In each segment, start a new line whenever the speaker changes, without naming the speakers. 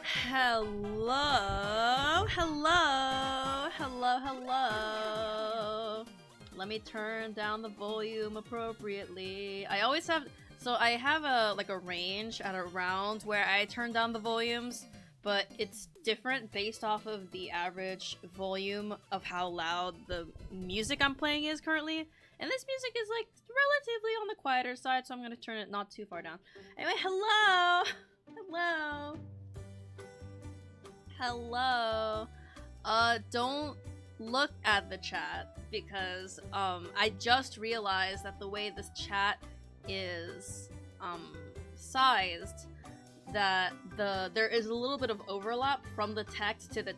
Hello, hello, hello, hello. Let me turn down the volume appropriately. I always have, so I have a range at around where I turn down the volumes, but it's different based off of the average volume of how loud the music I'm playing is currently. And this music is like relatively on the quieter side, so I'm gonna turn it not too far down. Anyway, hello, hello. Hello. Don't look at the chat because I just realized that the way this chat is sized, that there is a little bit of overlap from the text to the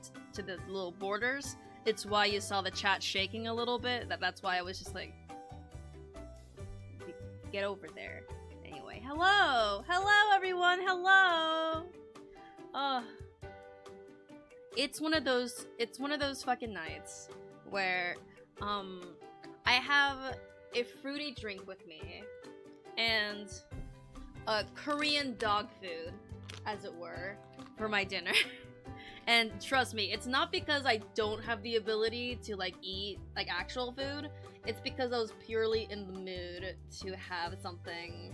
little borders. It's why you saw the chat shaking a little bit. That's why I was just like, get over there. Anyway, hello, hello everyone, hello. It's one of those fucking nights where I have a fruity drink with me and a Korean dog food, as it were, for my dinner. And trust me, it's not because I don't have the ability to eat actual food. It's because I was purely in the mood to have something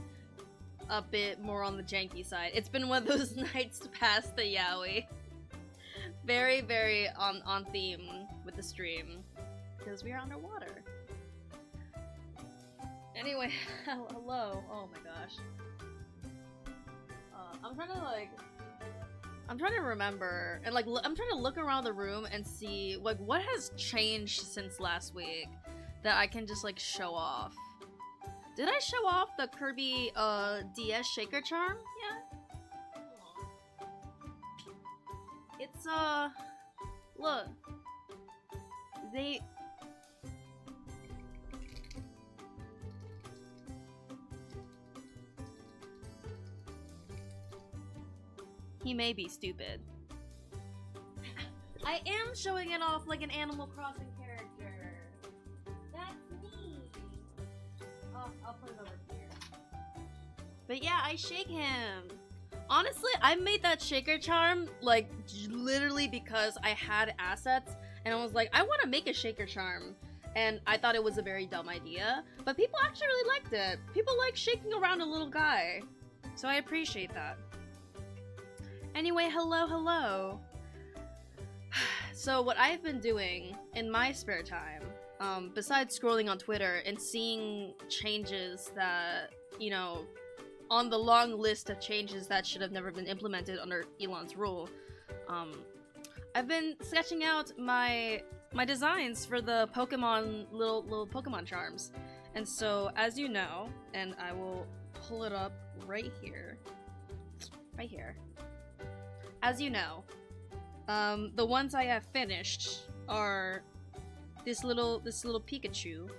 a bit more on the janky side. It's been one of those nights past the yaoi. Very, very on theme with the stream, because we are underwater. Anyway, hello. Oh my gosh. I'm trying to remember, and I'm trying to look around the room and see what has changed since last week that I can just show off. Did I show off the Kirby DS Shaker Charm? Yeah. It's, look. He may be stupid. I am showing it off like an Animal Crossing character. That's me. Oh, I'll put it over here. But yeah, I shake him. Honestly, I made that shaker charm, literally because I had assets, and I was like, I want to make a shaker charm. And I thought it was a very dumb idea, but people actually really liked it. People like shaking around a little guy. So I appreciate that. Anyway, hello, hello. So what I've been doing in my spare time, besides scrolling on Twitter and seeing changes that, on the long list of changes that should have never been implemented under Elon's rule, I've been sketching out my designs for the Pokemon little Pokemon charms. And so, as you know, and I will pull it up right here. As you know, the ones I have finished are this little Pikachu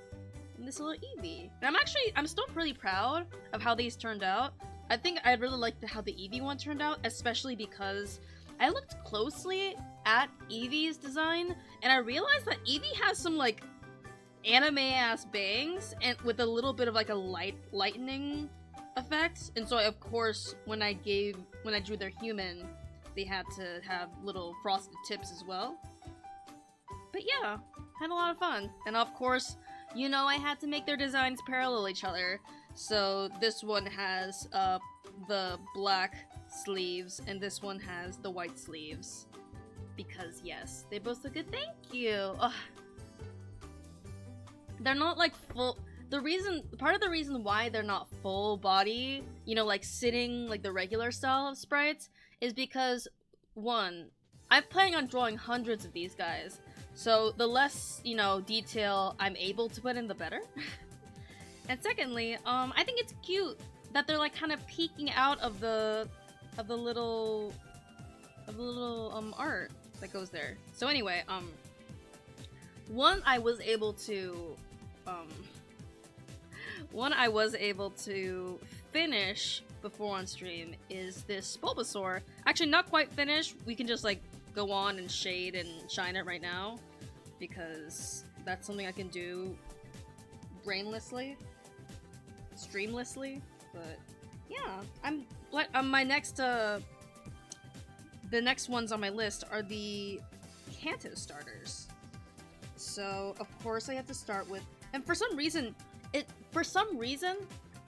and this little Eevee. And I'm still pretty proud of how these turned out. I think I really liked how the Eevee one turned out, especially because I looked closely at Eevee's design and I realized that Eevee has some anime-ass bangs and with a little bit of a lightning effect. And so of course when I drew their human, they had to have little frosted tips as well. But yeah, had a lot of fun. And of course, I had to make their designs parallel each other. So this one has the black sleeves, and this one has the white sleeves. Because yes, they both look good. Thank you! Ugh. They're not full... Part of the reason why they're not full body, sitting the regular style of sprites, is because, one, I'm planning on drawing hundreds of these guys, so the less, detail I'm able to put in, the better. And secondly, I think it's cute that they're kind of peeking out of the little art that goes there. So anyway, one I was able to finish before on stream is this Bulbasaur. Actually, not quite finished. We can just go on and shade and shine it right now, because that's something I can do brainlessly, streamlessly. But yeah, I'm my next the next ones on my list are the Kanto starters. So, of course, I have to start with... And for some reason,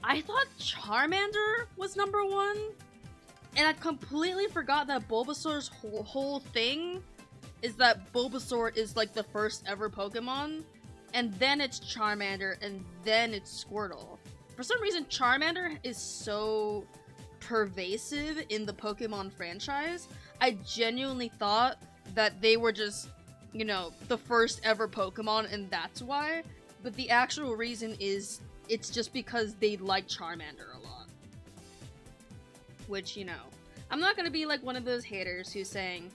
I thought Charmander was number 1. And I completely forgot that Bulbasaur's whole thing is that Bulbasaur is like the first ever Pokemon. And then it's Charmander, and then it's Squirtle. For some reason, Charmander is so pervasive in the Pokemon franchise. I genuinely thought that they were just, you know, the first ever Pokemon, and that's why. But the actual reason is it's just because they like Charmander a lot. Which, you know, I'm not gonna be like one of those haters who's saying,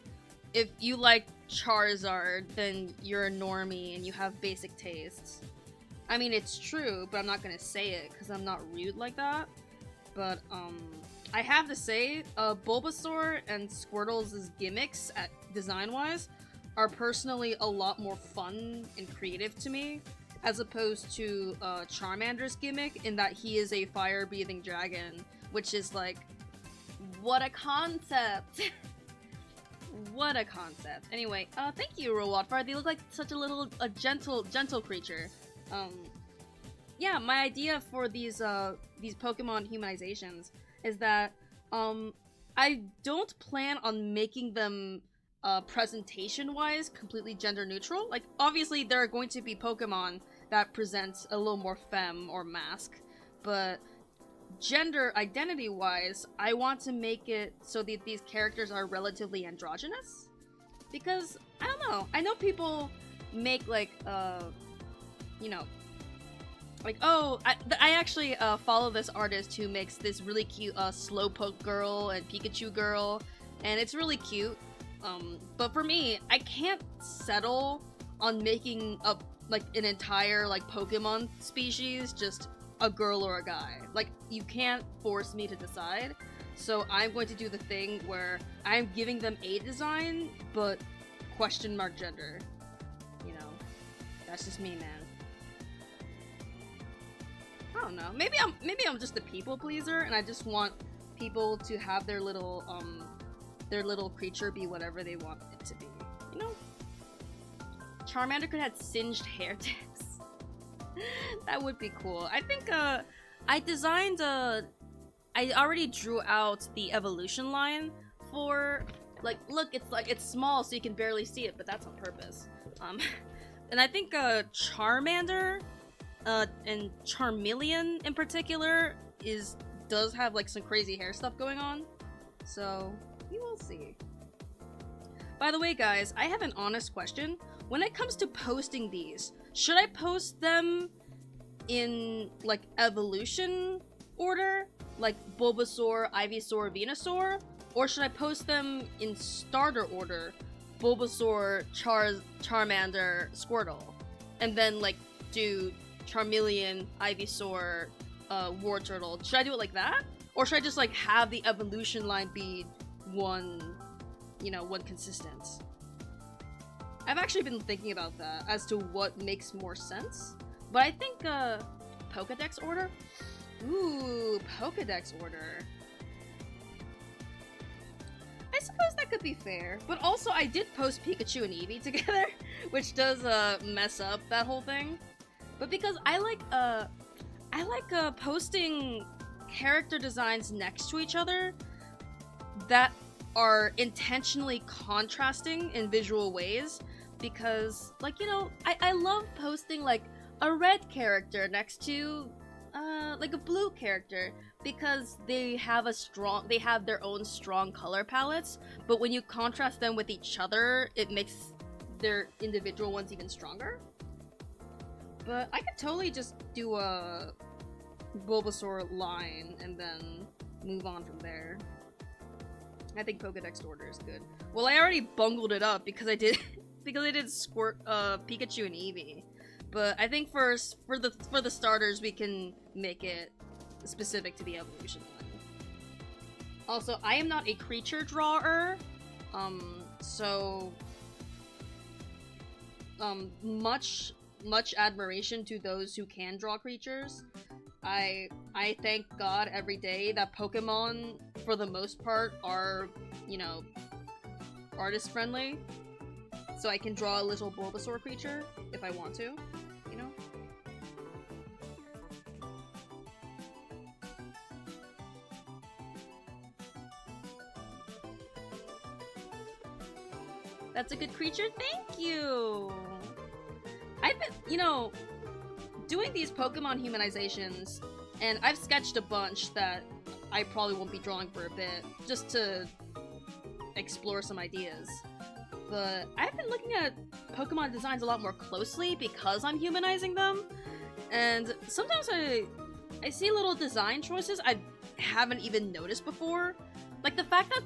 if you like Charizard, then you're a normie and you have basic tastes. I mean, it's true, but I'm not gonna say it because I'm not rude like that. But, I have to say, Bulbasaur and Squirtle's gimmicks, design-wise, are personally a lot more fun and creative to me, as opposed to Charmander's gimmick, in that he is a fire-breathing dragon, which is like, what a concept! What a concept. Anyway, thank you, Rowatfire. They look like such a gentle creature. Yeah, my idea for these Pokemon humanizations is that, I don't plan on making them, presentation-wise, completely gender-neutral. Like, obviously, there are going to be Pokemon that present a little more femme or masc, but gender identity-wise, I want to make it so that these characters are relatively androgynous. Because, I don't know, I know people make, like, you know, like, oh, I actually follow this artist who makes this really cute Slowpoke girl and Pikachu girl, and it's really cute. But for me, I can't settle on making up like an entire like Pokemon species just a girl or a guy. Like, you can't force me to decide. So I'm going to do the thing where I'm giving them a design, but question mark gender. You know, that's just me, man. I don't know. Maybe I'm just a people pleaser, and I just want people to have their little creature be whatever they want it to be. You know? Charmander could have singed hair tips. That would be cool. I think I designed I already drew out the evolution line for, like, look, it's small so you can barely see it, but that's on purpose. And I think Charmander and Charmeleon in particular does have like some crazy hair stuff going on. So we will see. By the way, guys, I have an honest question. When it comes to posting these, should I post them in like evolution order, like Bulbasaur, Ivysaur, Venusaur, or should I post them in starter order, Bulbasaur, Charmander, Squirtle, and then like do Charmeleon, Ivysaur, Wartortle? Should I do it like that? Or should I just like have the evolution line be one consistent? I've actually been thinking about that as to what makes more sense. But I think Pokédex order? Ooh, Pokédex order. I suppose that could be fair. But also I did post Pikachu and Eevee together, which does mess up that whole thing. But because I like posting character designs next to each other that are intentionally contrasting in visual ways, because, like, you know, I love posting like a red character next to like a blue character, because they have their own strong color palettes, but when you contrast them with each other, it makes their individual ones even stronger. But I could totally just do a Bulbasaur line and then move on from there. I think Pokédex order is good. Well, I already bungled it up because I did Pikachu and Eevee. But I think for the starters, we can make it specific to the evolution line. Also, I am not a creature drawer, so much admiration to those who can draw creatures. I thank God every day that Pokemon, for the most part, are, you know,
artist friendly, so I can draw a little Bulbasaur creature if I want to, you know? That's a good creature, thank you! I've been, you know, doing these Pokemon humanizations, and I've sketched a bunch that I probably won't be drawing for a bit, just to explore some ideas. But I've been looking at Pokemon designs a lot more closely because I'm humanizing them, and sometimes I see little design choices I haven't even noticed before. Like the fact that,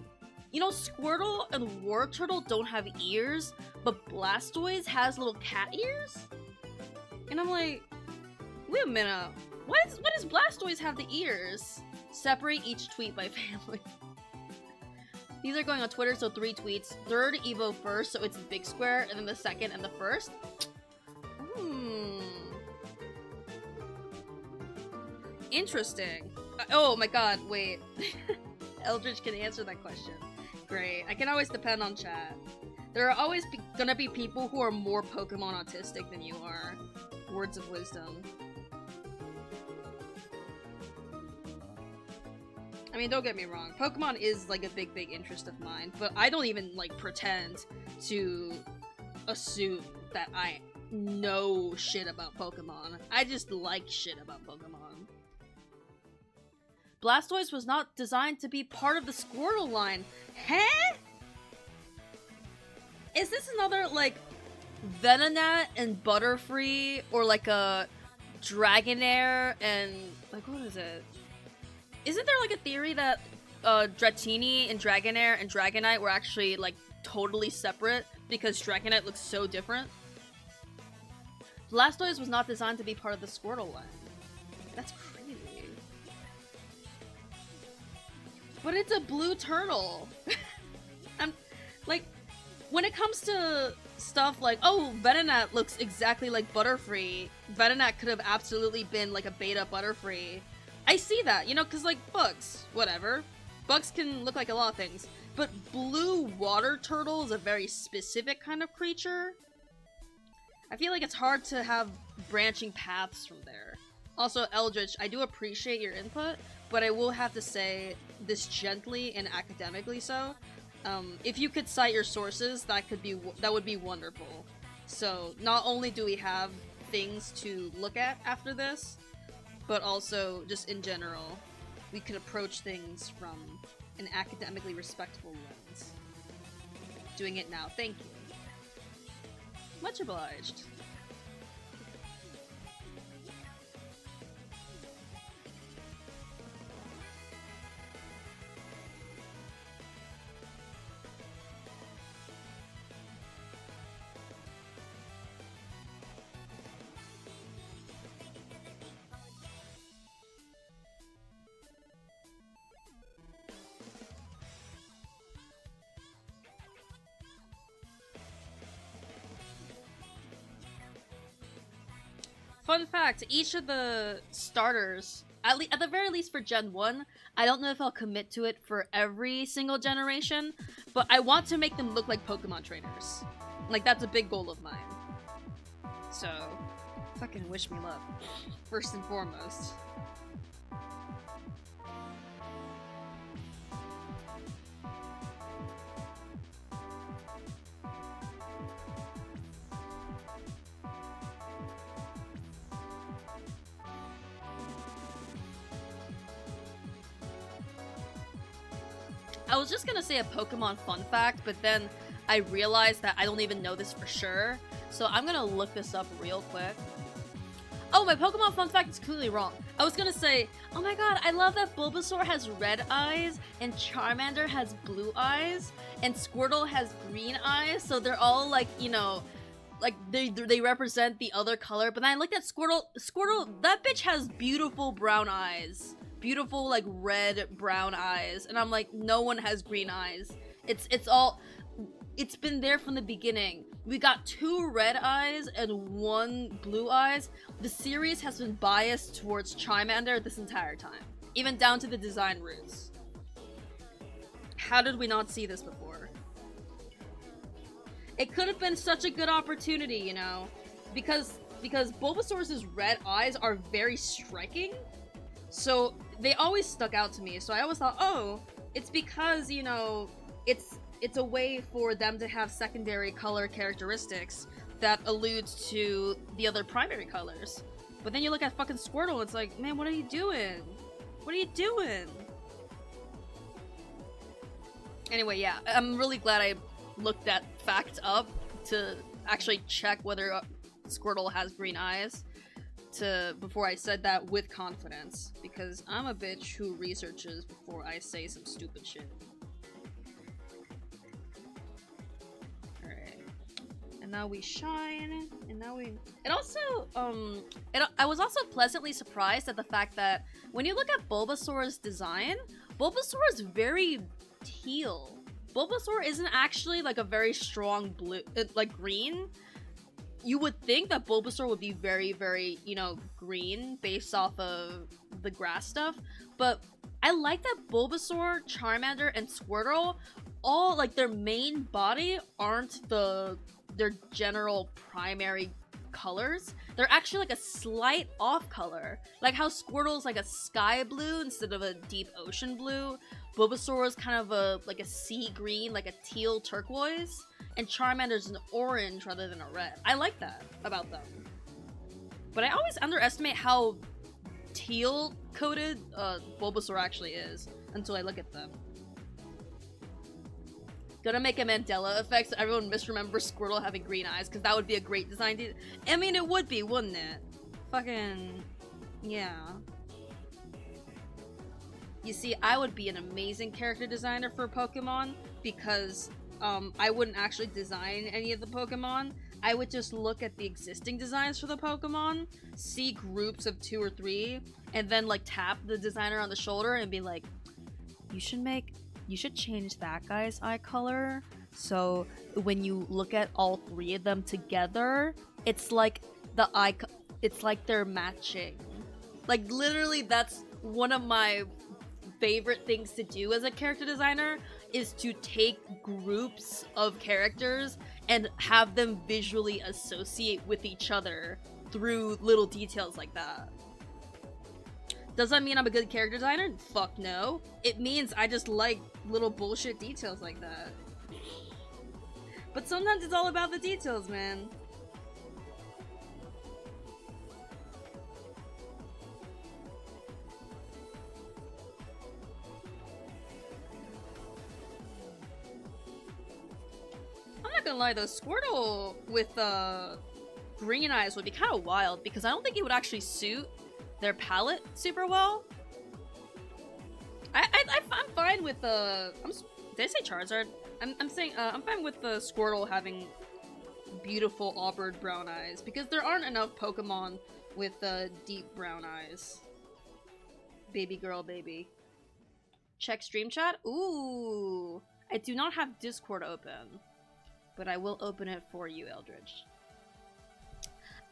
you know, Squirtle and Wartortle don't have ears, but Blastoise has little cat ears? And I'm like, wait a minute, why does Blastoise have the ears? Separate each tweet by family. These are going on Twitter, so 3 tweets. Third Evo first, so it's the big square, and then the second and the first. Interesting. Oh my god, wait. Eldritch can answer that question. Great. I can always depend on chat. There are always gonna be people who are more Pokemon autistic than you are. Words of wisdom. I mean, don't get me wrong, Pokemon is like a big interest of mine, but I don't even like pretend to assume that I know shit about Pokemon. I just like shit about Pokemon. Blastoise was not designed to be part of the Squirtle line. Huh? Is this another, like, Venonat and Butterfree, or like a Dragonair and, like, what is it? Isn't there, like, a theory that Dratini and Dragonair and Dragonite were actually, like, totally separate because Dragonite looks so different? Blastoise was not designed to be part of the Squirtle line. That's crazy. But it's a blue turtle. I'm, like, when it comes to stuff like, oh, Venonat looks exactly like Butterfree, Venonat could have absolutely been, like, a beta Butterfree. I see that, you know, because, like, bugs, whatever. Bugs can look like a lot of things. But blue water turtle is a very specific kind of creature. I feel like it's hard to have branching paths from there. Also, Eldritch, I do appreciate your input, but I will have to say this gently and academically so. If you could cite your sources, that would be wonderful. So, not only do we have things to look at after this, but also, just in general, we could approach things from an academically respectful lens. Doing it now, thank you. Much obliged. Fun fact, each of the starters, at the very least for Gen 1, I don't know if I'll commit to it for every single generation, but I want to make them look like Pokemon trainers. Like, that's a big goal of mine. So, fucking wish me luck, first and foremost. I was just gonna say a Pokemon fun fact, but then I realized that I don't even know this for sure, so I'm gonna look this up real quick. Oh, my Pokemon fun fact is completely wrong. I was gonna say, oh my god, I love that Bulbasaur has red eyes, and Charmander has blue eyes, and Squirtle has green eyes, so they're all like, you know, like they represent the other color, but then I looked at Squirtle, that bitch has beautiful brown eyes. Beautiful, like, red, brown eyes. And I'm like, no one has green eyes. It's been there from the beginning. We got 2 red eyes and 1 blue eyes. The series has been biased towards Charmander this entire time. Even down to the design roots. How did we not see this before? It could have been such a good opportunity, you know, because Bulbasaur's red eyes are very striking, so they always stuck out to me. So I always thought, oh, it's because, you know, it's a way for them to have secondary color characteristics that alludes to the other primary colors. But then you look at fucking Squirtle, it's like, man, what are you doing? What are you doing? Anyway, yeah, I'm really glad I looked that fact up to actually check whether Squirtle has green eyes before I said that with confidence, because I'm a bitch who researches before I say some stupid shit. Alright. And now we shine, and now we... It also, I was also pleasantly surprised at the fact that when you look at Bulbasaur's design, Bulbasaur is very teal. Bulbasaur isn't actually like a very strong blue, like green. You would think that Bulbasaur would be very, very, you know, green based off of the grass stuff. But I like that Bulbasaur, Charmander, and Squirtle, all, like, their main body aren't their general primary colors. They're actually like a slight off color. Like how Squirtle's like a sky blue instead of a deep ocean blue. Bulbasaur is kind of like a sea green, like a teal turquoise. And Charmander's an orange rather than a red. I like that about them. But I always underestimate how teal coated Bulbasaur actually is until I look at them. Gonna make a Mandela effect so everyone misremembers Squirtle having green eyes, because that would be a great design. I mean, it would be, wouldn't it? Fucking... yeah. You see, I would be an amazing character designer for Pokemon, because I wouldn't actually design any of the Pokemon. I would just look at the existing designs for the Pokemon, see groups of 2 or 3, and then like tap the designer on the shoulder and be like, you should change that guy's eye color, so when you look at all 3 of them together, it's like it's like they're matching. Like, literally, that's one of my favorite things to do as a character designer, is to take groups of characters and have them visually associate with each other through little details like that. Does that mean I'm a good character designer? Fuck no. It means I just like little bullshit details like that. But sometimes it's all about the details, man. I'm not gonna lie though, Squirtle with green eyes would be kind of wild, because I don't think it would actually suit their palette super well. I'm fine with did I say Charizard? I'm saying I'm fine with the Squirtle having beautiful auburn brown eyes, because there aren't enough Pokemon with deep brown eyes. Baby girl, baby. Check stream chat. Ooh, I do not have Discord open, but I will open it for you, Eldridge.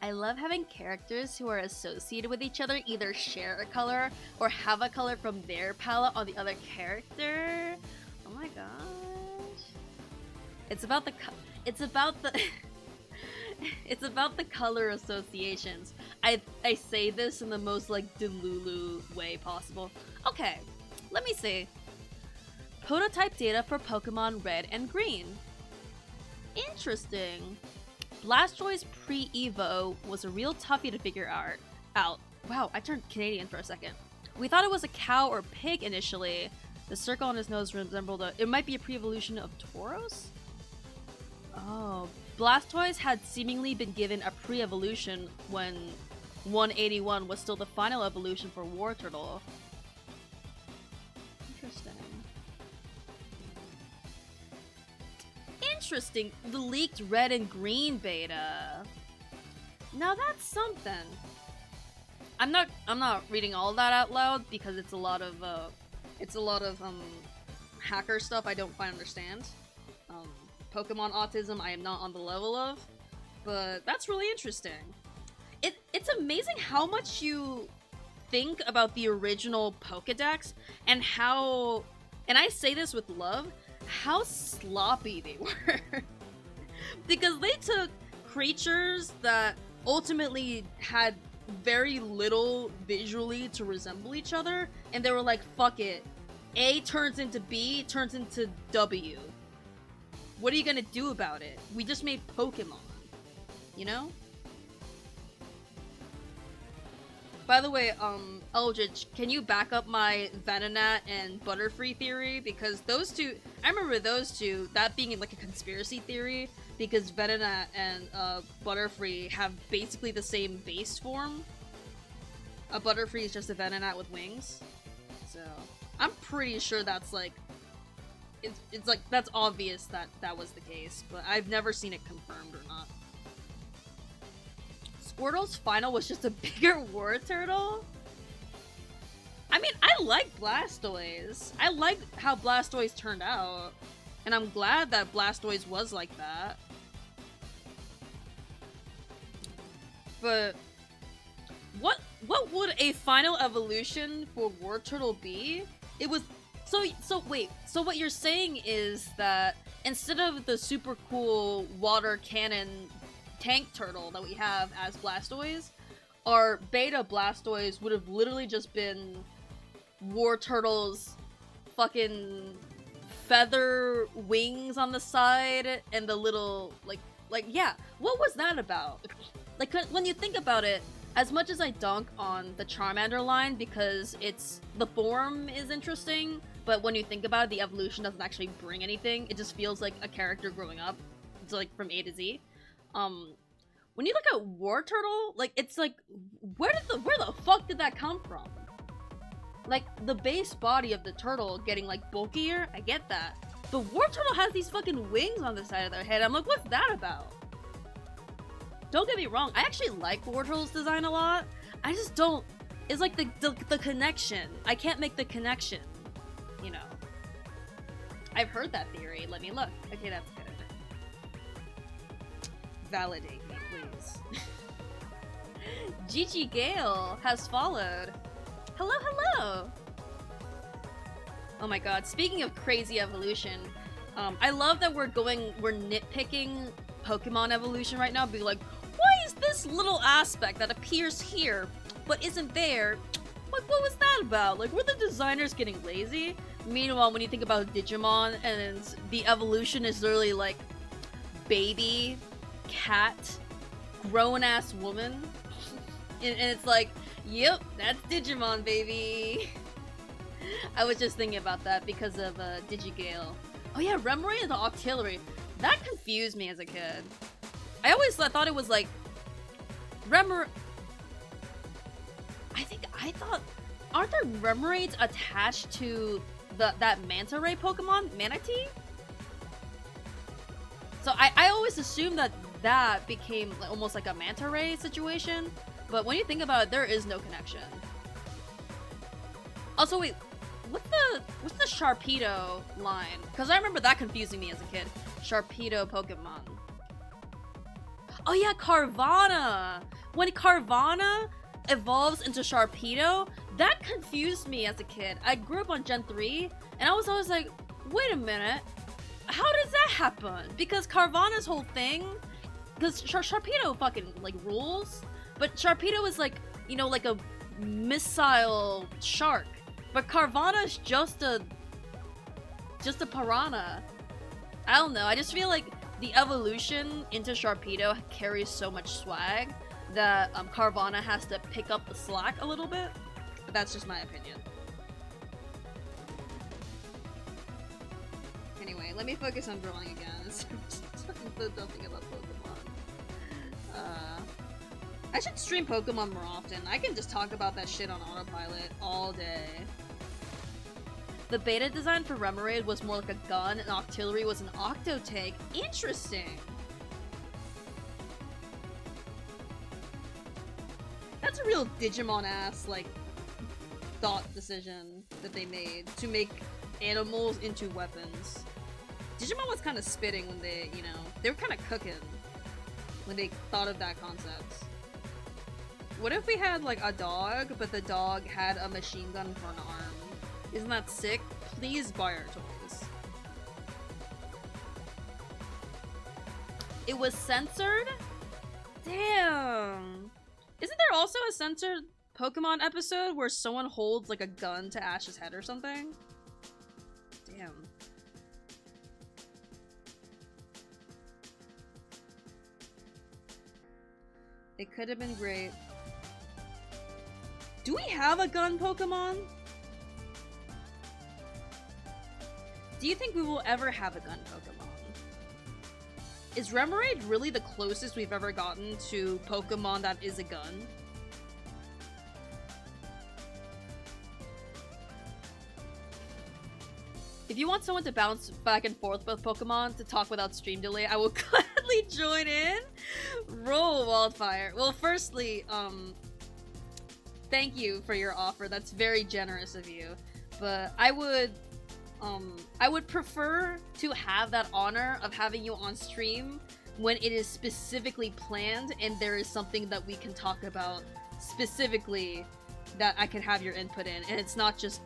I love having characters who are associated with each other either share a color or have a color from their palette on the other character. Oh my gosh. It's about the it's about the color associations. I say this in the most like Delulu way possible. Okay, let me see. Prototype data for Pokemon Red and Green. Interesting. Blastoise pre-Evo was a real toughie to figure out. Wow, I turned Canadian for a second. We thought it was a cow or pig initially. The circle on his nose resembled it might be a pre-evolution of Tauros? Oh, Blastoise had seemingly been given a pre-evolution when 181 was still the final evolution for Wartortle. Interesting. Interesting. The leaked red and green beta. Now that's something. I'm not reading all that out loud because it's a lot of hacker stuff I don't quite understand. Pokemon autism I am not on the level of, but that's really interesting. It's amazing how much you think about the original Pokedex and how, and I say this with love, how sloppy they were. Because they took creatures that ultimately had very little visually to resemble each other, and they were like, fuck it. A turns into B, turns into W. What are you gonna do about it? We just made Pokemon. You know? By the way, Eldritch, can you back up my Venonat and Butterfree theory? Because those two, I remember those two, that being like a conspiracy theory, because Venonat and Butterfree have basically the same base form. A Butterfree is just a Venonat with wings. So, I'm pretty sure that's like, it's like, that's obvious that that was the case, but I've never seen it confirmed or not. Squirtle's final was just a bigger war turtle? I mean, I like Blastoise. I like how Blastoise turned out. And I'm glad that Blastoise was like that. But what would a final evolution for War Turtle be? It was so wait, so what you're saying is that instead of the super cool water cannon tank turtle that we have as Blastoise, our beta Blastoise would have literally just been War Turtle's fucking feather wings on the side and the little like yeah, what was that about? Like, when you think about it, as much as I dunk on the Charmander line because the form is interesting, but when you think about it, the evolution doesn't actually bring anything. It just feels like a character growing up. It's like from A to Z. When you look at War Turtle, like, it's like, where the fuck did that come from? Like, the base body of the turtle getting, like, bulkier, I get that. But War Turtle has these fucking wings on the side of their head. I'm like, what's that about? Don't get me wrong, I actually like War Turtle's design a lot. I just don't... It's like the connection. I can't make the connection, you know. I've heard that theory. Let me look. Okay, that's good. Validate me, please. Gigi Gale has followed. Hello, hello! Oh my god, speaking of crazy evolution, I love that we're nitpicking Pokemon evolution right now, being like, why is this little aspect that appears here, but isn't there? Like, what was that about? Like, were the designers getting lazy? Meanwhile, when you think about Digimon, and the evolution is literally like, baby, cat, grown-ass woman, and it's like, yep, that's Digimon, baby. I was just thinking about that because of Digigale. Oh yeah, Remoraid and the Octillery. That confused me as a kid. I always thought it was like I thought, aren't there Remoraids attached to that Manta Ray Pokemon, Manatee? So I always assumed that became almost like a Manta Ray situation, but when you think about it, there is no connection. Also, wait, what's the Sharpedo line? Because I remember that confusing me as a kid. Sharpedo Pokemon. Oh yeah, Carvana! When Carvana evolves into Sharpedo, that confused me as a kid. I grew up on Gen 3, and I was always like, wait a minute, how does that happen? Because Carvana's whole thing, because Sharpedo fucking, like, rules, but Sharpedo is like, you know, like a missile shark. But Carvana's just a piranha. I don't know, I just feel like the evolution into Sharpedo carries so much swag that Carvana has to pick up the slack a little bit. But that's just my opinion. Anyway, let me focus on drawing again. Don't think about Pokemon. I should stream Pokemon more often. I can just talk about that shit on autopilot all day. The beta design for Remoraid was more like a gun, and Octillery was an Octo-Tank. Interesting! That's a real Digimon-ass, like, thought decision that they made to make animals into weapons. Digimon was kind of spitting when they, you know, they were kind of cooking when they thought of that concept. What if we had, like, a dog, but the dog had a machine gun for an arm? Isn't that sick? Please buy our toys. It was censored? Damn. Isn't there also a censored Pokemon episode where someone holds like a gun to Ash's head or something? Damn. It could have been great. Do we have a gun Pokemon? Do you think we will ever have a gun Pokemon? Is Remoraid really the closest we've ever gotten to Pokemon that is a gun? If you want someone to bounce back and forth with Pokemon to talk without stream delay, I will gladly join in. Roll, Wildfire. Well, firstly, thank you for your offer. That's very generous of you. But I would prefer to have that honor of having you on stream when it is specifically planned and there is something that we can talk about specifically that I can have your input in, and it's not just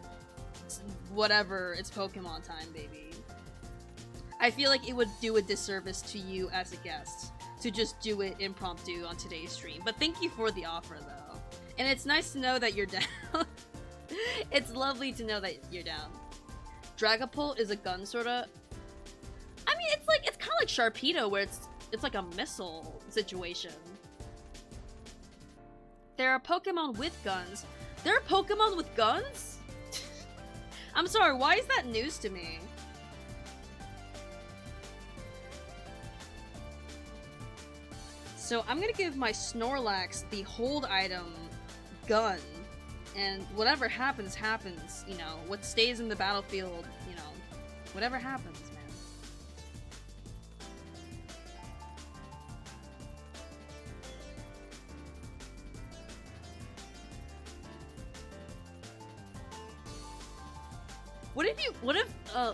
whatever, it's Pokemon time, baby. I feel like it would do a disservice to you as a guest to just do it impromptu on today's stream. But thank you for the offer, though. And it's nice to know that you're down. It's lovely to know that you're down. Dragapult is a gun, sorta. I mean, it's kind of like Sharpedo, where it's like a missile situation. There are Pokemon with guns. There are Pokemon with guns? I'm sorry, why is that news to me? So I'm gonna give my Snorlax the hold item gun, and whatever happens, happens, you know. What stays in the battlefield, you know, whatever happens, man.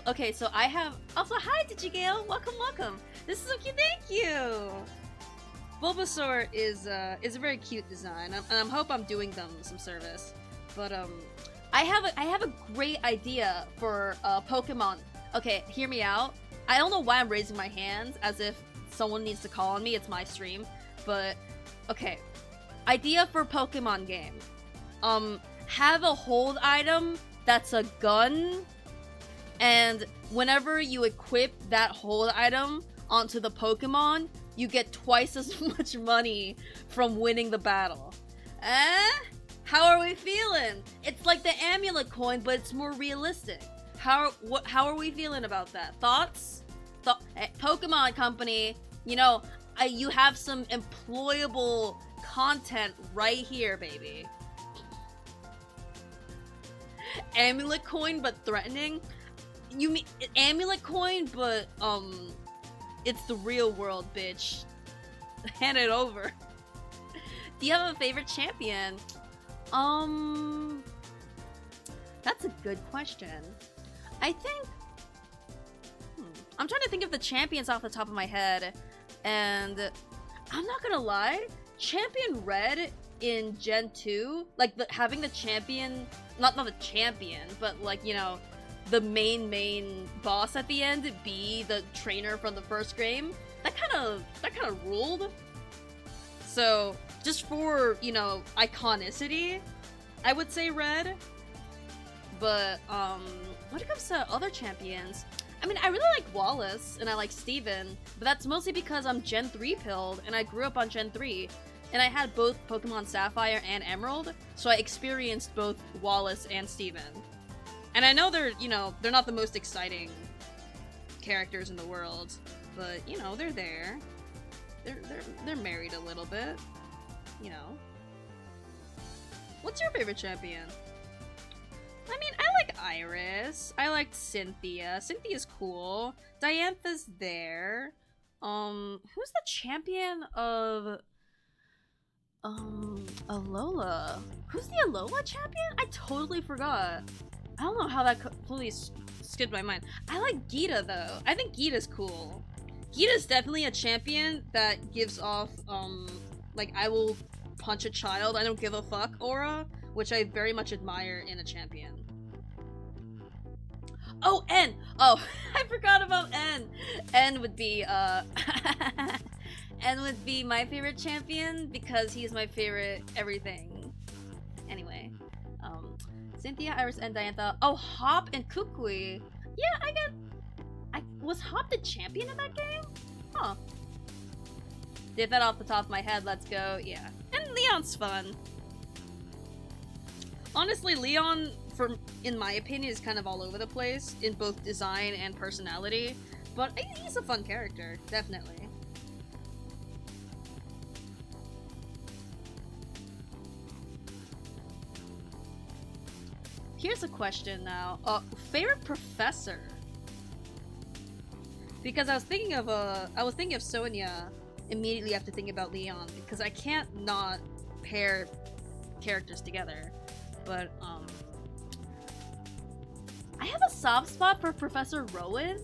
Okay, so I have, also, hi Digigale, welcome. This is so cute, thank you! Bulbasaur is a very cute design, and I hope I'm doing them some service. But, I have a great idea for, Pokemon. Okay, hear me out. I don't know why I'm raising my hands, as if someone needs to call on me, it's my stream. But, okay. Idea for Pokemon game. Have a hold item that's a gun, and whenever you equip that hold item onto the Pokemon, you get twice as much money from winning the battle. How are we feeling? It's like the amulet coin, but it's more realistic. How are we feeling about that? Thoughts? Pokemon Company, you know, you have some employable content right here, baby. Amulet coin, but threatening? You mean amulet coin, but it's the real world, bitch. Hand it over. Do you have a favorite champion? That's a good question. I think I'm trying to think of the champions off the top of my head, and I'm not gonna lie, Champion Red in Gen 2, like having the champion, not the champion, but like, you know, the main boss at the end be the trainer from the first game, that kind of ruled. So just for, you know, iconicity, I would say Red. But when it comes to other champions, I mean, I really like Wallace and I like Steven, but that's mostly because I'm Gen 3 pilled and I grew up on Gen 3. And I had both Pokemon Sapphire and Emerald, so I experienced both Wallace and Steven. And I know they're, you know, they're not the most characters in the world, but you know, they're there. They're married a little bit, you know. What's your favorite champion? I mean, I like Iris. I liked Cynthia. Cynthia's cool. Diantha's there. Who's the champion of Alola? Who's the Alola champion? I totally forgot. I don't know how that completely skipped my mind. I like Gita though. I think Gita's cool. Gita's definitely a champion that gives off like I will punch a child, I don't give a fuck aura, which I very much admire in a champion. Oh, N! Oh, I forgot about N! N would be, and would be my favorite champion because he's my favorite everything. Anyway, Cynthia, Iris, and Diantha. Oh, Hop and Kukui. Yeah, was Hop the champion in that game? Huh. Did that off the top of my head. Let's go. Yeah, and Leon's fun. Honestly, Leon, in my opinion, is kind of all over the place in both design and personality, but he's a fun character, definitely. Here's a question now. Favorite professor? Because I was thinking of Sonia immediately after thinking about Leon, because I can't not pair characters together. But, I have a soft spot for Professor Rowan.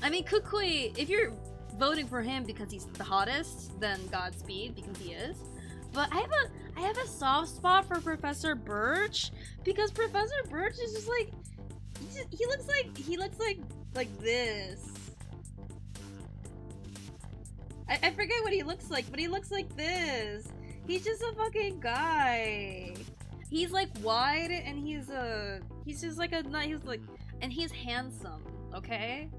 I mean, Kukui, if you're voting for him because he's the hottest, then Godspeed, because he is. But I have a soft spot for Professor Birch, because Professor Birch is just like, he looks like this. I forget what he looks like, but he looks like this. He's just a fucking guy. He's like wide, and he's just like and he's handsome, okay?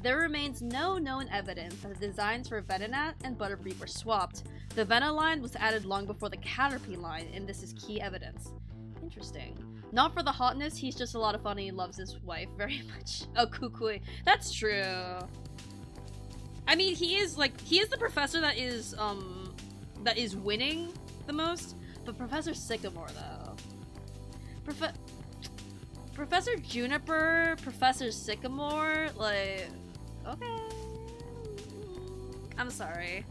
There remains no known evidence that the designs for Venonat and Butterfree were swapped. The Vena line was added long before the Caterpie line, and this is key evidence. Interesting. Not for the hotness, he's just a lot of fun and he loves his wife very much. Oh, Kukui. That's true. I mean, he is the professor that is winning the most, but Professor Sycamore, though. Professor Juniper, Professor Sycamore, like, okay. I'm sorry.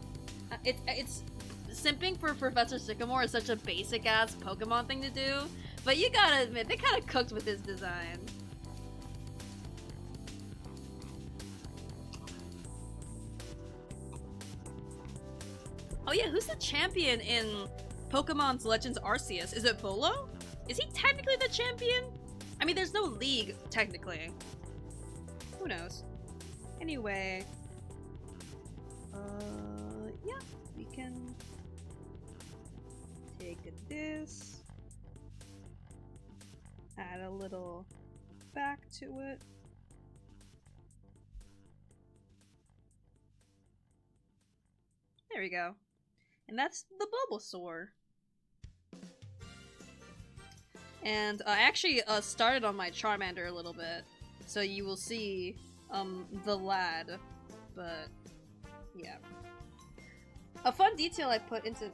It's simping for Professor Sycamore is such a basic ass Pokemon thing to do, but you gotta admit they kind of cooked with his design. Oh yeah, who's the champion in Pokemon's Legends Arceus? Is it Volo? Is he technically the champion? I mean, there's no league, technically. Who knows? Anyway. Yeah, we can take this, add a little back to it. There we go. And that's the Bulbasaur. And I actually started on my Charmander a little bit, so you will see the lad, but yeah. A fun detail I put into...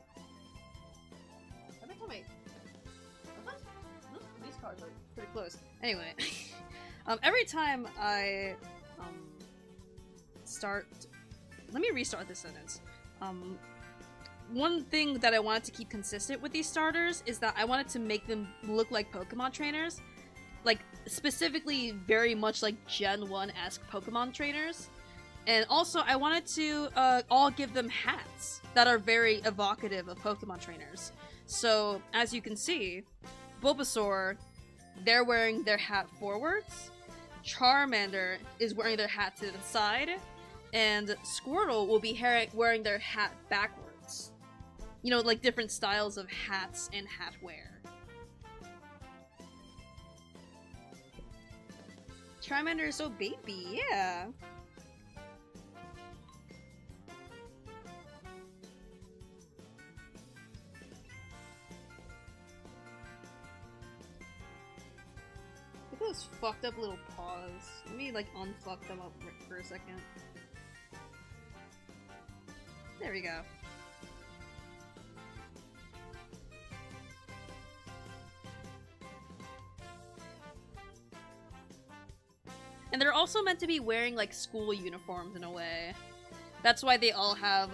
Every time these cards are pretty close. Anyway, every time I start... Let me restart this sentence. One thing that I wanted to keep consistent with these starters is that I wanted to make them look like Pokemon trainers. Like, specifically very much like Gen 1-esque Pokemon trainers. And also, I wanted to all give them hats that are very evocative of Pokemon trainers. So, as you can see, Bulbasaur, they're wearing their hat forwards. Charmander is wearing their hat to the side. And Squirtle will be wearing their hat backwards. You know, like different styles of hats and hat wear. Charmander is so baby, yeah. Look at those fucked up little paws. Let me like unfuck them up for a second. There we go. And they're also meant to be wearing like school uniforms in a way. That's why they all have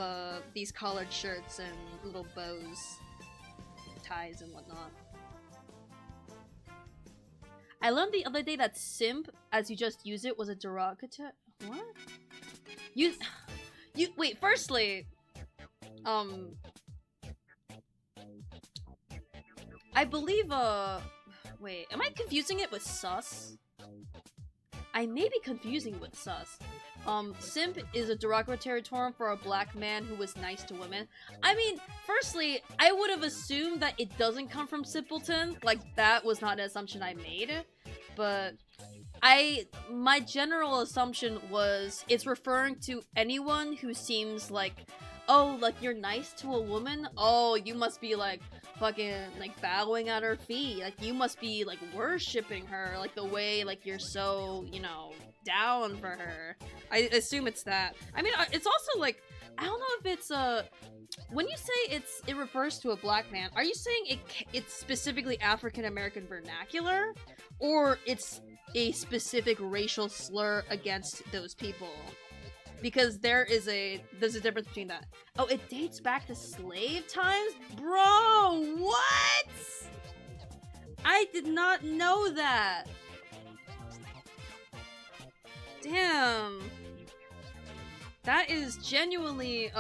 these collared shirts and little bows, ties and whatnot. I learned the other day that simp, as you just use it, was a derogatory. What? You wait. Firstly, I believe wait, am I confusing it with sus? I may be confusing with sus. Simp is a derogatory term for a black man who was nice to women. I mean, firstly, I would have assumed that it doesn't come from simpleton. Like, that was not an assumption I made. But my general assumption was it's referring to anyone who seems like, oh, like you're nice to a woman? Oh, you must be like fucking like bowing at her feet. Like you must be like worshipping her, like the way like you're so, you know, down for her. I assume it's that. I mean, it's also like, I don't know if it's when you say it refers to a black man, are you saying it's specifically African American vernacular, or it's a specific racial slur against those people? Because there's a difference between that. Oh, it dates back to slave times? Bro, what? I did not know that. Damn. That is genuinely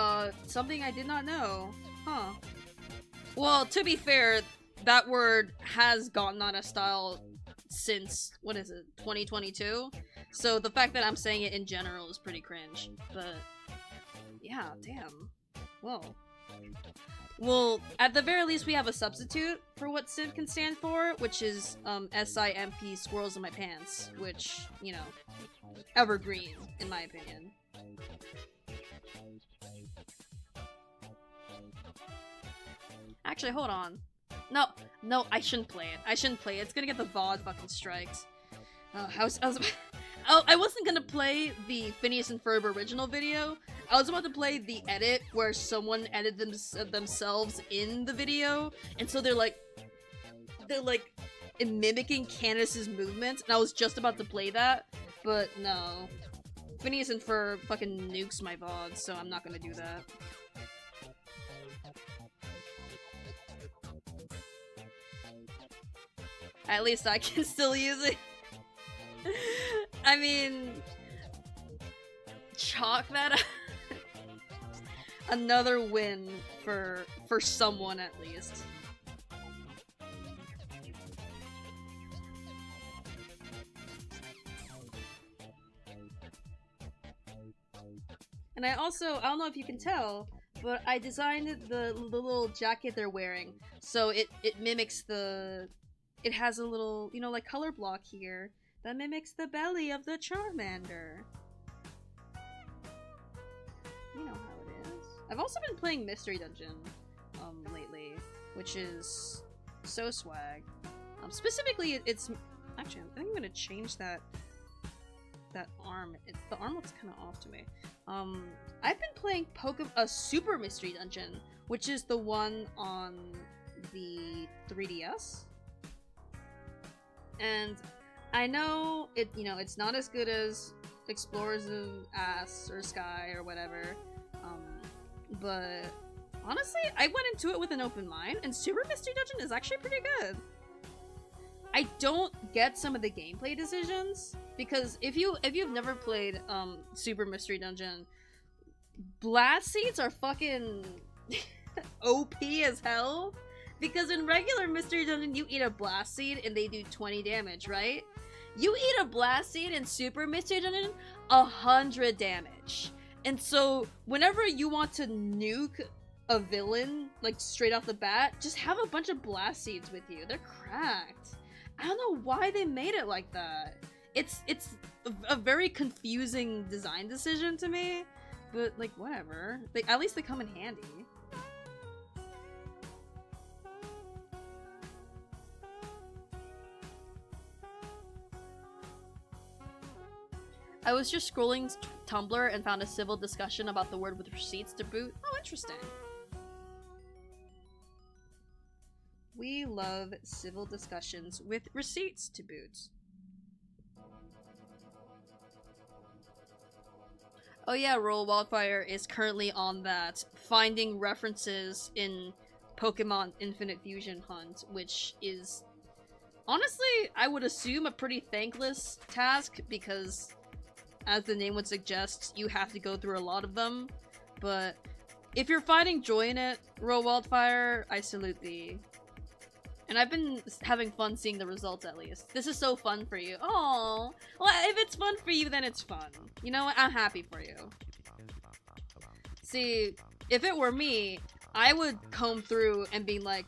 something I did not know. Huh. Well, to be fair, that word has gotten out of style since, what is it, 2022? So the fact that I'm saying it in general is pretty cringe. But yeah, damn. Whoa. Well, at the very least we have a substitute for what SIMP can stand for, which is SIMP, squirrels in my pants, which, you know, evergreen in my opinion. Actually, hold on. No, I shouldn't play it. I shouldn't play it. It's gonna get the VOD fucking strikes. I wasn't gonna play the Phineas and Ferb original video. I was about to play the edit where someone edited themselves in the video, and so they're like mimicking Candace's movements, and I was just about to play that, but no. Phineas and Ferb fucking nukes my VOD, so I'm not gonna do that. At least I can still use it. I mean, chalk that up. Another win for someone at least. And I don't know if you can tell, but I designed the little jacket they're wearing, so it mimics it has a little, you know, like color block here that mimics the belly of the Charmander. You know how it is. I've also been playing Mystery Dungeon lately, which is so swag. Specifically, it's actually, I think I'm gonna change that arm. The arm looks kind of off to me. I've been playing Super Mystery Dungeon, which is the one on the 3DS. And I know it's not as good as Explorers of Ass or Sky or whatever, but honestly, I went into it with an open mind, and Super Mystery Dungeon is actually pretty good. I don't get some of the gameplay decisions, because if you've never played Super Mystery Dungeon, blast seeds are fucking OP as hell. Because in regular Mystery Dungeon, you eat a blast seed and they do 20 damage, right? You eat a blast seed in Super Mystery Dungeon, 100 damage. And so, whenever you want to nuke a villain, like straight off the bat, just have a bunch of blast seeds with you. They're cracked. I don't know why they made it like that. It's a very confusing design decision to me, but like whatever. At least they come in handy. I was just scrolling Tumblr and found a civil discussion about the word with receipts to boot. Oh, interesting. We love civil discussions with receipts to boot. Oh yeah, Roll Wildfire is currently on that finding references in Pokemon Infinite Fusion hunt, which is honestly, I would assume a pretty thankless task because, as the name would suggest, you have to go through a lot of them. But if you're finding joy in it, Roll Wildfire, I salute thee. And I've been having fun seeing the results, at least. This is so fun for you. Oh, well, if it's fun for you, then it's fun. You know what? I'm happy for you. See, if it were me, I would comb through and be like,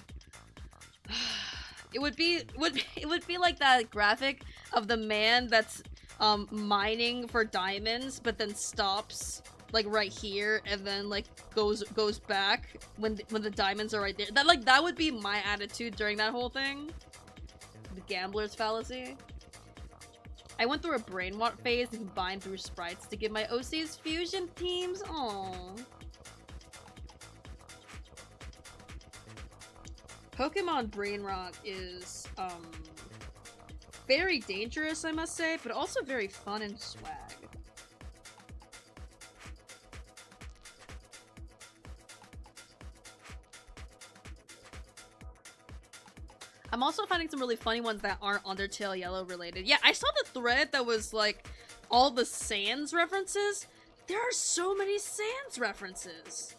it would be like that graphic of the man that's mining for diamonds, but then stops like right here and then like goes back when the diamonds are right there. That would be my attitude during that whole thing. The gambler's fallacy. I went through a brain rot phase and combined through sprites to give my OC's fusion teams. Aww. Pokemon brain rot is very dangerous, I must say, but also very fun and swag. I'm also finding some really funny ones that aren't Undertale Yellow related. Yeah, I saw the thread that was like all the Sans references. There are so many Sans references.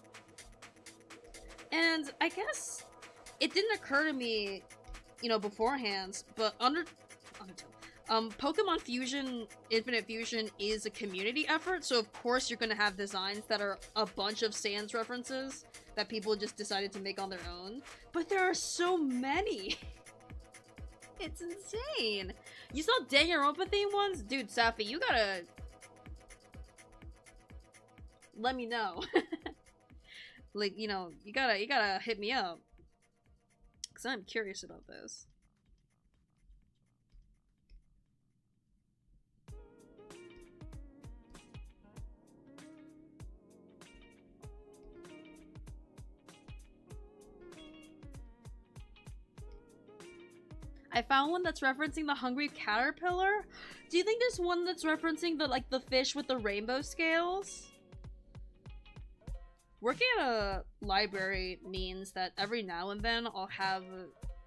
And I guess it didn't occur to me, you know, beforehand, but Pokemon Fusion, Infinite Fusion is a community effort, so of course you're gonna have designs that are a bunch of Sans references that people just decided to make on their own. But there are so many! It's insane! You saw Danganronpa theme ones? Dude, Safi, you gotta... let me know. Like, you know, you gotta hit me up. Because I'm curious about this. I found one that's referencing the Hungry Caterpillar. Do you think there's one that's referencing the fish with the rainbow scales? Working at a library means that every now and then I'll have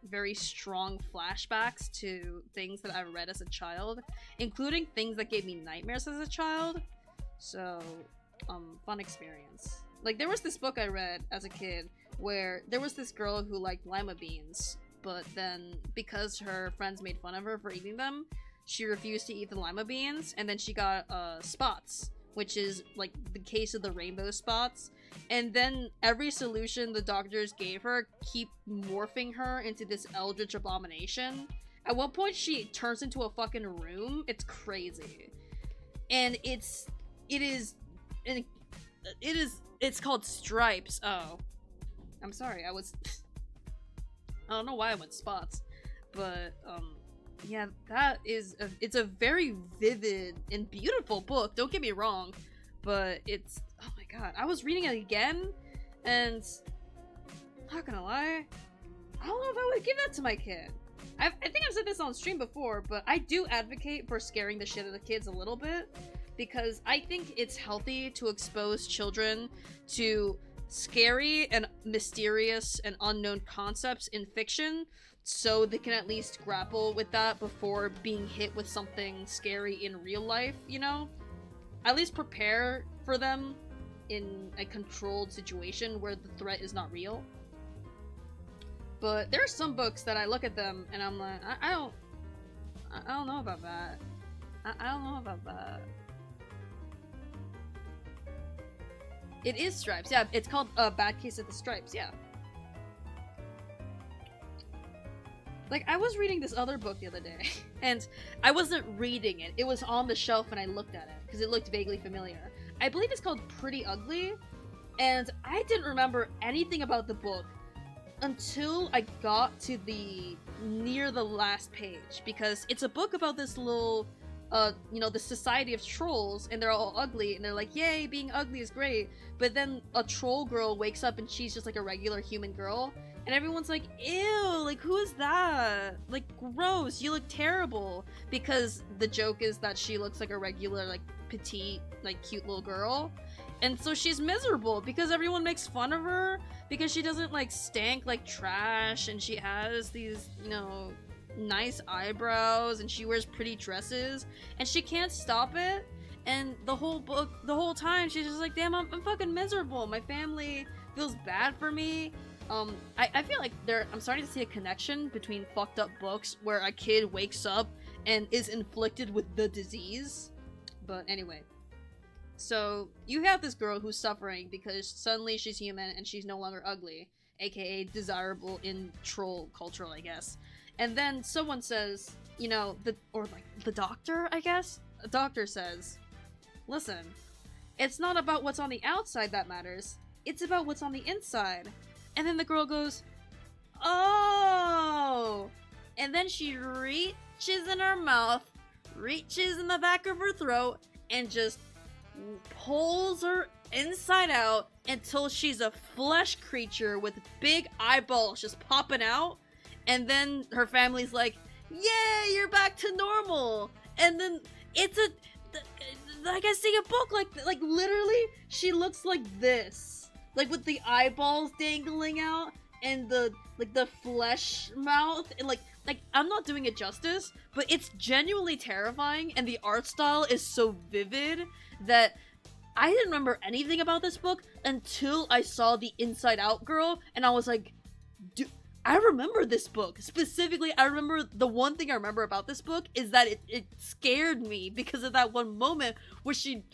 very strong flashbacks to things that I read as a child, including things that gave me nightmares as a child. So, fun experience. Like, there was this book I read as a kid where there was this girl who liked lima beans, but then because her friends made fun of her for eating them, she refused to eat the lima beans, and then she got spots, which is like the case of the rainbow spots. And then every solution the doctors gave her keep morphing her into this eldritch abomination. At one point she turns into a fucking room. It's crazy. And it's called Stripes. Oh. I'm sorry, I don't know why I went spots. But yeah, it's a very vivid and beautiful book, don't get me wrong. But it's, oh my god, I was reading it again, and I'm not gonna lie, I don't know if I would give that to my kid. I think I've said this on stream before, but I do advocate for scaring the shit out of the kids a little bit, because I think it's healthy to expose children to scary and mysterious and unknown concepts in fiction, so they can at least grapple with that before being hit with something scary in real life, you know? At least prepare for them in a controlled situation where the threat is not real. But there are some books that I look at them and I'm like, I don't know about that. I don't know about that. It is Stripes, yeah. It's called Bad Case of the Stripes, yeah. Like, I was reading this other book the other day, and I wasn't reading it. It was on the shelf and I looked at it, because it looked vaguely familiar. I believe it's called Pretty Ugly, and I didn't remember anything about the book until I got to near the last page, because it's a book about this little, you know, the society of trolls, and they're all ugly, and they're like, yay, being ugly is great, but then a troll girl wakes up and she's just like a regular human girl, and everyone's like, ew, like, who is that? Like, gross, you look terrible. Because the joke is that she looks like a regular, like, petite, like, cute little girl. And so she's miserable because everyone makes fun of her because she doesn't, like, stank like trash, and she has these, you know, nice eyebrows, and she wears pretty dresses, and she can't stop it. And the whole book, the whole time, she's just like, damn, I'm fucking miserable. My family feels bad for me. I feel like I'm starting to see a connection between fucked up books where a kid wakes up and is inflicted with the disease. But anyway. So, you have this girl who's suffering because suddenly she's human and she's no longer ugly, aka desirable in troll culture, I guess. And then someone says, you know, the doctor, I guess? A doctor says, listen, it's not about what's on the outside that matters, it's about what's on the inside. And then the girl goes, oh! And then she reaches in her mouth, reaches in the back of her throat, and just pulls her inside out until she's a flesh creature with big eyeballs just popping out. And then her family's like, yay, you're back to normal. And then it's like I see a book, like literally she looks like this, like with the eyeballs dangling out and the flesh mouth, and like I'm not doing it justice, but it's genuinely terrifying, and the art style is so vivid that I didn't remember anything about this book until I saw the Inside Out girl, and I was like, dude, I remember this book. Specifically, I remember the one thing I remember about this book is that it scared me because of that one moment where she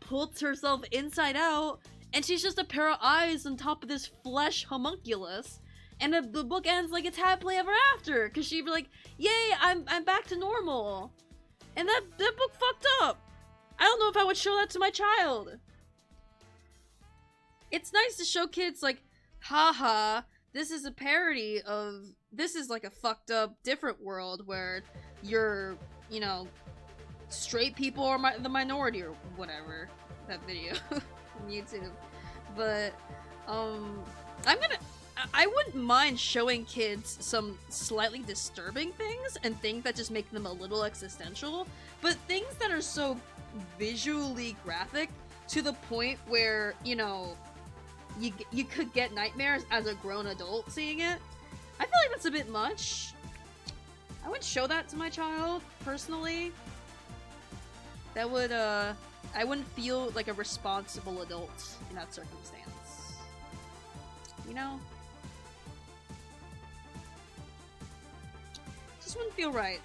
pulled herself inside out and she's just a pair of eyes on top of this flesh homunculus. And the book ends like it's happily ever after because she'd be like, yay, I'm back to normal. And that book fucked up. I don't know if I would show that to my child. It's nice to show kids like, haha, this is a parody of, this is like a fucked up different world where you're, you know, straight people are the minority or whatever. That video on YouTube. But, I wouldn't mind showing kids some slightly disturbing things and things that just make them a little existential, but things that are so visually graphic to the point where, you know, you could get nightmares as a grown adult seeing it. I feel like that's a bit much. I wouldn't show that to my child, personally. That would, I wouldn't feel like a responsible adult in that circumstance. You know? Just wouldn't feel right.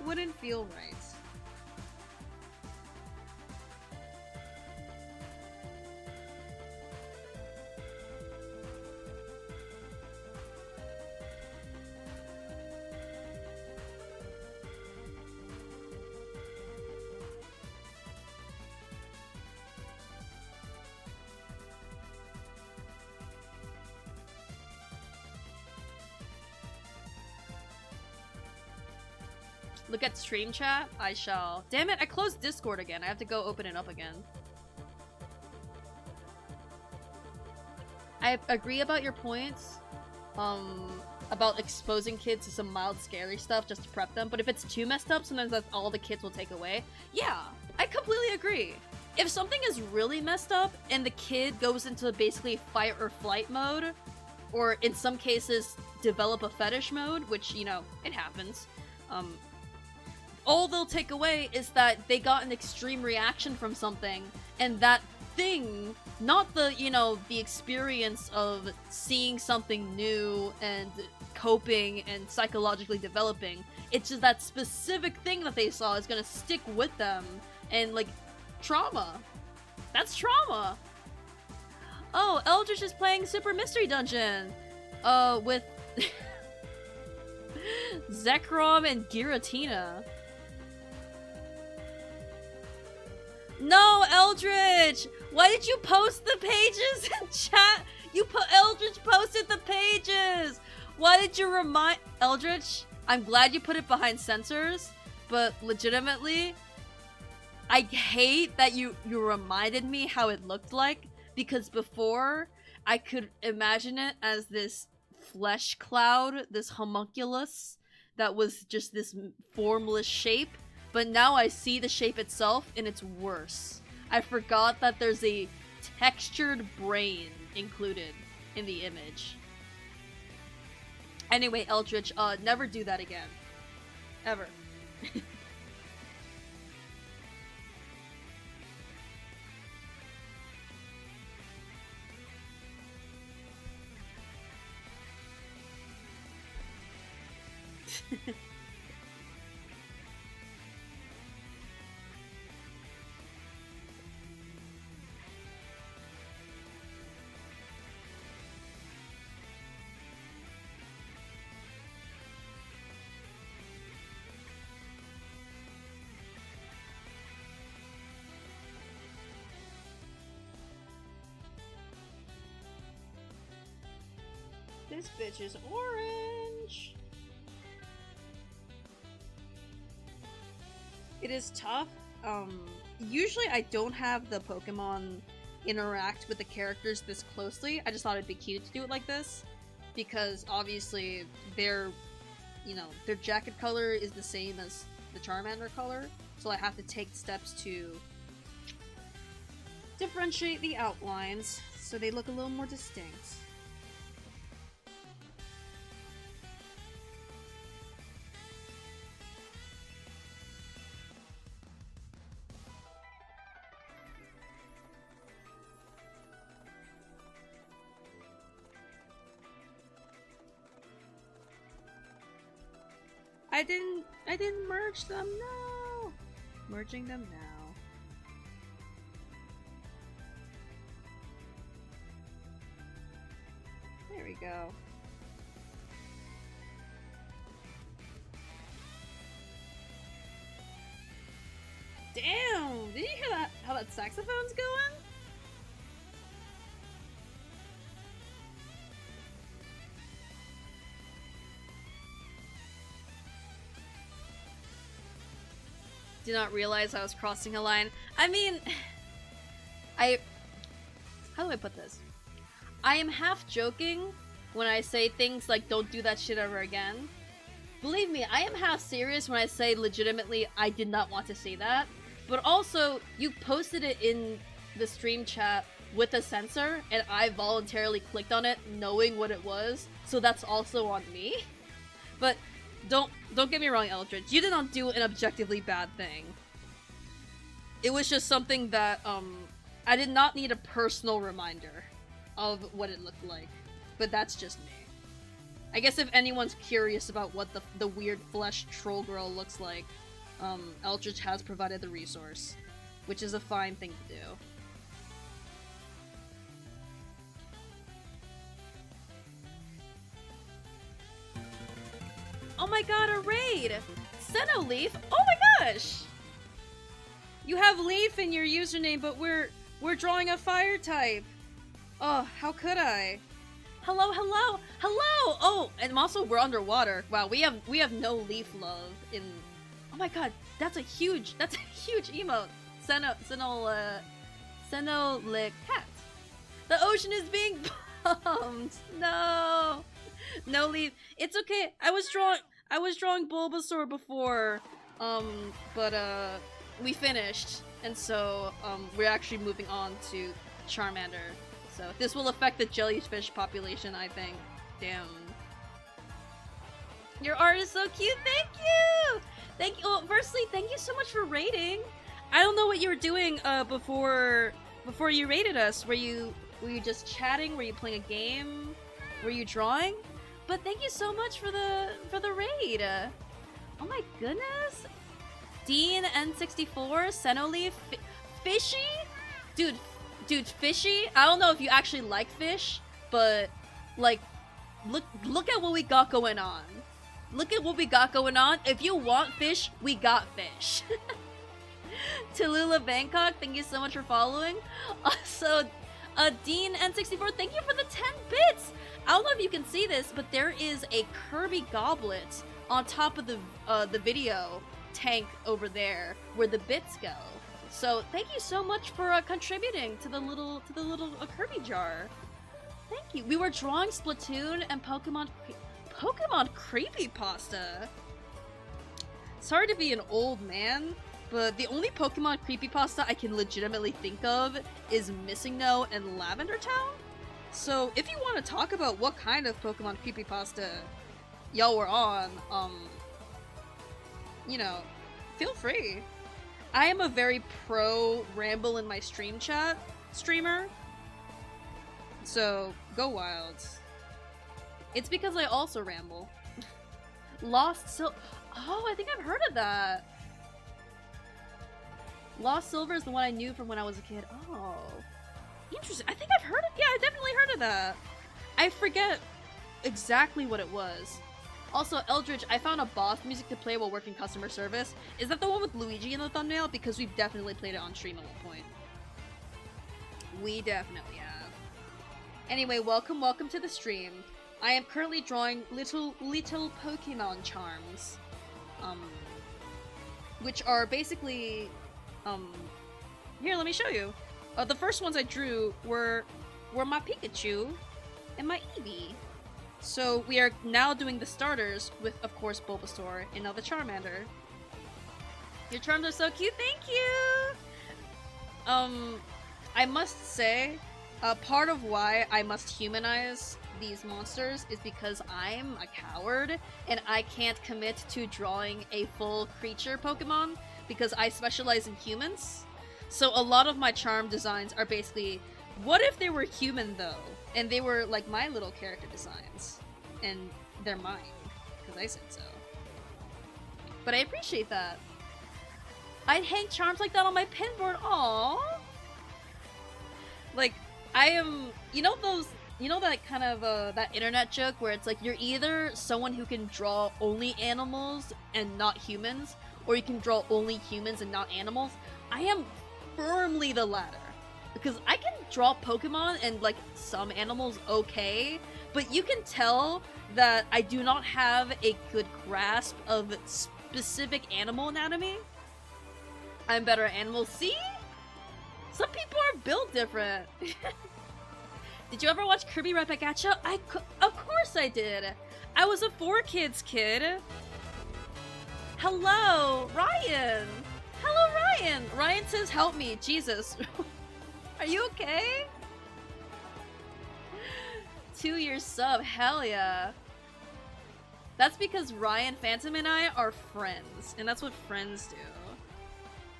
Wouldn't feel right. Look at stream chat? I shall. Damn it, I closed Discord again. I have to go open it up again. I agree about your points. About exposing kids to some mild scary stuff just to prep them, but if it's too messed up, sometimes that's all the kids will take away. Yeah, I completely agree. If something is really messed up and the kid goes into basically fight or flight mode, or in some cases develop a fetish mode, which, you know, it happens, all they'll take away is that they got an extreme reaction from something, and that thing, not the, you know, the experience of seeing something new and coping and psychologically developing, it's just that specific thing that they saw is gonna stick with them, and, like, trauma. That's trauma! Oh, Eldritch is playing Super Mystery Dungeon! With Zekrom and Giratina. No, Eldritch! Why did you post the pages in chat? Eldritch posted the pages! Why did you remind- Eldritch, I'm glad you put it behind censors, but legitimately, I hate that you reminded me how it looked like, because before, I could imagine it as this flesh cloud, this homunculus, that was just this formless shape. But now I see the shape itself, and it's worse. I forgot that there's a textured brain included in the image. Anyway, Eldritch, never do that again. Ever. This bitch is orange. It is tough. Usually I don't have the Pokemon interact with the characters this closely. I just thought it'd be cute to do it like this, because obviously their jacket color is the same as the Charmander color, so I have to take steps to differentiate the outlines so they look a little more distinct. I didn't merge them, no! Merging them now. There we go. Damn! Did you hear that? How that saxophone's going? Did not realize I was crossing a line. I mean, how do I put this? I am half joking when I say things like, don't do that shit ever again. Believe me, I am half serious when I say legitimately I did not want to say that. But also, you posted it in the stream chat with a sensor, and I voluntarily clicked on it knowing what it was, so that's also on me. But don't get me wrong, Eldritch. You did not do an objectively bad thing. It was just something that, I did not need a personal reminder of what it looked like. But that's just me. I guess if anyone's curious about what the weird flesh troll girl looks like, Eldritch has provided the resource, which is a fine thing to do. Oh my god, a raid! Senno Leaf? Oh my gosh! You have Leaf in your username, but we're drawing a fire type. Oh, how could I? Hello, hello, hello! Oh, and also we're underwater. Wow, we have no Leaf love in. Oh my god, that's a huge emote. Senno lick cat. The ocean is being bombed. No. No Leaf. It's okay. I was drawing Bulbasaur before, but we finished, and so we're actually moving on to Charmander. So this will affect the jellyfish population, I think. Damn. Your art is so cute. Thank you. Thank you. Well, firstly, thank you so much for raiding. I don't know what you were doing before you raided us. Were you just chatting? Were you playing a game? Were you drawing? But thank you so much for the raid. Oh my goodness. Dean N64, Sennoleaf, Fishy? Dude, Fishy? I don't know if you actually like fish, but like look at what we got going on. Look at what we got going on. If you want fish, we got fish. Tallulah Bangkok, thank you so much for following. Also, Dean N64, thank you for the 10 bits. I don't know if you can see this, but there is a Kirby goblet on top of the video tank over there where the bits go. So thank you so much for contributing to the little Kirby jar. Thank you. We were drawing Splatoon and Pokemon creepypasta. Sorry to be an old man, but the only Pokemon creepypasta I can legitimately think of is Missing No and Lavender Town. So if you want to talk about what kind of Pokemon creepypasta y'all were on, you know, feel free. I am a very pro ramble in my stream chat streamer, so go wild. It's because I also ramble. Lost Silver. Oh, I think I've heard of that. Lost Silver is the one I knew from when I was a kid. Oh. Interesting. I think I've heard of. Yeah, I definitely heard of that. I forget exactly what it was. Also, Eldridge, I found a boss music to play while working customer service. Is that the one with Luigi in the thumbnail? Because we've definitely played it on stream at one point. We definitely have. Anyway, welcome to the stream. I am currently drawing little Pokemon charms. Which are basically, here, let me show you. The first ones I drew were my Pikachu and my Eevee. So we are now doing the starters with, of course, Bulbasaur and now the Charmander. Your charms are so cute, thank you! I must say, part of why I must humanize these monsters is because I'm a coward and I can't commit to drawing a full creature Pokemon because I specialize in humans. So a lot of my charm designs are basically, what if they were human though? And they were like my little character designs. And they're mine, because I said so. But I appreciate that. I'd hang charms like that on my pinboard, aww! Like, I am, you know that kind of, that internet joke where it's like, you're either someone who can draw only animals and not humans, or you can draw only humans and not animals? I am firmly the latter. Because I can draw Pokemon and, like, some animals okay, but you can tell that I do not have a good grasp of specific animal anatomy. I'm better at animals. See? Some people are built different. Did you ever watch Kirby Right Back at Ya? Of course I did. I was a 4Kids kid. Hello, Ryan. Hello, Ryan. Ryan says, help me. Jesus. Are you okay? 2-year sub, hell yeah. That's because Ryan Phantom and I are friends, and that's what friends do.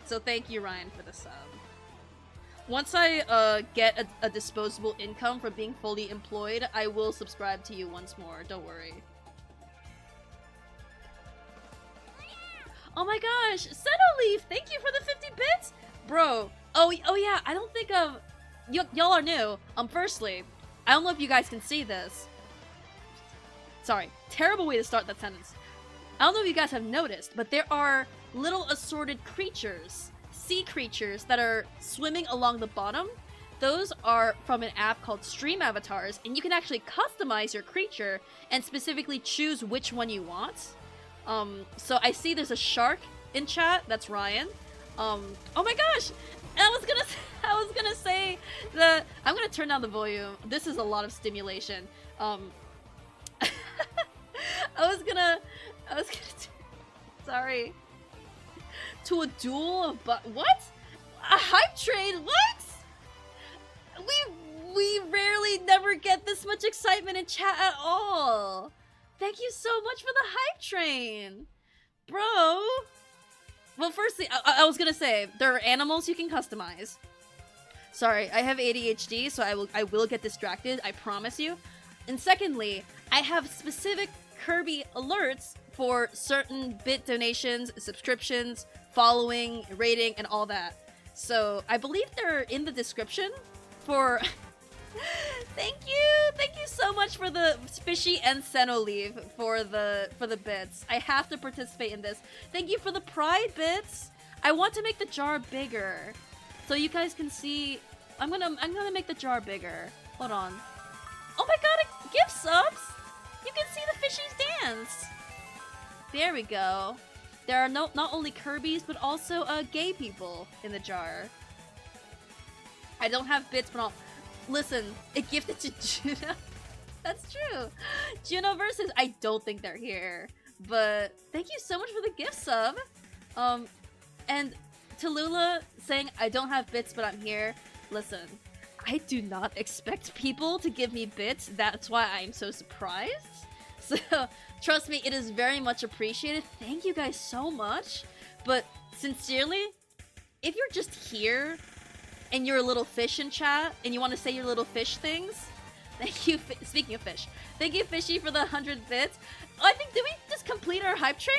So thank you, Ryan, for the sub. Once I get a disposable income from being fully employed, I will subscribe to you once more, don't worry. Oh my gosh, Senoleaf, thank you for the 50 bits! Bro, oh yeah, I don't think y'all are new. Firstly, I don't know if you guys can see this. Sorry, terrible way to start that sentence. I don't know if you guys have noticed, but there are little assorted creatures, sea creatures, that are swimming along the bottom. Those are from an app called Stream Avatars, and you can actually customize your creature and specifically choose which one you want. So I see there's a shark in chat, that's Ryan. Oh my gosh! I was gonna say that I'm gonna turn down the volume. This is a lot of stimulation. I was gonna sorry. To a duel of what? A hype train? What? We rarely never get this much excitement in chat at all. Thank you so much for the hype train, bro. Well, firstly, I was gonna say, there are animals you can customize. Sorry, I have ADHD, so I will get distracted, I promise you. And secondly, I have specific Kirby alerts for certain bit donations, subscriptions, following, rating, and all that. So, I believe they're in the description for... Thank you so much for the Fishy and Senoleaf for the bits. I have to participate in this. Thank you for the Pride bits. I want to make the jar bigger, so you guys can see. I'm gonna make the jar bigger. Hold on. Oh my god! Gift subs. You can see the Fishies dance. There we go. There are not only Kirby's but also gay people in the jar. I don't have bits, but I'll. Listen, it gifted to Juno. That's true. Juno versus, I don't think they're here. But thank you so much for the gift sub. And Tallulah saying, I don't have bits, but I'm here. Listen, I do not expect people to give me bits. That's why I'm so surprised. So, trust me, it is very much appreciated. Thank you guys so much. But sincerely, if you're just here and you're a little fish in chat, and you want to say your little fish things, Thank you, speaking of fish. Thank you, Fishy, for the 100 bits. Oh, I think, did we just complete our hype train?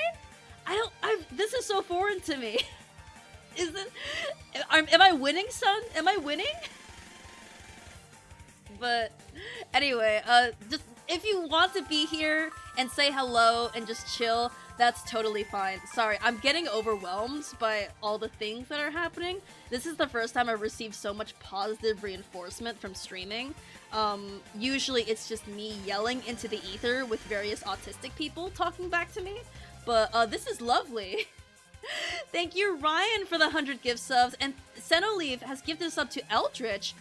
This is so foreign to me. Am I winning, son? Am I winning? But anyway, just if you want to be here and say hello and just chill, that's totally fine. Sorry, I'm getting overwhelmed by all the things that are happening. This is the first time I've received so much positive reinforcement from streaming. Usually it's just me yelling into the ether with various autistic people talking back to me, but this is lovely. Thank you, Ryan, for the 100 gift subs, and Senolive has gifted a sub to Eldritch.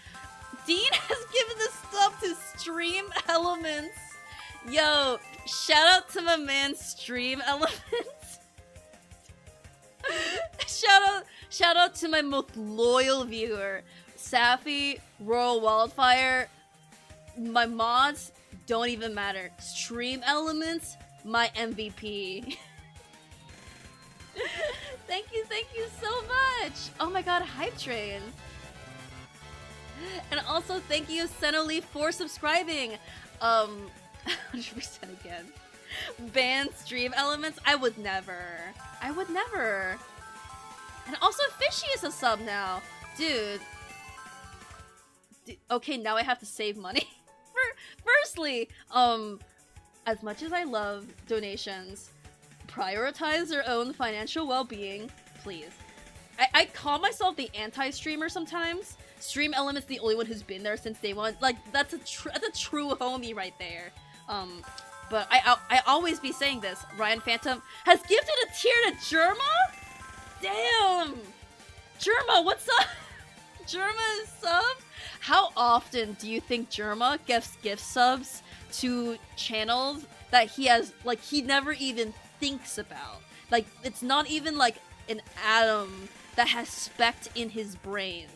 Dean has given the sub to Stream Elements. Yo, shout out to my man Stream Elements. shout out to my most loyal viewer, Safi, Royal Wildfire. My mods don't even matter. Stream Elements, my MVP. Thank you so much. Oh my god, hype train. And also thank you, Senoli, for subscribing. 100% again. Ban Stream Elements? I would never. And also Fishy is a sub now. Dude. Okay, now I have to save money. Firstly, as much as I love donations, prioritize your own financial well-being, please. I call myself the anti-streamer sometimes. Stream Element's the only one who's been there since day one. Like, that's a true homie right there. But I always be saying this. Ryan Phantom has gifted a tier to Germa? Damn! Germa, what's up? Germa is sub? How often do you think Germa gets gift subs to channels that he has, like, he never even thinks about? Like, it's not even like an atom that has specked in his brain.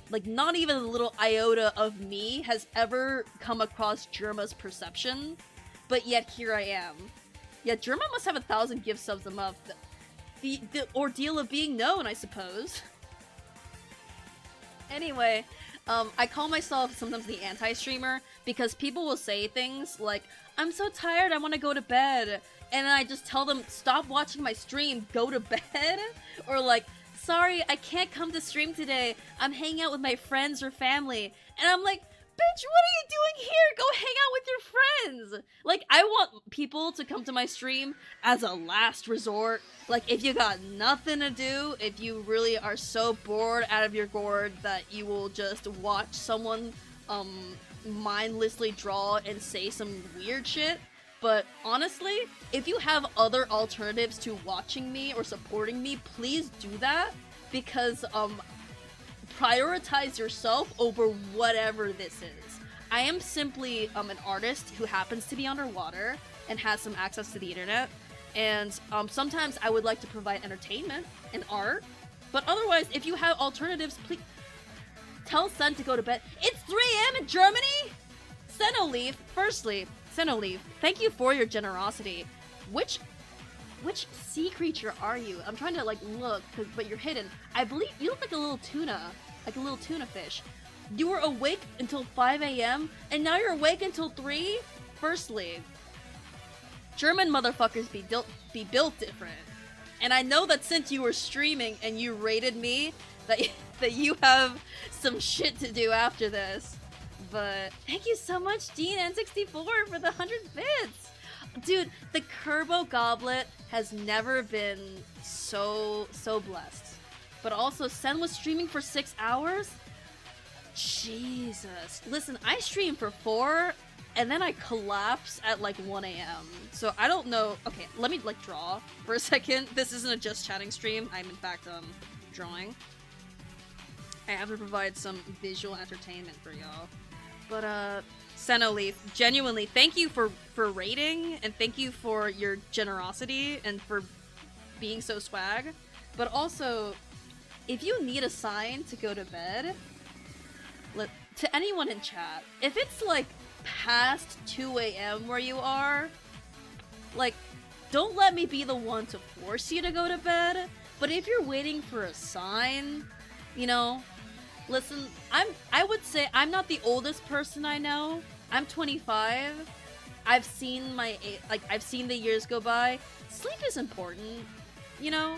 Like, not even a little iota of me has ever come across Germa's perception, but yet here I am. Yeah, Germa must have 1,000 gift subs a month. The ordeal of being known, I suppose. Anyway, I call myself sometimes the anti-streamer because people will say things like, I'm so tired, I want to go to bed. And I just tell them, stop watching my stream, go to bed. Or like, sorry, I can't come to stream today. I'm hanging out with my friends or family. And I'm like, bitch, what are you doing here? Go hang out with your friends. Like, I want people to come to my stream as a last resort. Like, if you got nothing to do, if you really are so bored out of your gourd that you will just watch someone mindlessly draw and say some weird shit. But honestly, if you have other alternatives to watching me or supporting me, please do that, because prioritize yourself over whatever this is. I am simply an artist who happens to be underwater and has some access to the internet, and sometimes I would like to provide entertainment and art, but otherwise, if you have alternatives, please tell Sen to go to bed. It's 3 a.m. in Germany! Senolive, firstly, Senolive, thank you for your generosity. Which sea creature are you? I'm trying to like look, but you're hidden. I believe you look like a little tuna fish. You were awake until 5 a.m. and now you're awake until 3? Firstly, German motherfuckers be built different. And I know that since you were streaming and you rated me, that you have some shit to do after this. But thank you so much, Dean N64, for the 100 bits! Dude, the Kerbo Goblet has never been so blessed. But also, Sen was streaming for 6 hours? Jesus. Listen, I stream for 4, and then I collapse at like 1 a.m. So I don't know. Okay, let me like draw for a second. This isn't a just chatting stream. I'm in fact drawing. I have to provide some visual entertainment for y'all. But Senolive, genuinely, thank you for rating, and thank you for your generosity and for being so swag. But also, if you need a sign to go to bed, to anyone in chat, if it's like past 2 a.m. where you are, like, don't let me be the one to force you to go to bed. But if you're waiting for a sign, you know, Listen, I would say I'm not the oldest person I know. I'm 25. I've seen I've seen the years go by. Sleep is important, you know?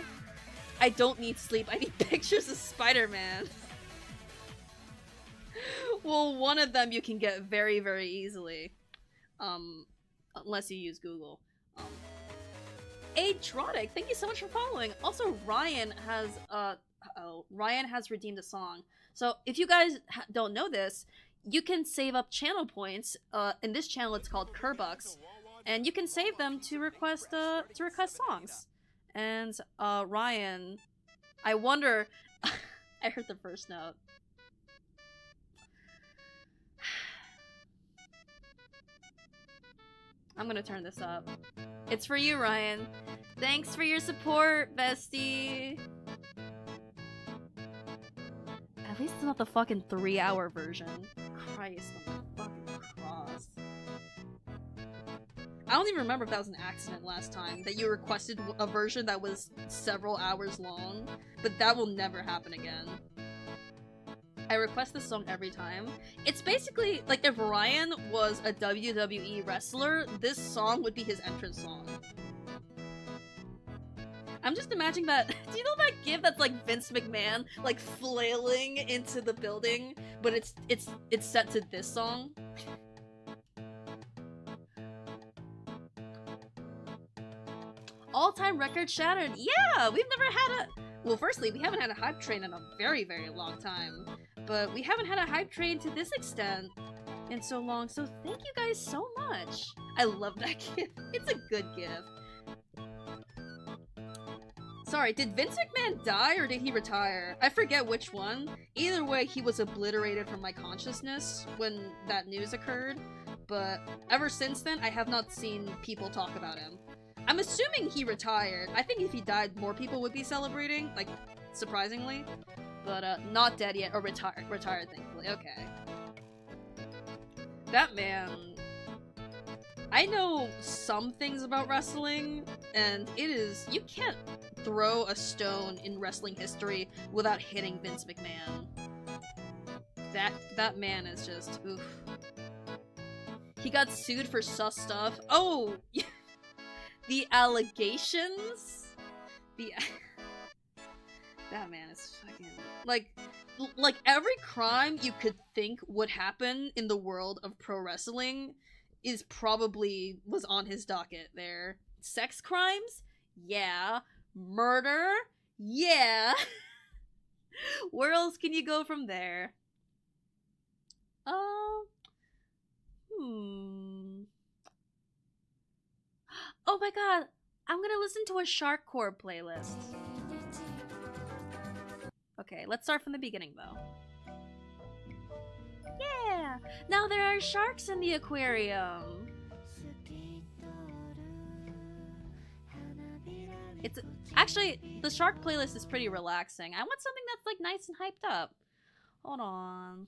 I don't need sleep. I need pictures of Spider-Man. Well, one of them you can get very, very easily. Unless you use Google. Adrotic, thank you so much for following. Also, Ryan has redeemed a song. So if you guys don't know this, you can save up channel points. In this channel, it's called Kerbucks, and you can save them to request songs. And Ryan, I wonder. I heard the first note. I'm gonna turn this up. It's for you, Ryan. Thanks for your support, bestie. At least it's not the fucking 3-hour version. Christ on the fucking cross. I don't even remember if that was an accident last time, that you requested a version that was several hours long, but that will never happen again. I request this song every time. It's basically, like, if Ryan was a WWE wrestler, this song would be his entrance song. I'm just imagining that. Do you know that gif that's like Vince McMahon like flailing into the building, but it's set to this song? All-time record shattered. Yeah, we've never had a. Well, firstly, we haven't had a hype train in a very, very long time, but we haven't had a hype train to this extent in so long. So thank you guys so much. I love that gif. It's a good gif. Sorry, did Vince McMahon die or did he retire? I forget which one. Either way, he was obliterated from my consciousness when that news occurred, but ever since then, I have not seen people talk about him. I'm assuming he retired. I think if he died, more people would be celebrating, like, surprisingly. But, not dead yet, or retired, thankfully. Okay. That man... I know some things about wrestling, and it is... You can't throw a stone in wrestling history without hitting Vince McMahon. That man is just... oof. He got sued for sus stuff. Oh! The allegations? That man is fucking... Like, every crime you could think would happen in the world of pro wrestling was on his docket there. Sex crimes? Yeah. Murder? Yeah. Where else can you go from there? Oh my god, I'm gonna listen to a Shark Core playlist. Okay, let's start from the beginning though. Yeah! Now there are sharks in the aquarium! Actually, the shark playlist is pretty relaxing. I want something that's like nice and hyped up. Hold on.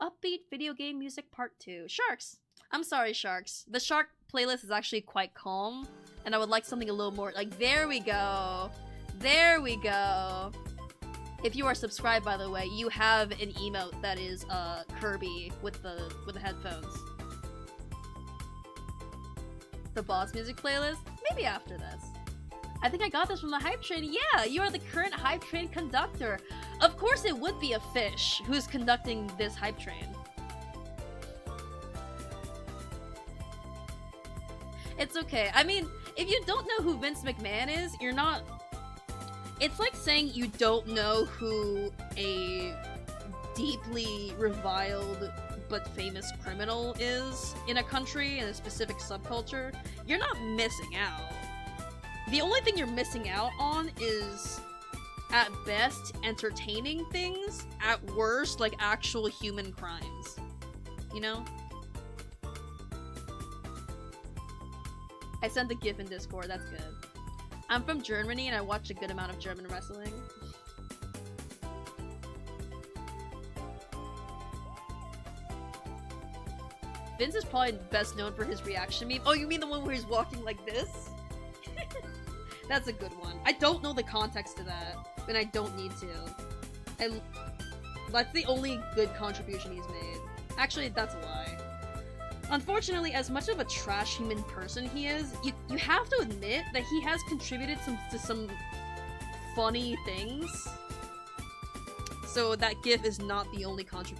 Upbeat video game music part 2. Sharks! I'm sorry, sharks. The shark playlist is actually quite calm, and I would like something a little more like, there we go. There we go. If you are subscribed, by the way, you have an emote that is Kirby with the headphones. The boss music playlist? Maybe after this. I think I got this from the hype train. Yeah, you are the current hype train conductor. Of course it would be a fish who's conducting this hype train. It's okay. I mean, if you don't know who Vince McMahon is, you're not... It's like saying you don't know who a deeply reviled but famous criminal is in a country, in a specific subculture. You're not missing out. The only thing you're missing out on is, at best, entertaining things, at worst, like actual human crimes. You know? I sent the GIF in Discord, that's good. I'm from Germany and I watch a good amount of German wrestling. Vince is probably best known for his reaction meme. Oh, you mean the one where he's walking like this? That's a good one. I don't know the context to that, and I don't need to. That's the only good contribution he's made. Actually, that's a lie. Unfortunately, as much of a trash human person he is, you have to admit that he has contributed to some funny things. So that GIF is not the only positive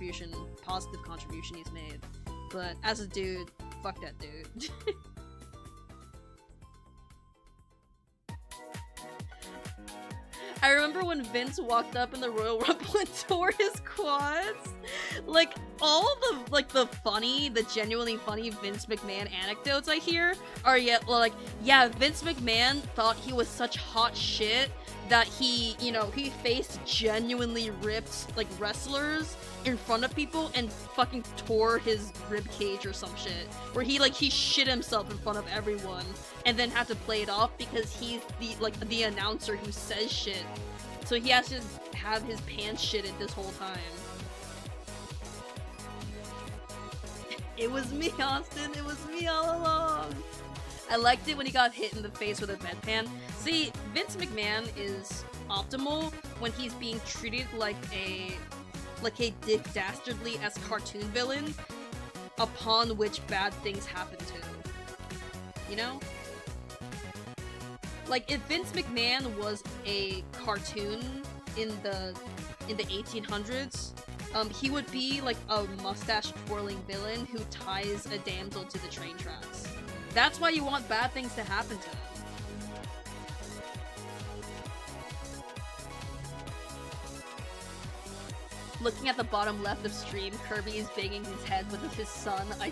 contribution he's made. But as a dude, fuck that dude. I remember when Vince walked up in the Royal Rumble and tore his quads. Like, all the funny, the genuinely funny Vince McMahon anecdotes I hear are like, yeah, Vince McMahon thought he was such hot shit that he faced genuinely ripped, like, wrestlers in front of people and fucking tore his rib cage or some shit. Where he shit himself in front of everyone and then had to play it off because he's the announcer who says shit. So he has to have his pants shitted this whole time. It was me, Austin. It was me all along. I liked it when he got hit in the face with a bedpan. See, Vince McMahon is optimal when he's being treated like a Dick Dastardly-esque cartoon villain upon which bad things happen to. You know? Like, if Vince McMahon was a cartoon in the 1800s, he would be like a mustache-twirling villain who ties a damsel to the train tracks. That's why you want bad things to happen to him. Looking at the bottom left of stream, Kirby is banging his head with his son, a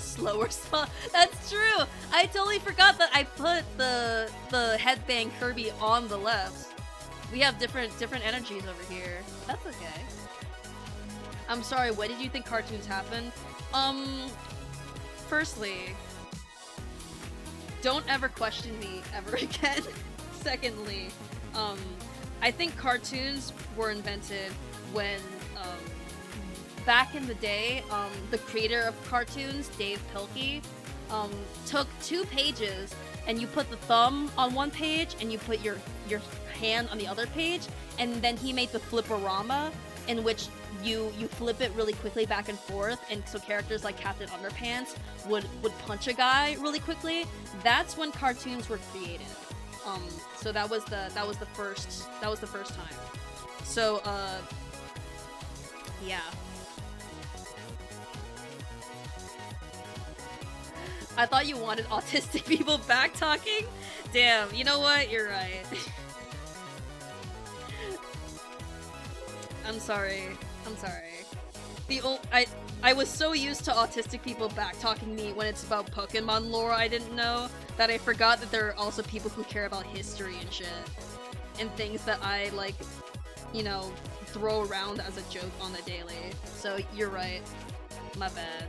slower song. That's true! I totally forgot that I put the headbang Kirby on the left. We have different energies over here. That's okay. I'm sorry, when did you think cartoons happen? Firstly, don't ever question me ever again. Secondly, I think cartoons were invented when, back in the day, the creator of cartoons, Dave Pilkey, took 2 pages and you put the thumb on one page and you put your hand on the other page, and then he made the Flip-O-Rama, in which you flip it really quickly back and forth, and so characters like Captain Underpants would punch a guy really quickly. That's when cartoons were created. So that was the first time. So yeah. I thought you wanted autistic people back talking? Damn, you know what? You're right. I'm sorry. I was so used to autistic people back talking me when it's about Pokemon lore I didn't know that I forgot that there are also people who care about history and shit. And things that I, like, you know, throw around as a joke on the daily. So you're right. My bad.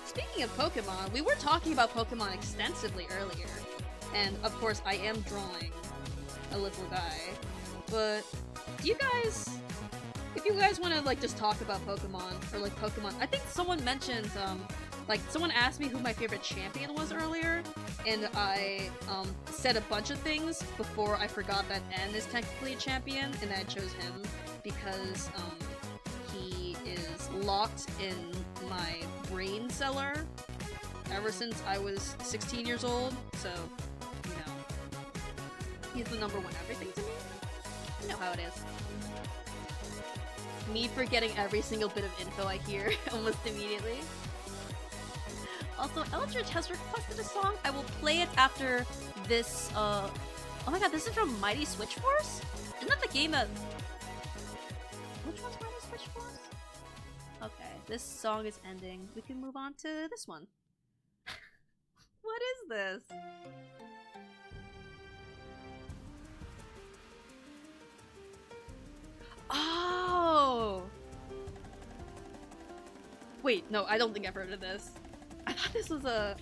Speaking of Pokemon, we were talking about Pokemon extensively earlier. And of course I am drawing a little guy. But do you guys, if you guys want to like just talk about Pokemon or like Pokemon, I think someone mentioned like someone asked me who my favorite champion was earlier, and I said a bunch of things before I forgot that N is technically a champion, and I chose him because he is locked in my brain cellar ever since I was 16 years old. So, you know, he's the #1 everything to me. You know how it is. Me forgetting every single bit of info I hear almost immediately. Also, Eldritch has requested a song. I will play it after this, oh my god, this is from Mighty Switch Force? Isn't that the game that... Which one's Mighty Switch Force? Okay, this song is ending. We can move on to this one. What is this? Oh! Wait, no, I don't think I've heard of this. I thought this was a...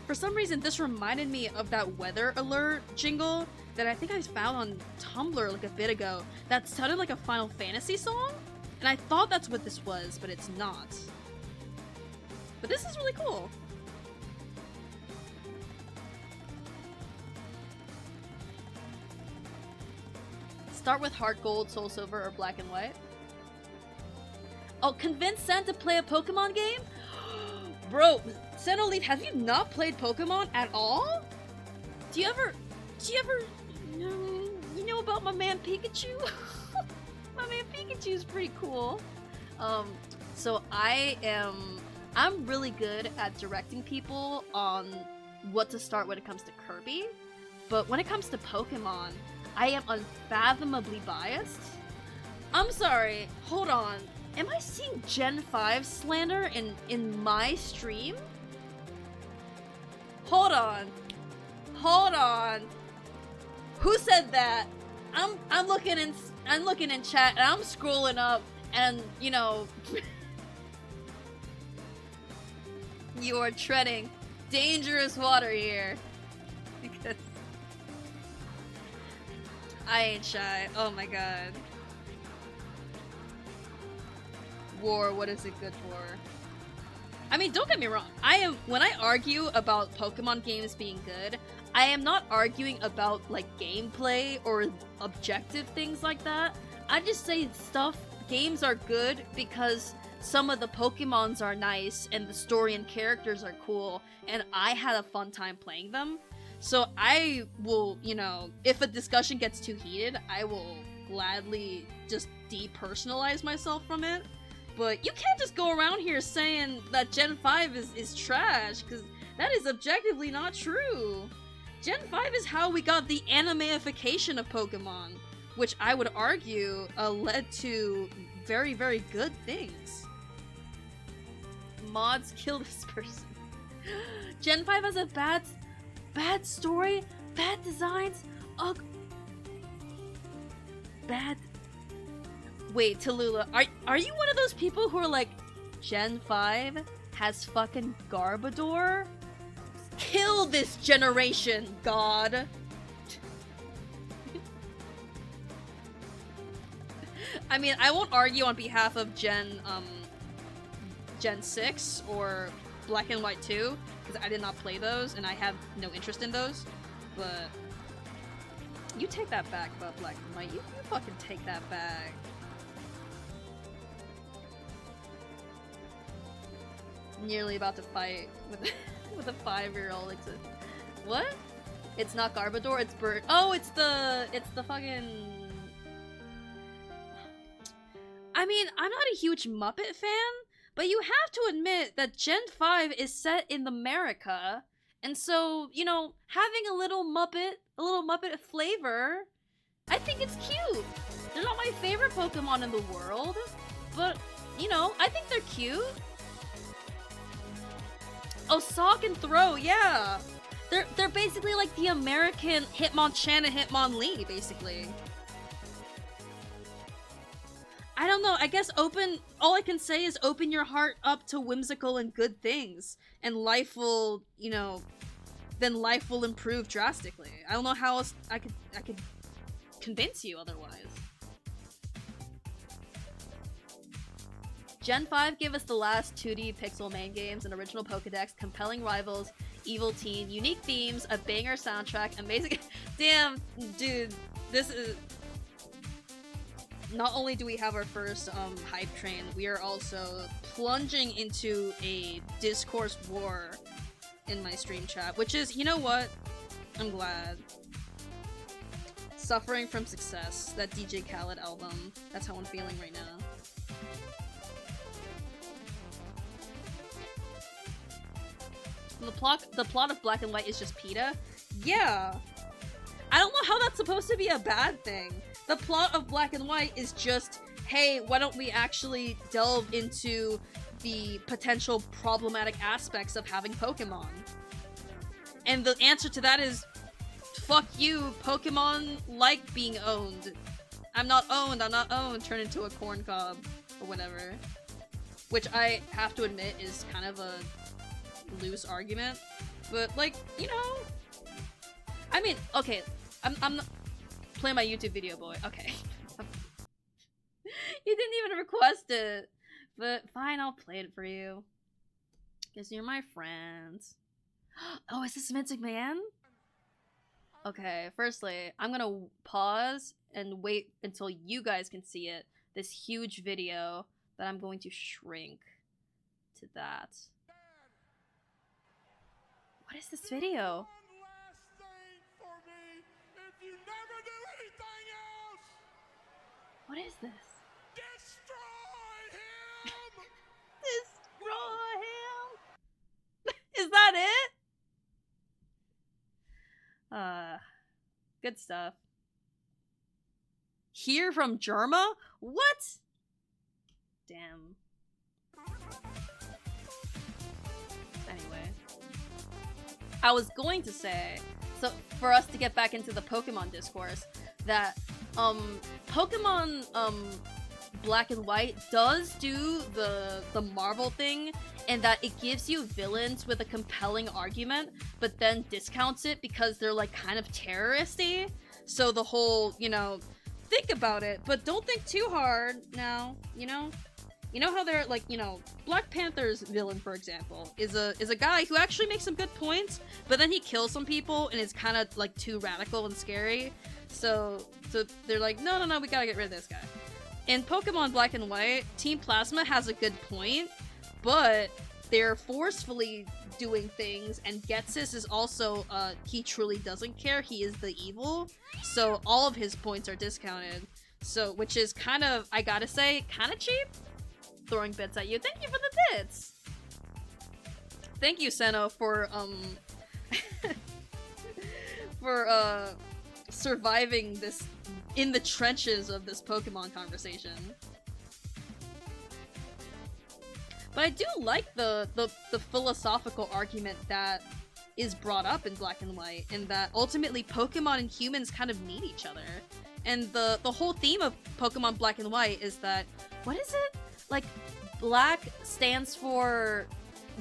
For some reason, this reminded me of that weather alert jingle that I think I found on Tumblr like a bit ago. That sounded like a Final Fantasy song? And I thought that's what this was, but it's not. But this is really cool. Start with Heart Gold, Soul Silver, or Black and White. Oh, convince Sen to play a Pokemon game? Bro, Senolith, have you not played Pokemon at all? Do you ever you know about my man Pikachu? My man Pikachu's pretty cool. So I'm really good at directing people on what to start when it comes to Kirby, but when it comes to Pokemon, I am unfathomably biased. I'm sorry, hold on. Am I seeing Gen 5 slander in my stream? Hold on. Hold on. Who said that? I'm looking in chat and I'm scrolling up and you know you are treading dangerous water here. Because I ain't shy. Oh my god. War, what is it good for? I mean, don't get me wrong. When I argue about Pokemon games being good, I am not arguing about like gameplay or objective things like that. I just say games are good because some of the Pokemons are nice and the story and characters are cool and I had a fun time playing them. So I will, you know, if a discussion gets too heated, I will gladly just depersonalize myself from it. But you can't just go around here saying that Gen 5 is trash, because that is objectively not true. Gen 5 is how we got the animeification of Pokemon, which I would argue led to very, very good things. Mods kill this person. Gen 5 has a bad story, bad designs, bad... Wait, Tallulah, are you one of those people who are like, Gen 5 has fucking Garbodor? Kill this generation, God! I mean, I won't argue on behalf of Gen 6 or Black and White 2, because I did not play those, and I have no interest in those, but... You take that back, but Black and White, you fucking take that back. Nearly about to fight with a 5-year-old. What? It's not Garbodor, it's Bird. Oh, it's the fucking... I mean, I'm not a huge Muppet fan, but you have to admit that Gen 5 is set in America, and so, you know, having a little Muppet flavor, I think it's cute. They're not my favorite Pokemon in the world, but, you know, I think they're cute. Oh, Sock and Throw, yeah! They're basically like the American Hitmonchan and Hitmonlee, basically. I don't know, I guess all I can say is open your heart up to whimsical and good things, and life will, you know, then life will improve drastically. I don't know how else I could convince you otherwise. Gen 5 gave us the last 2D pixel main games, an original Pokédex, compelling rivals, evil teen, unique themes, a banger soundtrack, amazing- Damn, dude, this is... Not only do we have our first hype train, we are also plunging into a discourse war in my stream chat, which is, you know what? I'm glad. Suffering from Success, that DJ Khaled album. That's how I'm feeling right now. The plot of Black and White is just PETA? Yeah. I don't know how that's supposed to be a bad thing. The plot of Black and White is just, hey, why don't we actually delve into the potential problematic aspects of having Pokemon? And the answer to that is, fuck you, Pokemon like being owned. I'm not owned, turn into a corn cob, or whatever. Which I have to admit is kind of a loose argument, but like, you know, I mean, okay, I'm not playing my YouTube video, boy. Okay. You didn't even request it, but fine, I'll play it for you, because you're my friend. Oh, is this Vince McMahon? Okay, firstly, I'm gonna pause and wait until you guys can see it. This huge video that I'm going to shrink to that. What is this video? What is this?
Destroy him!
Destroy him! Is that it? Good stuff. Here from Germa? What? Damn. Anyway. I was going to say, so for us to get back into the Pokemon discourse, that, Pokemon, Black and White does do the Marvel thing, in that it gives you villains with a compelling argument, but then discounts it because they're like kind of terroristy. So the whole, you know, think about it, but don't think too hard now, you know? You know how they're like, you know, Black Panther's villain, for example, is a guy who actually makes some good points, but then he kills some people and is kind of like too radical and scary. So they're like, no, we gotta get rid of this guy. In Pokemon Black and White, Team Plasma has a good point, but they're forcefully doing things, and Getsis is also, he truly doesn't care, he is the evil, so all of his points are discounted. So, which is kind of, I gotta say, kind of cheap? Throwing bits at you. Thank you for the bits! Thank you, Seno, for, for, surviving this, in the trenches of this Pokemon conversation. But I do like the philosophical argument that is brought up in Black and White, in that ultimately Pokemon and humans kind of need each other. And the whole theme of Pokemon Black and White is that, what is it? Like, Black stands for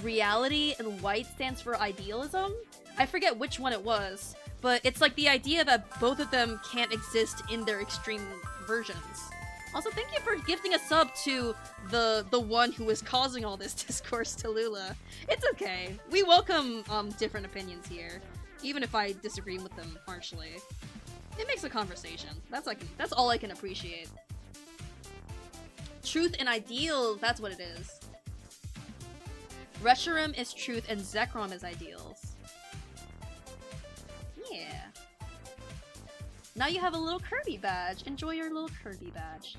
reality and White stands for idealism? I forget which one it was, but it's like the idea that both of them can't exist in their extreme versions. Also, thank you for gifting a sub to the one who is causing all this discourse, to Lula. It's okay. We welcome different opinions here, even if I disagree with them harshly. It makes a conversation. That's all I can appreciate. Truth and ideals, that's what it is. Reshiram is truth and Zekrom is ideals. Yeah. Now you have a little Kirby badge. Enjoy your little Kirby badge.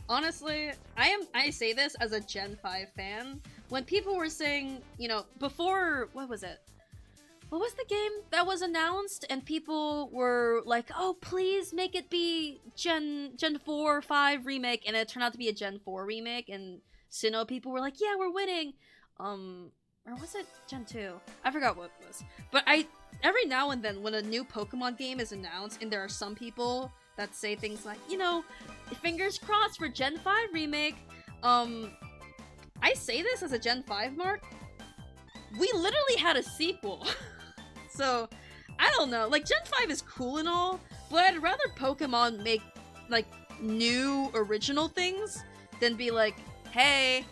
Honestly, I say this as a Gen 5 fan. When people were saying, you know, before, what was it? What was the game that was announced? And people were like, oh, please make it be Gen 4 5 remake, and it turned out to be a Gen 4 remake, and Sinnoh people were like, yeah, we're winning. Or was it Gen 2? I forgot what it was. But every now and then when a new Pokemon game is announced, and there are some people that say things like, you know, fingers crossed for Gen 5 remake, I say this as a Gen 5 mark. We literally had a sequel. So, I don't know. Like, Gen 5 is cool and all, but I'd rather Pokemon make, like, new, original things than be like, hey,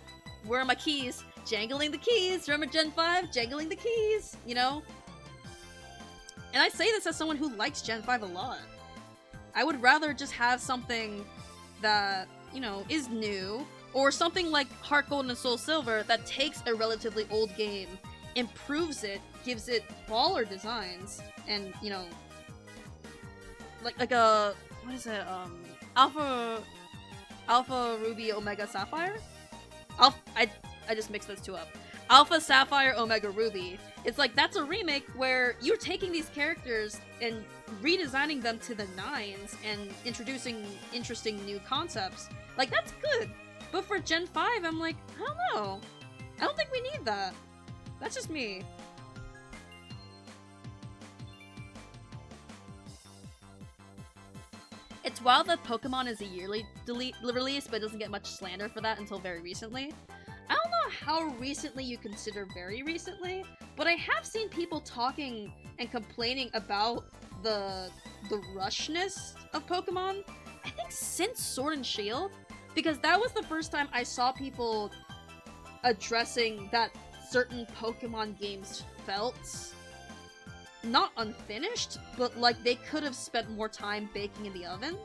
where are my keys? Jangling the keys. Remember Gen 5? Jangling the keys, you know? And I say this as someone who likes Gen 5 a lot. I would rather just have something that, you know, is new, or something like Heart Gold and Soul Silver that takes a relatively old game, improves it, gives it baller designs, and, you know, like a, what is it, Alpha Ruby Omega Sapphire? I just mixed those two up. Alpha Sapphire Omega Ruby. It's like, that's a remake where you're taking these characters and redesigning them to the nines and introducing interesting new concepts. Like, that's good. But for Gen 5, I'm like, I don't know. I don't think we need that. That's just me. It's wild that Pokemon is a yearly release, but doesn't get much slander for that until very recently. I don't know how recently you consider very recently, but I have seen people talking and complaining about the rushness of Pokemon. I think since Sword and Shield, Because that was the first time I saw people addressing that certain Pokemon games felt not unfinished, but like they could have spent more time baking in the oven,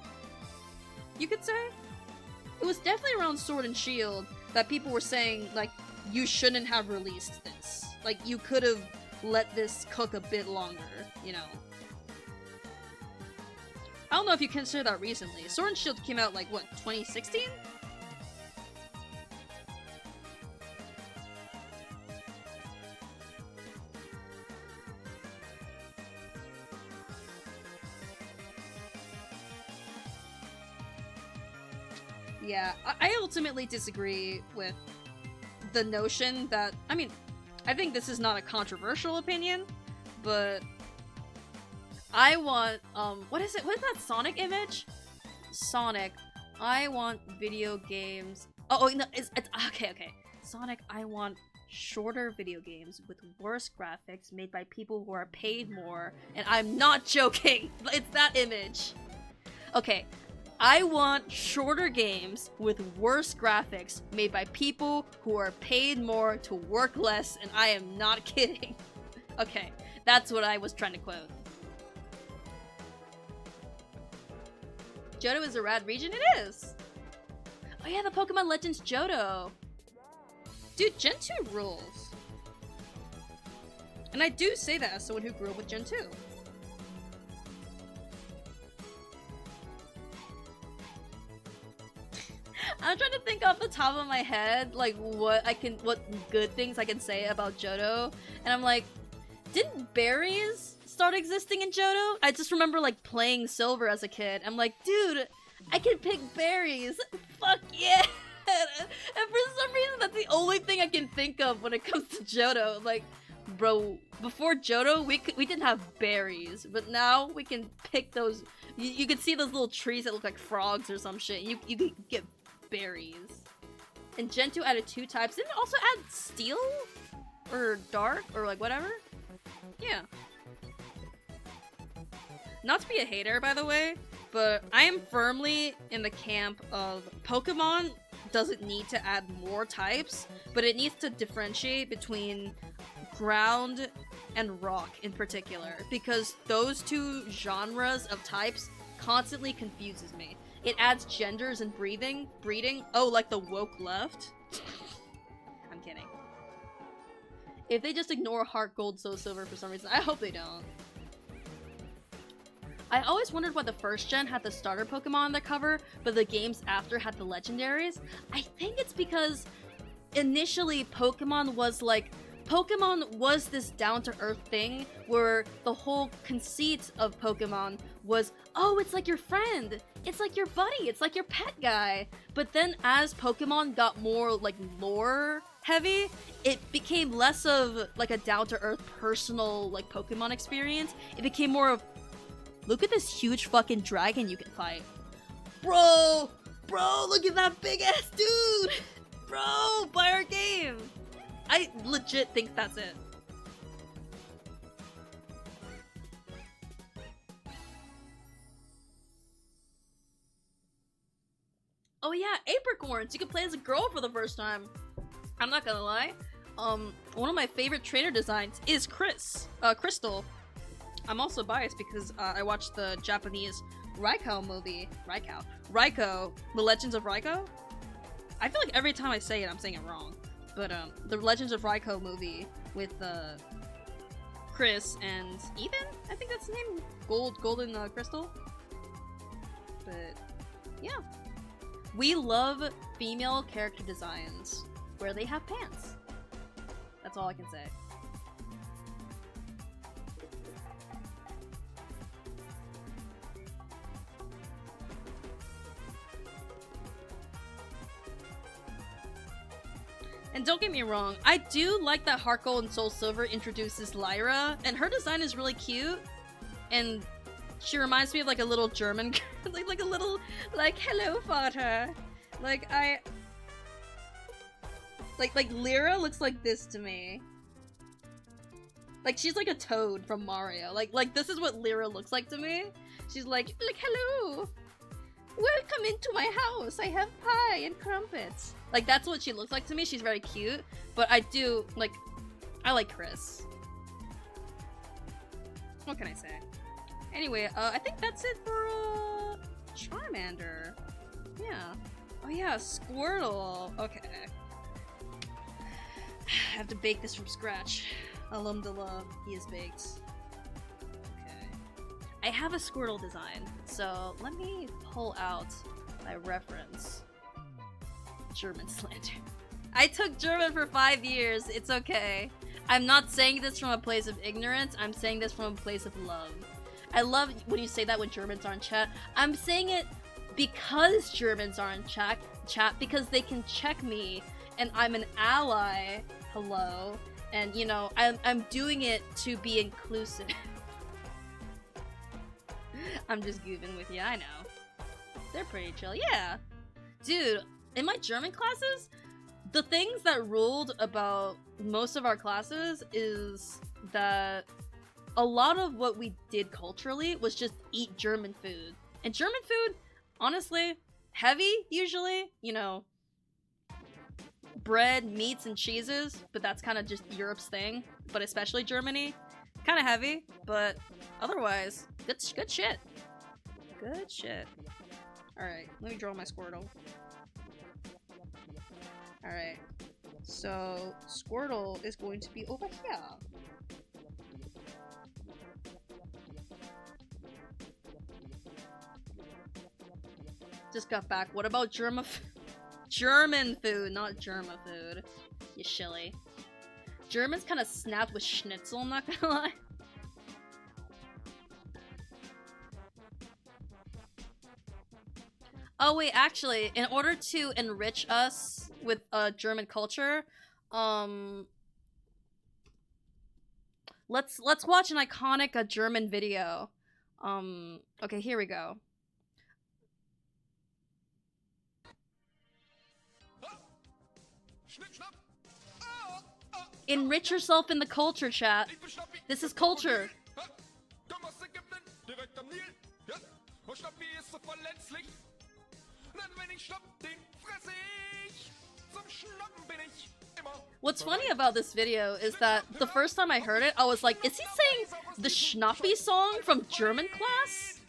you could say. It was definitely around Sword and Shield that people were saying, like, you shouldn't have released this. Like, you could have let this cook a bit longer, you know. I don't know if you consider that recently. Sword and Shield came out, like, what, 2016? Yeah, I ultimately disagree with the notion that, I mean, I think this is not a controversial opinion, but I want, what is it? What is that Sonic image? Sonic, I want video games. Oh, no, it's okay. Sonic, I want shorter video games with worse graphics made by people who are paid more, and I'm not joking. It's that image. Okay. I want shorter games with worse graphics made by people who are paid more to work less, and I am not kidding. Okay, that's what I was trying to quote. Johto is a rad region? It is! Oh yeah, the Pokemon Legends Johto! Dude, Gen 2 rules. And I do say that as someone who grew up with Gen 2. I'm trying to think off the top of my head, like, what good things I can say about Johto, and I'm like, didn't berries start existing in Johto? I just remember, like, playing Silver as a kid. I'm like, dude, I can pick berries! Fuck yeah! And for some reason, that's the only thing I can think of when it comes to Johto. Like, bro, before Johto, we didn't have berries, but now we can pick those. You can see those little trees that look like frogs or some shit. You can get berries. And Gen 2 added 2 types. Didn't it also add Steel? Or Dark? Or like whatever? Yeah. Not to be a hater, by the way, but I am firmly in the camp of Pokemon doesn't need to add more types, but it needs to differentiate between ground and rock in particular, because those two genres of types constantly confuses me. It adds genders and breeding. Oh, like the woke left? I'm kidding. If they just ignore Heart Gold, Soul Silver for some reason, I hope they don't. I always wondered why the first gen had the starter Pokemon on the cover, but the games after had the legendaries. I think it's because initially Pokemon was this down-to-earth thing where the whole conceit of Pokemon was, oh, it's like your friend, it's like your buddy, it's like your pet guy. But then as Pokemon got more like lore heavy, it became less of like a down-to-earth personal like Pokemon experience. It became more of, look at this huge fucking dragon you can fight. Bro, look at that big ass dude. Bro, buy our game. I legit think that's it. Oh yeah, Apricorns! You can play as a girl for the first time. I'm not gonna lie. One of my favorite trainer designs is Crystal. I'm also biased because I watched the Japanese Raikou movie. Raikou, The Legends of Raikou? I feel like every time I say it, I'm saying it wrong. But the Legends of Raikou movie with Chris and Ethan, I think that's his name. Golden Crystal. But yeah, we love female character designs where they have pants. That's all I can say. And don't get me wrong, I do like that Heart Gold and Soul Silver introduces Lyra, and her design is really cute, and she reminds me of like a little German girl, like a little, like, hello, Vater. Like, like Lyra looks like this to me. Like, she's like a toad from Mario. Like this is what Lyra looks like to me. She's like hello. Welcome into my house. I have pie and crumpets. Like, that's what she looks like to me. She's very cute. But I do, like, I like Chris. What can I say? Anyway, I think that's it for, Charmander. Yeah. Oh yeah, Squirtle. Okay. I have to bake this from scratch. Alhamdulillah, he is baked. Okay. I have a Squirtle design, so let me pull out my reference. German slander. I took German for 5 years, it's okay. I'm not saying this from a place of ignorance, I'm saying this from a place of love. I love when you say that when Germans are in chat. I'm saying it because Germans are in chat, because they can check me, and I'm an ally. Hello. And, you know, I'm doing it to be inclusive. I'm just goofing with you, I know. They're pretty chill, yeah. Dude, in my German classes, the things that ruled about most of our classes is that a lot of what we did culturally was just eat German food. And German food, honestly, heavy, usually, you know, bread, meats, and cheeses, but that's kind of just Europe's thing, but especially Germany. Kind of heavy, but otherwise, good shit. Good shit. Alright, let me draw my Squirtle. Alright, so Squirtle is going to be over here. Just got back. What about German food, not Germa food. You shilly. Germans kind of snapped with schnitzel, I'm not gonna lie. Oh wait, actually, in order to enrich us with German culture, let's watch an iconic German video. Okay, here we go. Enrich yourself in the culture, chat. This is culture. What's funny about this video is that the first time I heard it, I was like, is he saying the Schnappi song from German class?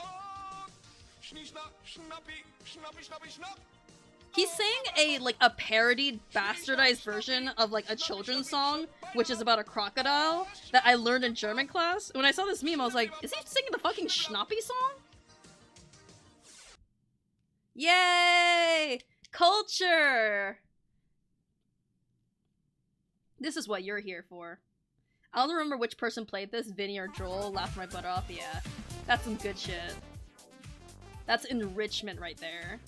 He's saying a parodied, bastardized version of like a children's song, which is about a crocodile that I learned in German class. When I saw this meme, I was like, is he singing the fucking Schnappi song? Yay! Culture! This is what you're here for. I don't remember which person played this, Vinny or Joel, laughed my butt off. Yeah, that's some good shit. That's enrichment right there.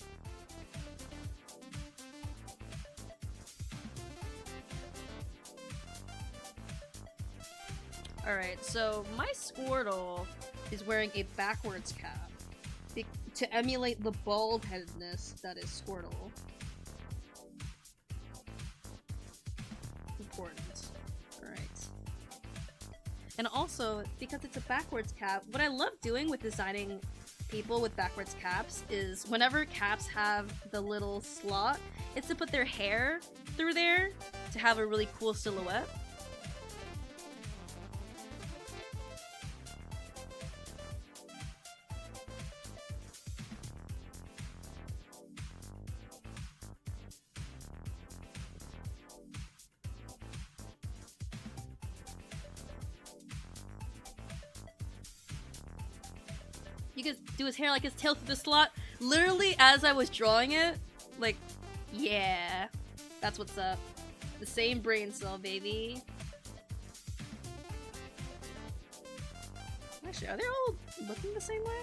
Alright, so my Squirtle is wearing a backwards cap to emulate the bald-headedness that is Squirtle. Important. Alright. And also, because it's a backwards cap, what I love doing with designing people with backwards caps is whenever caps have the little slot, it's to put their hair through there to have a really cool silhouette. You could do his hair like his tail through the slot. Literally, as I was drawing it, like, yeah, that's what's up. The same brain cell, baby. Actually, are they all looking the same way?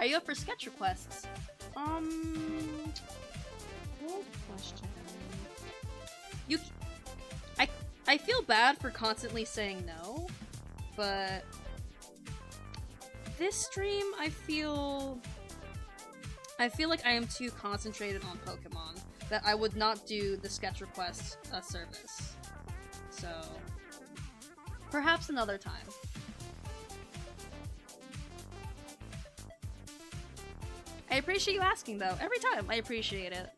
Are you up for sketch requests? Good question. I feel bad for constantly saying no, but this stream I feel like I am too concentrated on Pokemon that I would not do the sketch request service. So, perhaps another time. I appreciate you asking, though. Every time, I appreciate it.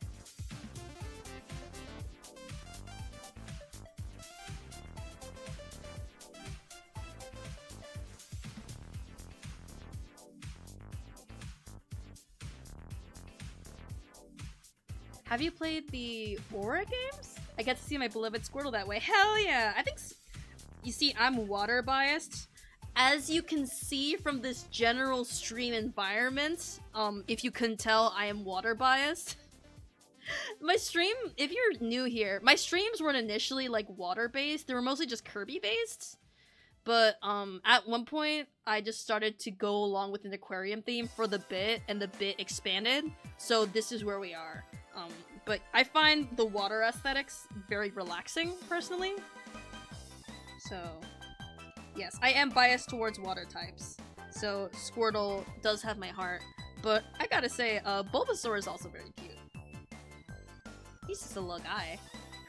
Have you played the Aura games? I get to see my beloved Squirtle that way. Hell yeah! I think... You see, I'm water biased. As you can see from this general stream environment, if you couldn't tell, I am water biased. My stream, if you're new here, my streams weren't initially like water based. They were mostly just Kirby based. But at one point, I just started to go along with an aquarium theme for the bit, and the bit expanded. So this is where we are. But I find the water aesthetics very relaxing, personally. So, yes, I am biased towards water types. So Squirtle does have my heart. But I gotta say, Bulbasaur is also very cute. He's just a little guy.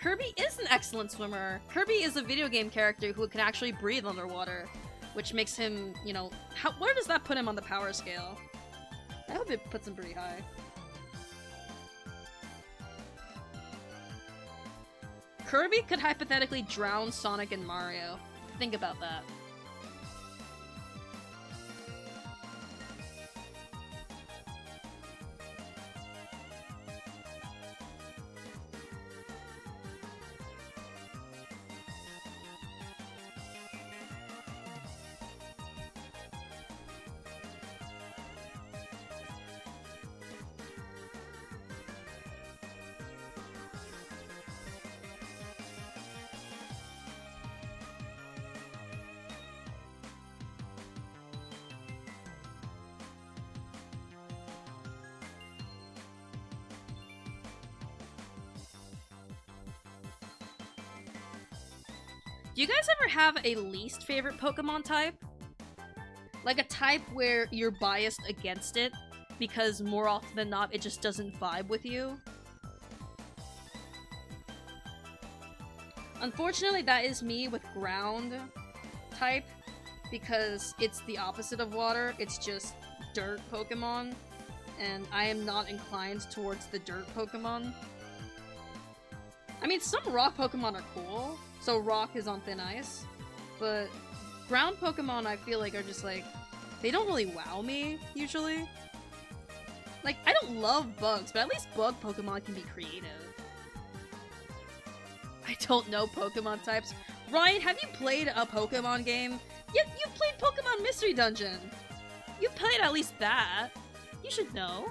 Kirby is an excellent swimmer. Kirby is a video game character who can actually breathe underwater, which makes him, you know, where does that put him on the power scale? I hope it puts him pretty high. Kirby could hypothetically drown Sonic and Mario. Think about that. Do you guys ever have a least favorite Pokemon type? Like a type where you're biased against it because more often than not it just doesn't vibe with you? Unfortunately, that is me with ground type because it's the opposite of water. It's just dirt Pokemon, and I am not inclined towards the dirt Pokemon. I mean, some rock Pokemon are cool. So rock is on thin ice, but ground Pokemon I feel like are just like, they don't really wow me, usually. Like, I don't love bugs, but at least bug Pokemon can be creative. I don't know Pokemon types. Ryan, have you played a Pokemon game? You played Pokemon Mystery Dungeon! You played at least that. You should know.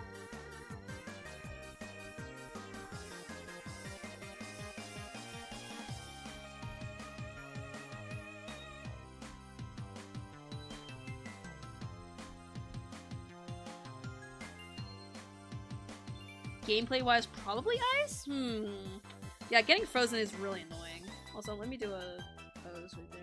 Gameplay-wise, probably ice? Yeah, getting frozen is really annoying. Also, let me do a pose right there.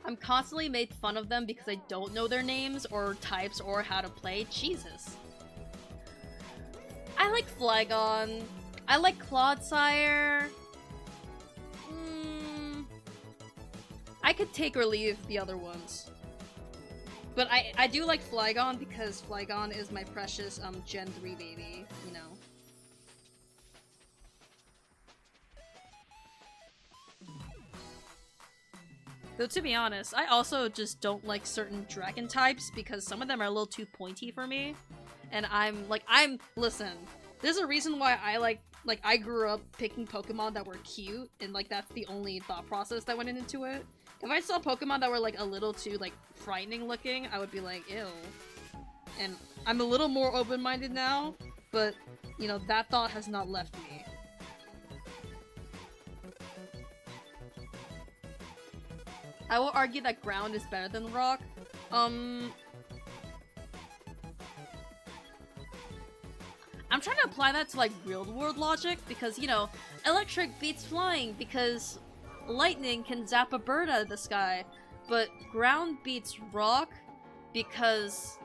I'm constantly made fun of them because I don't know their names or types or how to play. Jesus. I like Flygon. I like Clodsire. I could take or leave the other ones. But I do like Flygon because Flygon is my precious Gen 3 baby, you know. Though to be honest, I also just don't like certain dragon types because some of them are a little too pointy for me. And listen, there's a reason why I grew up picking Pokemon that were cute, and like that's the only thought process that went into it. If I saw Pokemon that were like a little too like frightening looking, I would be like, ew. And I'm a little more open-minded now, but you know, that thought has not left me. I will argue that ground is better than rock. I'm trying to apply that to like real world logic because, you know, electric beats flying because lightning can zap a bird out of the sky, but ground beats rock because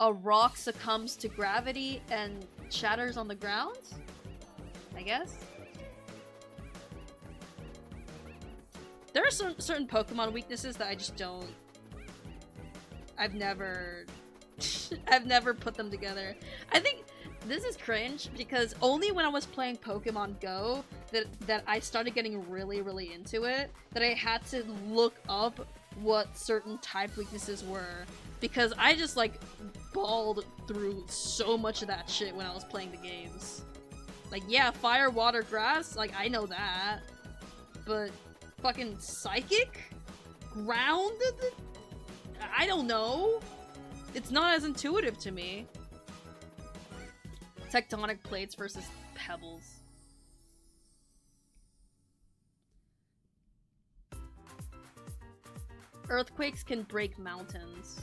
a rock succumbs to gravity and shatters on the ground? I guess? There are certain Pokemon weaknesses that I just don't... I've never put them together. I think this is cringe because only when I was playing Pokemon Go that I started getting really into it, that I had to look up what certain type weaknesses were, because I just like balled through so much of that shit when I was playing the games. Like, yeah, fire, water, grass, like I know that, but fucking psychic? Ground? I don't know. It's not as intuitive to me. Tectonic plates versus pebbles. Earthquakes can break mountains.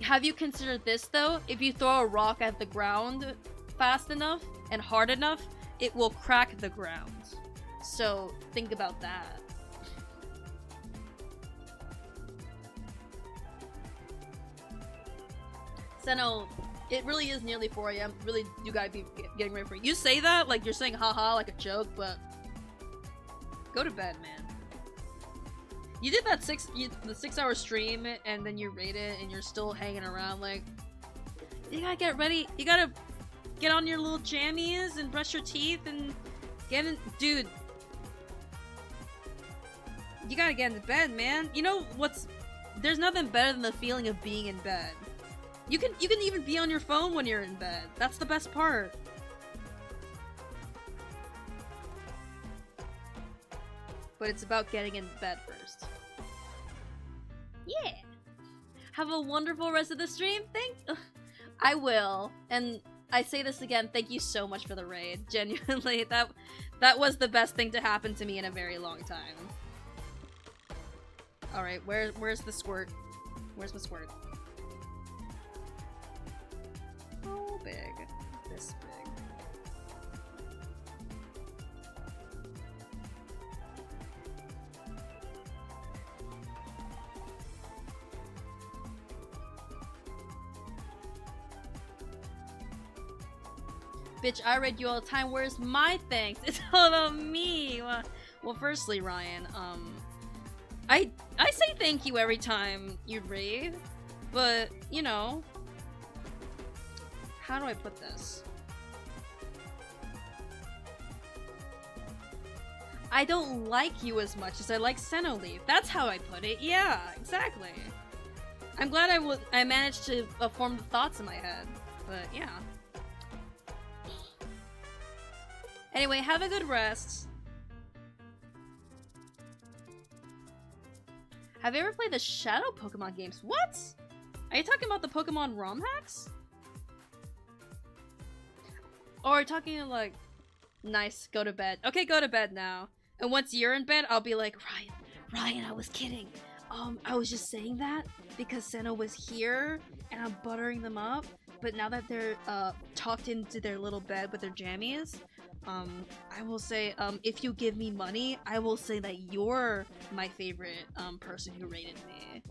Have you considered this though? If you throw a rock at the ground fast enough and hard enough, it will crack the ground. So think about that. Seno, it really is nearly 4 AM. Really, you gotta be getting ready for it. You say that like you're saying haha like a joke, but go to bed, man. You did that the 6-hour stream and then you rate it and you're still hanging around like, you gotta get ready. You gotta get on your little jammies and brush your teeth and get in. Dude, you gotta get into bed, man. You know what's... There's nothing better than the feeling of being in bed. You can even be on your phone when you're in bed. That's the best part. But it's about getting in bed first. Yeah. Have a wonderful rest of the stream. I will. And I say this again, thank you so much for the raid. Genuinely, that was the best thing to happen to me in a very long time. Alright, where's the squirt? Where's my squirt? How big? This big. Bitch, I read you all the time. Where's my thanks? It's all about me. Well, firstly, Ryan, I say thank you every time you raid, but, you know, how do I put this? I don't like you as much as I like Xenoleaf. That's how I put it. Yeah, exactly. I'm glad I managed to form the thoughts in my head, but yeah. Anyway, have a good rest. Have you ever played the Shadow Pokemon games? What? Are you talking about the Pokemon ROM hacks? Or are you talking like, nice, go to bed. Okay, go to bed now. And once you're in bed, I'll be like, Ryan, I was kidding. I was just saying that because Senna was here and I'm buttering them up. But now that they're tucked into their little bed with their jammies, I will say, if you give me money, I will say that you're my favorite person who rated me.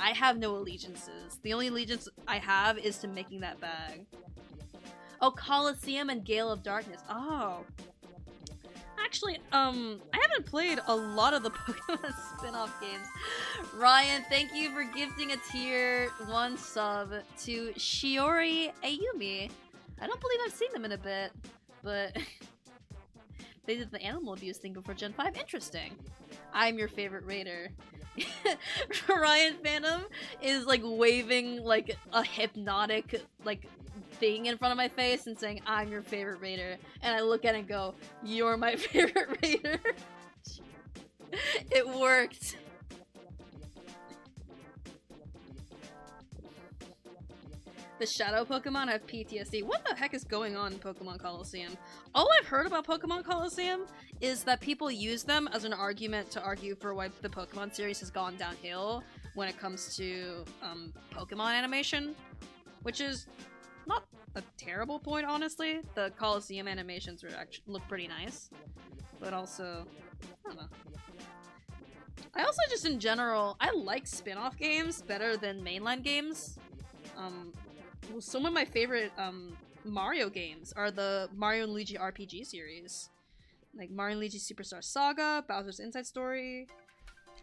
I have no allegiances. The only allegiance I have is to making that bag. Oh, Colosseum and Gale of Darkness. Oh. Actually, I haven't played a lot of the Pokemon spin-off games. Ryan, thank you for gifting a tier 1 sub to Shiori Ayumi. I don't believe I've seen them in a bit, but they did the animal abuse thing before Gen 5. Interesting. I'm your favorite raider. Ryan Phantom is like waving like a hypnotic like thing in front of my face and saying, I'm your favorite raider. And I look at it and go, you're my favorite raider. It worked. The shadow Pokemon have PTSD. What the heck is going on in Pokemon Coliseum? All I've heard about Pokemon Coliseum is that people use them as an argument to argue for why the Pokemon series has gone downhill when it comes to Pokemon animation, which is not a terrible point, honestly. The Coliseum animations look pretty nice, but also, I don't know. I also just, in general, I like spin-off games better than mainline games. Some of my favorite Mario games are the Mario and Luigi RPG series. Like Mario and Luigi Superstar Saga, Bowser's Inside Story,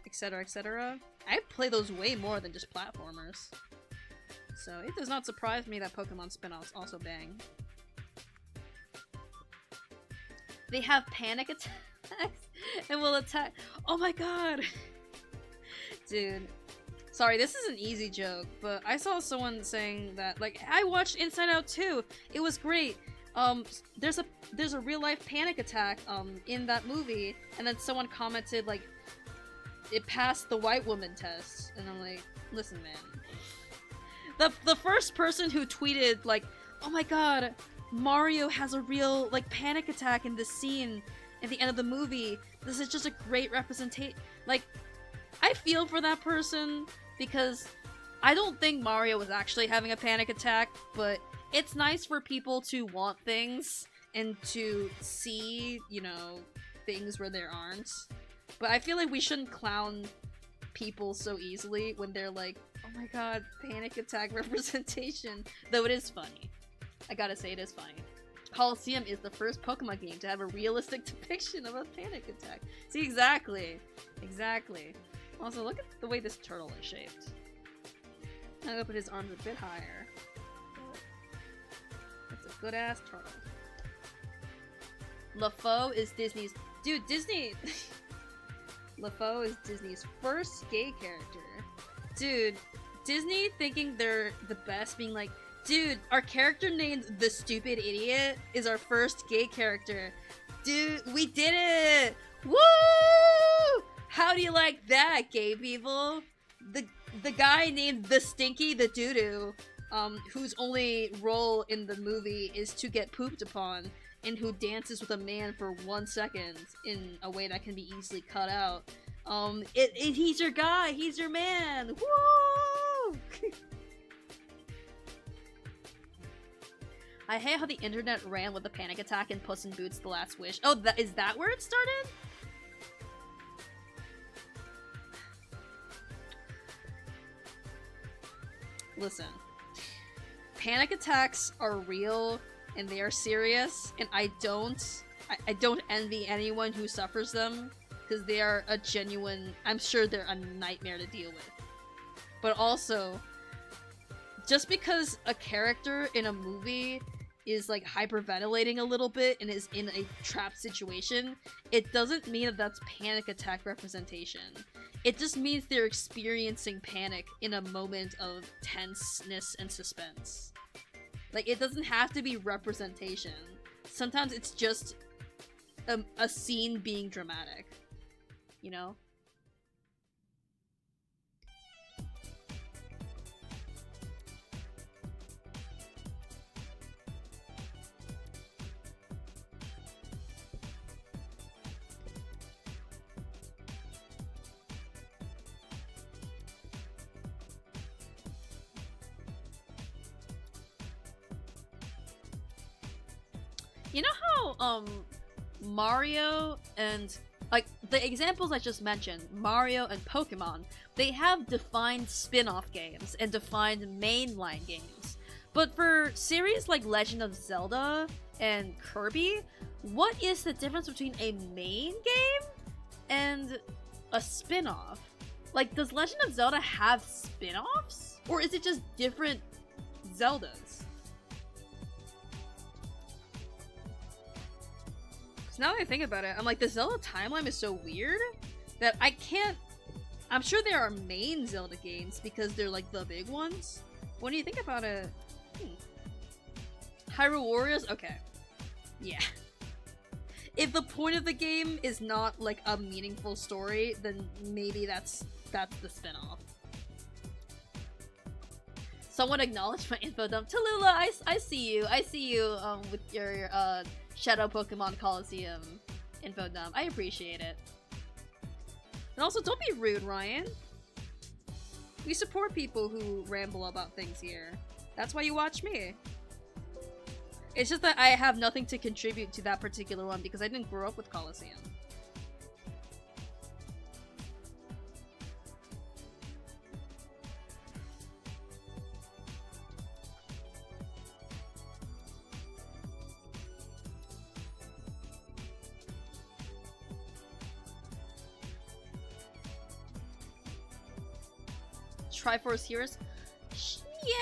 etc, etc. I play those way more than just platformers. So it does not surprise me that Pokemon spin-offs also bang. They have panic attacks and will attack. Oh my god! Dude. Sorry, this is an easy joke, but I saw someone saying that, like, I watched Inside Out 2. It was great. There's a real life panic attack in that movie, and then someone commented like it passed the white woman test, and I'm like, listen, man. The first person who tweeted like, oh my god, Mario has a real like panic attack in this scene at the end of the movie. This is just a great representation. Like, I feel for that person because I don't think Mario was actually having a panic attack, but it's nice for people to want things and to see, you know, things where there aren't. But I feel like we shouldn't clown people so easily when they're like, oh my god, panic attack representation. Though it is funny. I gotta say, it is funny. Coliseum is the first Pokemon game to have a realistic depiction of a panic attack. See, exactly. Exactly. Also, look at the way this turtle is shaped. I'm gonna put his arms a bit higher. That's a good-ass turtle. LeFou is Disney's... Dude, Disney... LeFou is Disney's first gay character. Dude, Disney thinking they're the best, being like, dude, our character named the Stupid Idiot is our first gay character. Dude, we did it! Woo! How do you like that, gay people? The guy named the Stinky the Doo-Doo, whose only role in the movie is to get pooped upon, and who dances with a man for 1 second in a way that can be easily cut out. He's your guy, he's your man! Woo! I hate how the internet ran with the panic attack in Puss in Boots: The Last Wish. Oh, is that where it started? Listen, panic attacks are real and they are serious, and I don't envy anyone who suffers them, because they are a genuine, I'm sure they're a nightmare to deal with. But also, just because a character in a movie is like hyperventilating a little bit and is in a trapped situation, it doesn't mean that that's panic attack representation. It just means they're experiencing panic in a moment of tenseness and suspense. Like, it doesn't have to be representation. Sometimes it's just a scene being dramatic, you know? You know how, Mario and, like, the examples I just mentioned, Mario and Pokemon, they have defined spin-off games and defined mainline games. But for series like Legend of Zelda and Kirby, what is the difference between a main game and a spin-off? Like, does Legend of Zelda have spin-offs? Or is it just different Zeldas? Now that I think about it, I'm like, the Zelda timeline is so weird that I can't... I'm sure there are main Zelda games because they're like the big ones. When you think about it... Hyrule Warriors? Okay. Yeah. If the point of the game is not like a meaningful story, then maybe that's the spin-off. Someone acknowledged my info dump. Tallulah, I see you. I see you with your Shadow Pokemon Coliseum info dump. I appreciate it. And also, don't be rude, Ryan. We support people who ramble about things here. That's why you watch me. It's just that I have nothing to contribute to that particular one because I didn't grow up with Coliseum. Triforce Heroes? Yeah.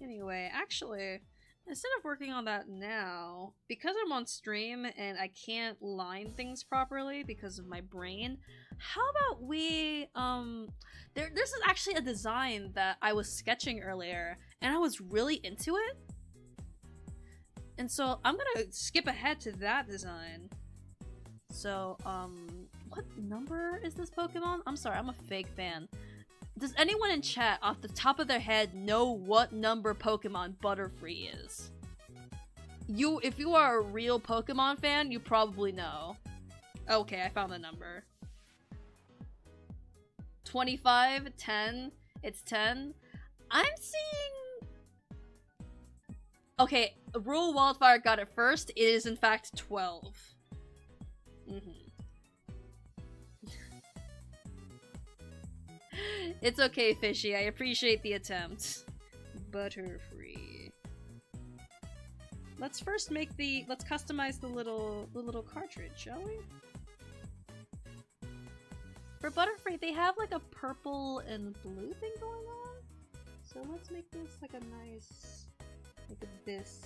Anyway, actually, instead of working on that now, because I'm on stream and I can't line things properly because of my brain, how about we, this is actually a design that I was sketching earlier, and I was really into it. And so I'm gonna skip ahead to that design. So, what number is this Pokemon? I'm sorry, I'm a fake fan. Does anyone in chat off the top of their head know what number Pokemon Butterfree is? If you are a real Pokemon fan, you probably know. Okay, I found the number. 25, 10, it's 10. I'm seeing... Okay, Rural Wildfire got it first. It is in fact 12. It's okay, Fishy. I appreciate the attempt. Butterfree. Let's first make the... Let's customize the little cartridge, shall we? For Butterfree, they have like a purple and blue thing going on. So let's make this like a nice... Like this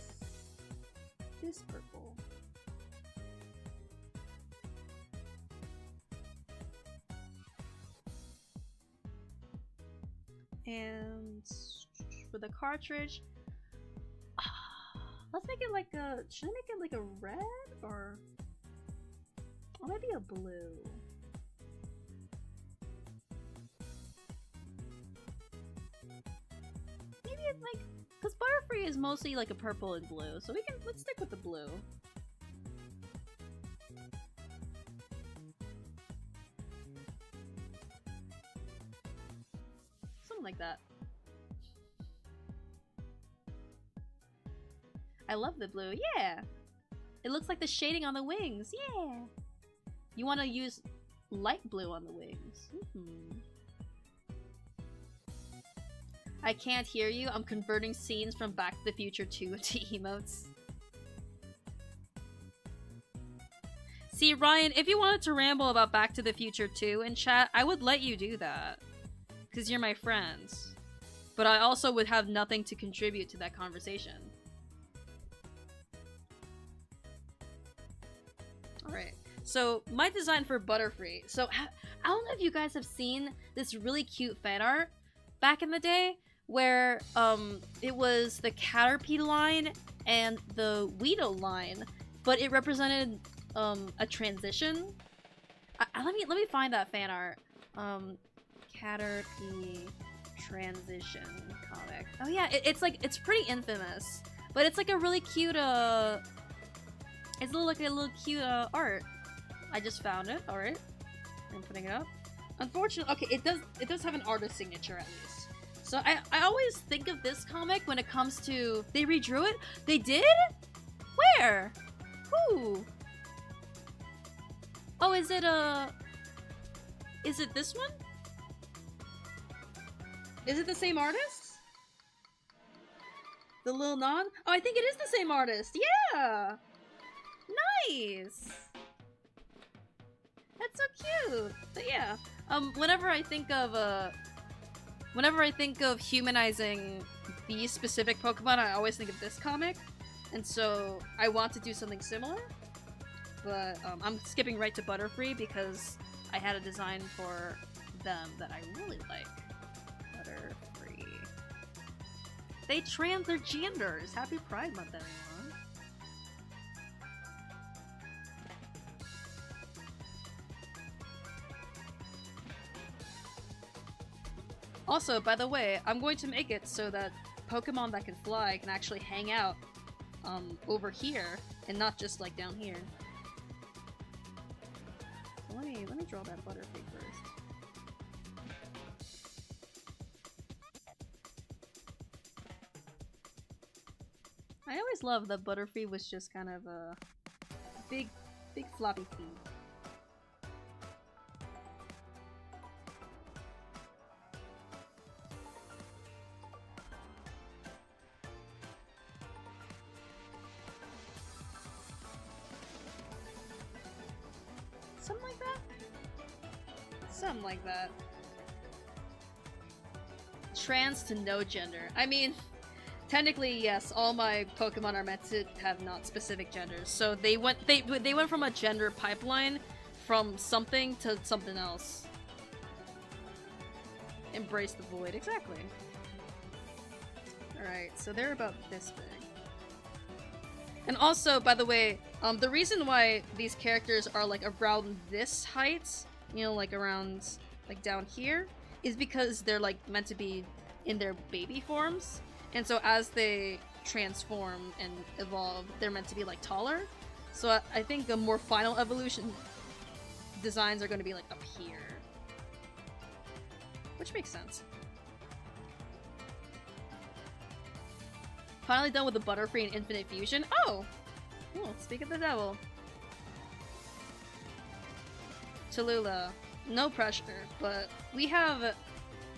purple. And for the cartridge, let's make it like a, should I make it like a red or maybe a blue? Maybe it's like, because Butterfree is mostly like a purple and blue, so let's stick with the blue. Something like that. I love the blue, yeah! It looks like the shading on the wings, yeah! You want to use light blue on the wings. I can't hear you. I'm converting scenes from Back to the Future 2 into emotes. See, Ryan, if you wanted to ramble about Back to the Future 2 in chat, I would let you do that. Because you're my friends. But I also would have nothing to contribute to that conversation. Alright, so my design for Butterfree. So, I don't know if you guys have seen this really cute fan art back in the day, where it was the Caterpie line and the Weedle line, but it represented a transition. Let me find that fan art. Caterpie transition comic. Oh yeah, it's pretty infamous, but it's like a really cute it's like a little cute art. I just found it. All right, I'm putting it up. Unfortunately, okay, it does have an artist signature at least. So I always think of this comic when it comes to... They redrew it? They did? Where? Who? Oh, is it this one? Is it the same artist? The Lil Non? Oh, I think it is the same artist. Yeah! Nice! That's so cute. But yeah, whenever I think of humanizing these specific Pokemon, I always think of this comic, and so I want to do something similar, but I'm skipping right to Butterfree because I had a design for them that I really like. Butterfree. They trans their genders! Happy Pride Month, everyone! Also, by the way, I'm going to make it so that Pokemon that can fly can actually hang out over here and not just like down here. So let me draw that Butterfree first. I always loved that Butterfree was just kind of a big floppy feet. Something like that? Something like that. Trans to no gender. I mean, technically, yes, all my Pokemon are meant to have not specific genders. So they went from a gender pipeline from something to something else. Embrace the void, exactly. Alright, so they're about this big. And also, by the way, the reason why these characters are like around this height, you know, like around, like down here, is because they're like meant to be in their baby forms. And so as they transform and evolve, they're meant to be like taller. So I think the more final evolution designs are going to be like up here. Which makes sense. Finally done with the Butterfree and Infinite Fusion. Oh! Speak of the devil. Tallulah, no pressure, but we have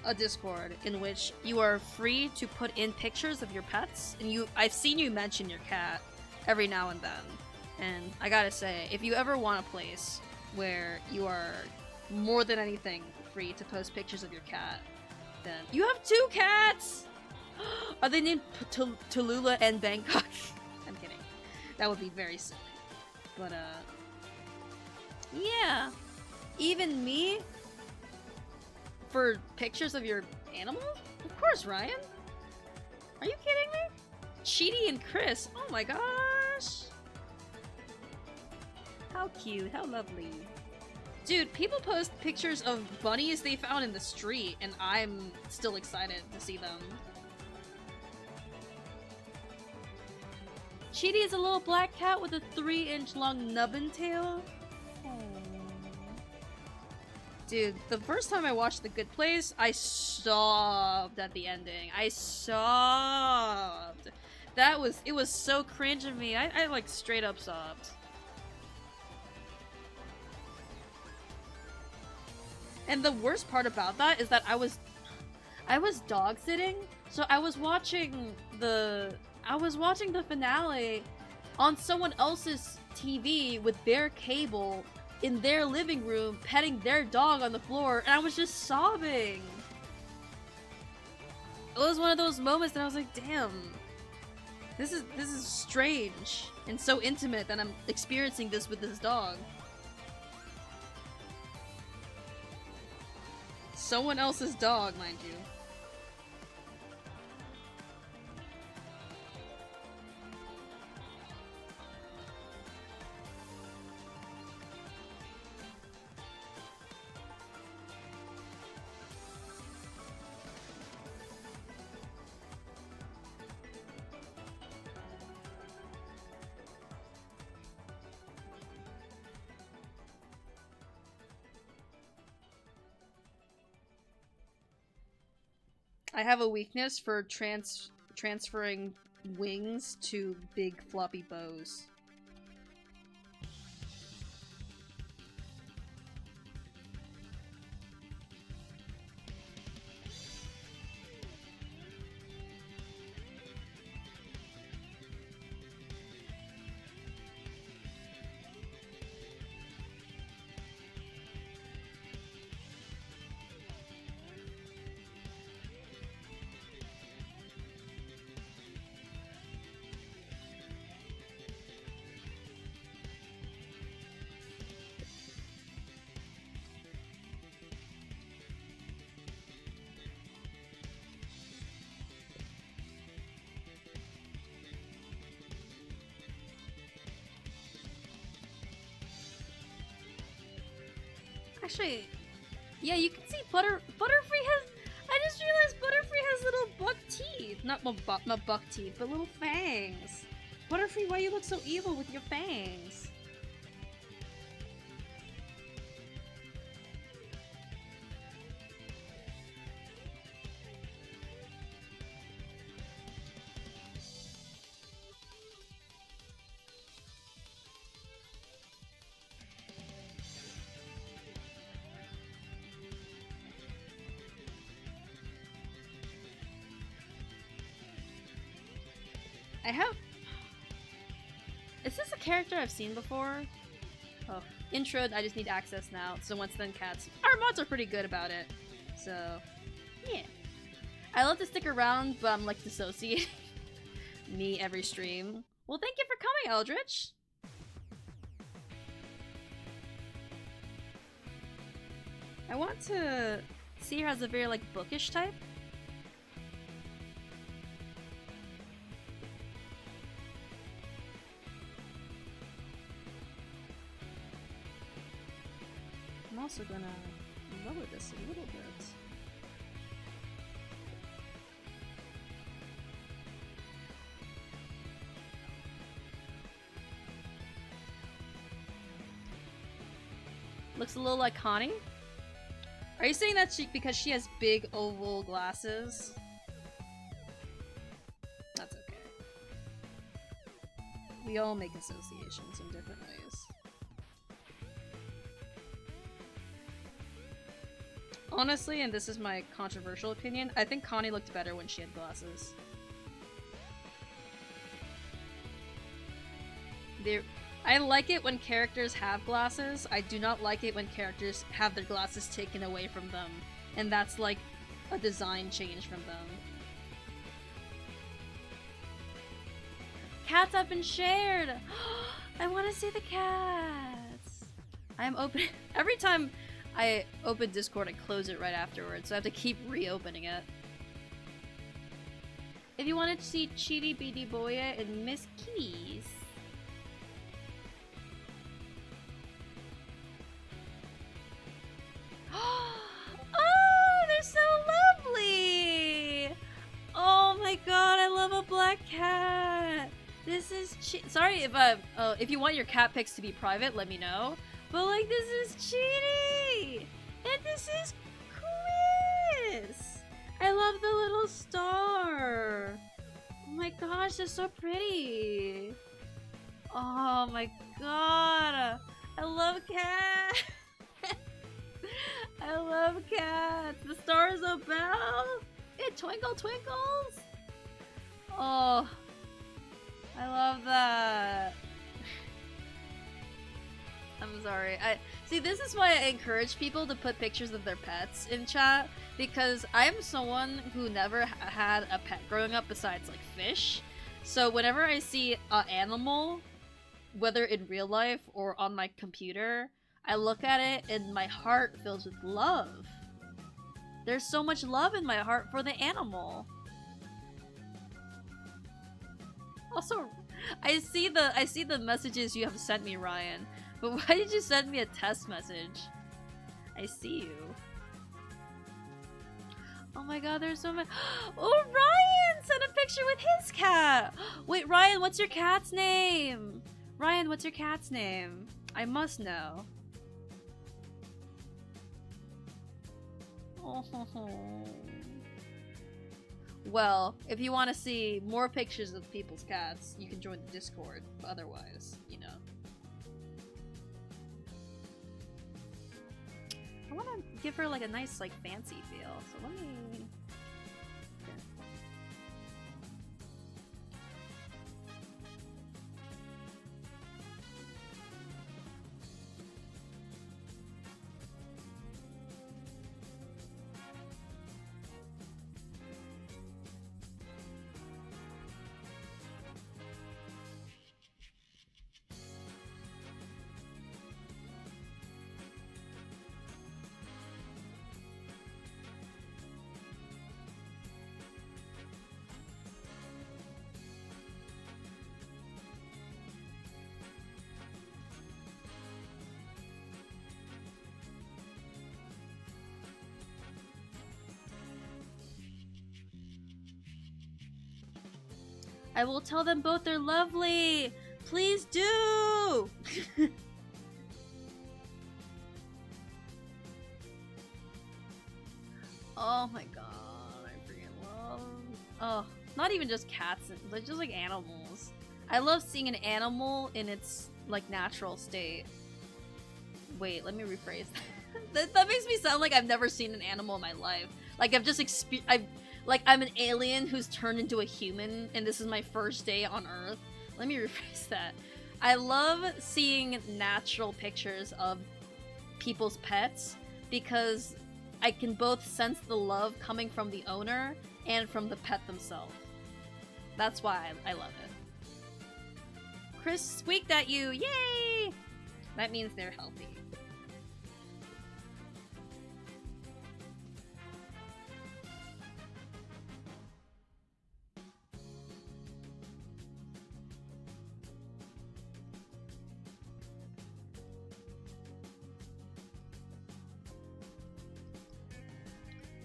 a Discord in which you are free to put in pictures of your pets, and I've seen you mention your cat every now and then. And I gotta say, if you ever want a place where you are more than anything free to post pictures of your cat, then you have 2 cats! Are they named Tallulah and Bangkok? I'm kidding. That would be very silly. But, yeah. Even me? For pictures of your animals? Of course, Ryan. Are you kidding me? Cheaty and Chris. Oh my gosh. How cute. How lovely. Dude, people post pictures of bunnies they found in the street, and I'm still excited to see them. Cheaty is a little black cat with a 3-inch long nubbin tail. Dude, the first time I watched The Good Place, I sobbed at the ending. I sobbed. It was so cringe of me. I like straight up sobbed. And the worst part about that is that I was dog sitting, so I was watching the finale on someone else's TV with their cable in their living room, petting their dog on the floor, and I was just sobbing. It was one of those moments that I was like, damn, this is strange and so intimate that I'm experiencing this with this dog. Someone else's dog, mind you. I have a weakness for transferring wings to big floppy bows. Actually, yeah, you can see Butterfree has. I just realized Not buck teeth, but little fangs. Butterfree, why you look so evil with your fangs? I have... Is this a character I've seen before? Oh, intro, I just need access now. So once then cats. Our mods are pretty good about it. So, yeah. I love to stick around, but I'm like dissociating me every stream. Well, thank you for coming, Eldritch. I want to see her as a very like bookish type. I'm also gonna lower this a little bit. Looks a little like Connie. Are you saying that because she has big oval glasses? That's okay. We all make associations in different ways. Honestly, and this is my controversial opinion, I think Connie looked better when she had glasses. I like it when characters have glasses. I do not like it when characters have their glasses taken away from them. And that's like a design change from them. Cats have been shared! I want to see the cats! I'm open- Every time I open Discord, I close it right afterwards, so I have to keep reopening it. If you wanted to see Cheaty Beady Boya and Miss Keys. Oh, they're so lovely! Oh my god, I love a black cat! This is sorry if you want your cat pics to be private, let me know. But like, this is Cheaty! And this is Chris! I love the little star! Oh my gosh, they're so pretty! Oh my god! I love cats! I love cats! The stars of Belle! It twinkle twinkles! Oh, I love that! I'm sorry. See, this is why I encourage people to put pictures of their pets in chat, because I am someone who never had a pet growing up besides like fish. So whenever I see an animal, whether in real life or on my computer, I look at it and my heart fills with love. There's so much love in my heart for the animal. Also, I see the messages you have sent me, Ryan. But why did you send me a test message? I see you. Oh my god, there's so many. Oh, Ryan sent a picture with his cat! Wait, Ryan, what's your cat's name? Ryan, what's your cat's name? I must know. Oh. Well, if you want to see more pictures of people's cats, you can join the Discord. But otherwise, you know. I want to give her like a nice like fancy feel, so let me... I will tell them both they're lovely. Please do. Oh my god, I freaking love. Oh, not even just cats, but just like animals. I love seeing an animal in its like natural state. Wait, let me rephrase that. That makes me sound like I've never seen an animal in my life. Like I've just I'm an alien who's turned into a human, and this is my first day on Earth. Let me rephrase that. I love seeing natural pictures of people's pets because I can both sense the love coming from the owner and from the pet themselves. That's why I love it. Chris squeaked at you! Yay! That means they're healthy.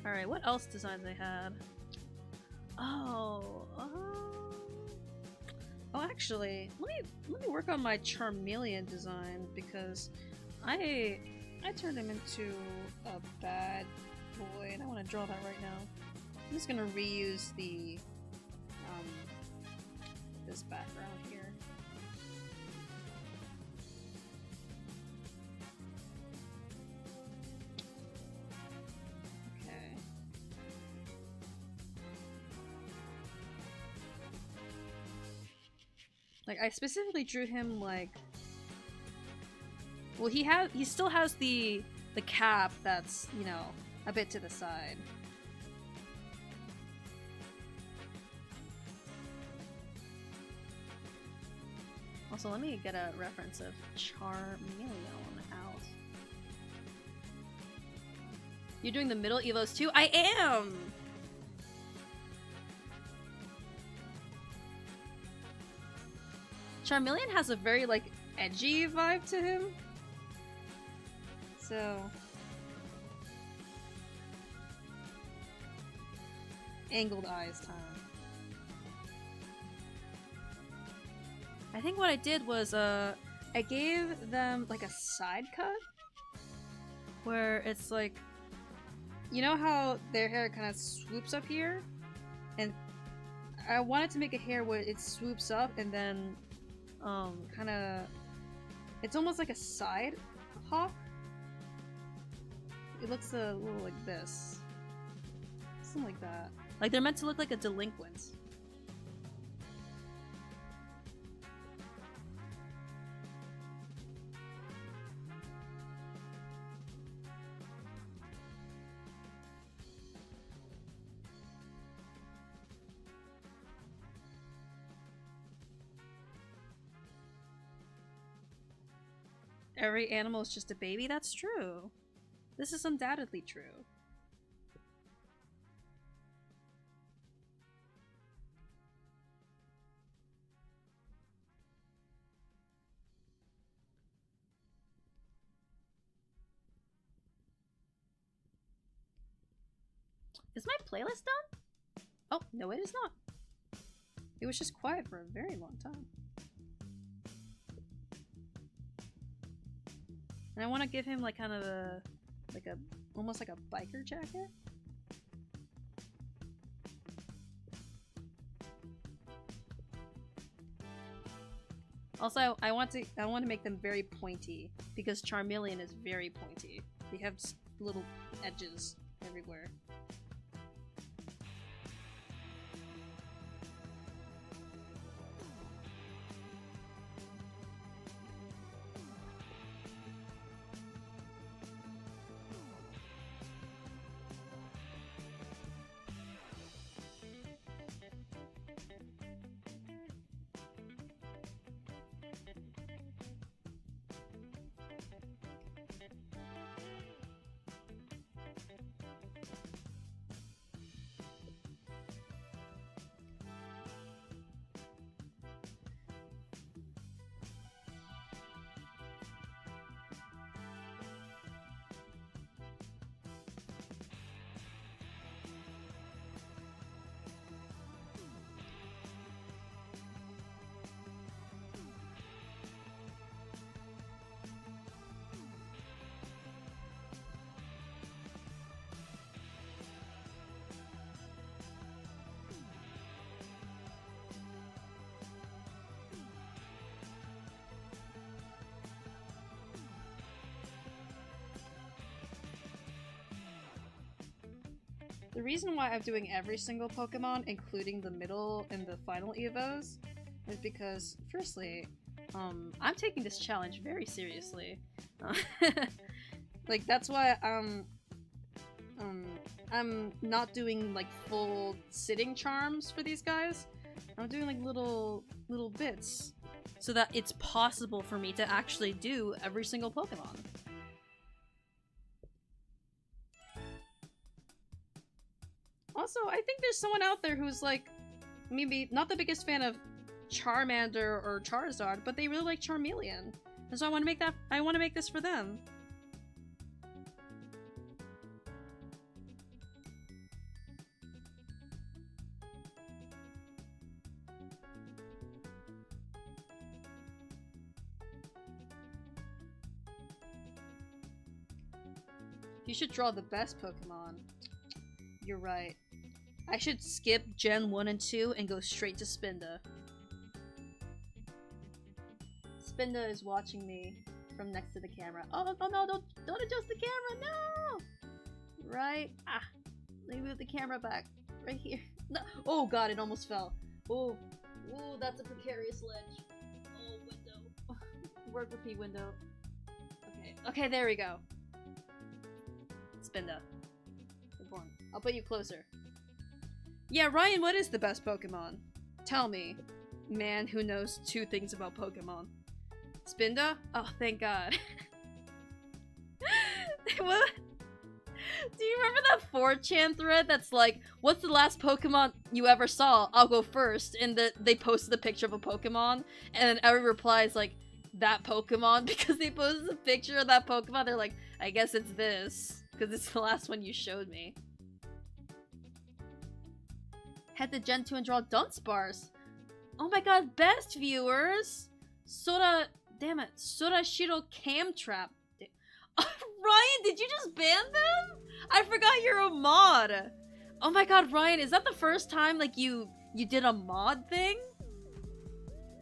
Alright, what else designs I had? Oh, actually, let me work on my Charmeleon design because I turned him into a bad boy, and I want to draw that right now. I'm just gonna reuse the this background here. Like, I specifically drew him like... Well, he still has the cap that's, you know, a bit to the side. Also, let me get a reference of Charmeleon out. You're doing the middle evos too? I am! Charmeleon has a very, like, edgy vibe to him. So... Angled eyes time. I think what I did was, I gave them, like, a side cut? Where it's like... You know how their hair kind of swoops up here? And I wanted to make a hair where it swoops up and then kind of, it's almost like a side hop. It looks a little like this, something like that. Like they're meant to look like a delinquent. Every animal is just a baby? That's true. This is undoubtedly true. Is my playlist done? Oh, no it is not. It was just quiet for a very long time. And I want to give him like kind of a, almost like a biker jacket. Also, I want to make them very pointy because Charmeleon is very pointy. They have little edges everywhere. The reason why I'm doing every single Pokemon, including the middle and the final Evos, is because, firstly, I'm taking this challenge very seriously. Like, that's why I'm not doing, like, full sitting charms for these guys. I'm doing, like, little bits, so that it's possible for me to actually do every single Pokemon. Also, I think there's someone out there who's, like, maybe not the biggest fan of Charmander or Charizard, but they really like Charmeleon. And so I want to make this for them. You should draw the best Pokemon. You're right. I should skip Gen 1 and 2 and go straight to Spinda. Spinda is watching me from next to the camera. Oh no, don't adjust the camera, no! Right? Ah, let me move the camera back. Right here. No. Oh god, it almost fell. Oh, that's a precarious ledge. Oh, window. Word repeat window. Okay, there we go. Spinda. Important. I'll put you closer. Yeah, Ryan, what is the best Pokemon? Tell me. Man who knows 2 things about Pokemon. Spinda? Oh, thank god. What? Do you remember that 4chan thread that's like, what's the last Pokemon you ever saw? I'll go first. And they posted a picture of a Pokemon, and every reply is like, that Pokemon? Because they posted a picture of that Pokemon, they're like, I guess it's this. Because it's the last one you showed me. Head to Gen 2 and draw Dunsparce. Oh my god, best viewers! Damn it, Sorashiro Cam Trap. Ryan, did you just ban them? I forgot you're a mod. Oh my god, Ryan, is that the first time, like, you did a mod thing?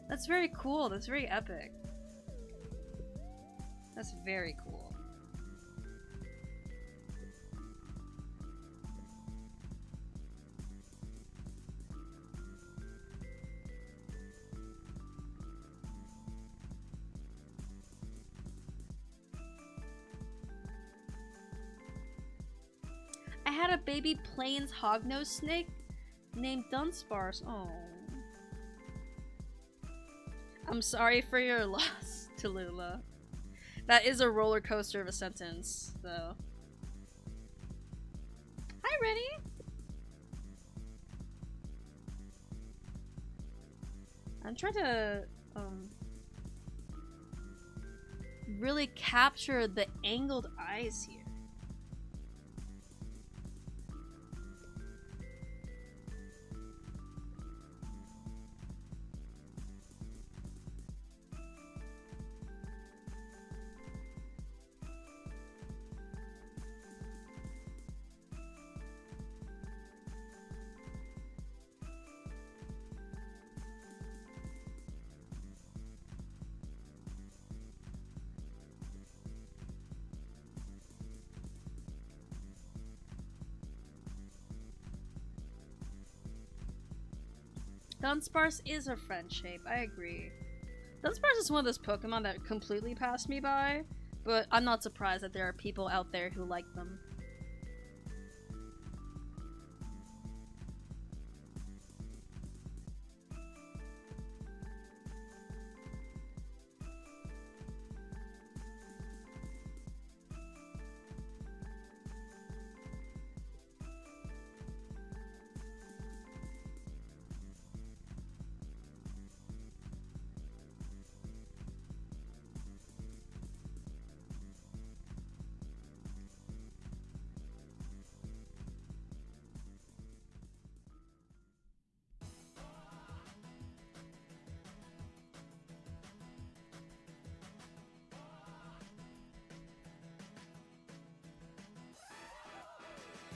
That's very cool, that's very epic. That's very cool. I had a baby Plains hognose snake named Dunsparce. Oh. I'm sorry for your loss, Tallulah. That is a roller coaster of a sentence, though. Hi, Rennie! I'm trying to, really capture the angled eyes here. Dunsparce is a friend shape, I agree. Dunsparce is one of those Pokemon that completely passed me by, but I'm not surprised that there are people out there who like them.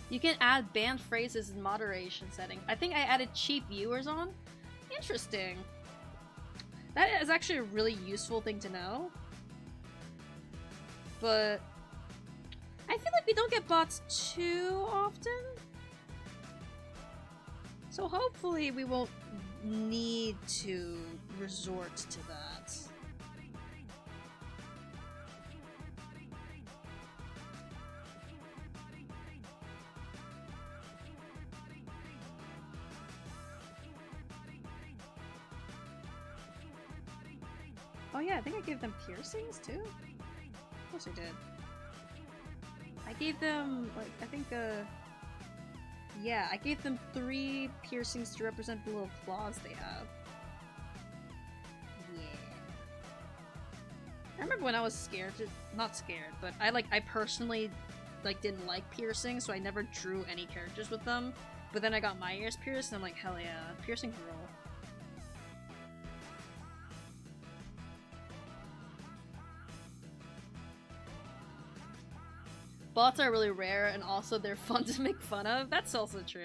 You can add banned phrases in moderation setting. I think I added cheap viewers on. Interesting. That is actually a really useful thing to know. But I feel like we don't get bots too often. So hopefully we won't need to resort to that. Oh yeah, I think I gave them piercings too? Of course I did. I gave them, like, I think, yeah, I gave them 3 piercings to represent the little claws they have. Yeah. I remember when I was scared, not scared, but I personally, like, didn't like piercings, so I never drew any characters with them. But then I got my ears pierced, and I'm like, hell yeah, piercings rule. Bots are really rare, and also they're fun to make fun of. That's also true.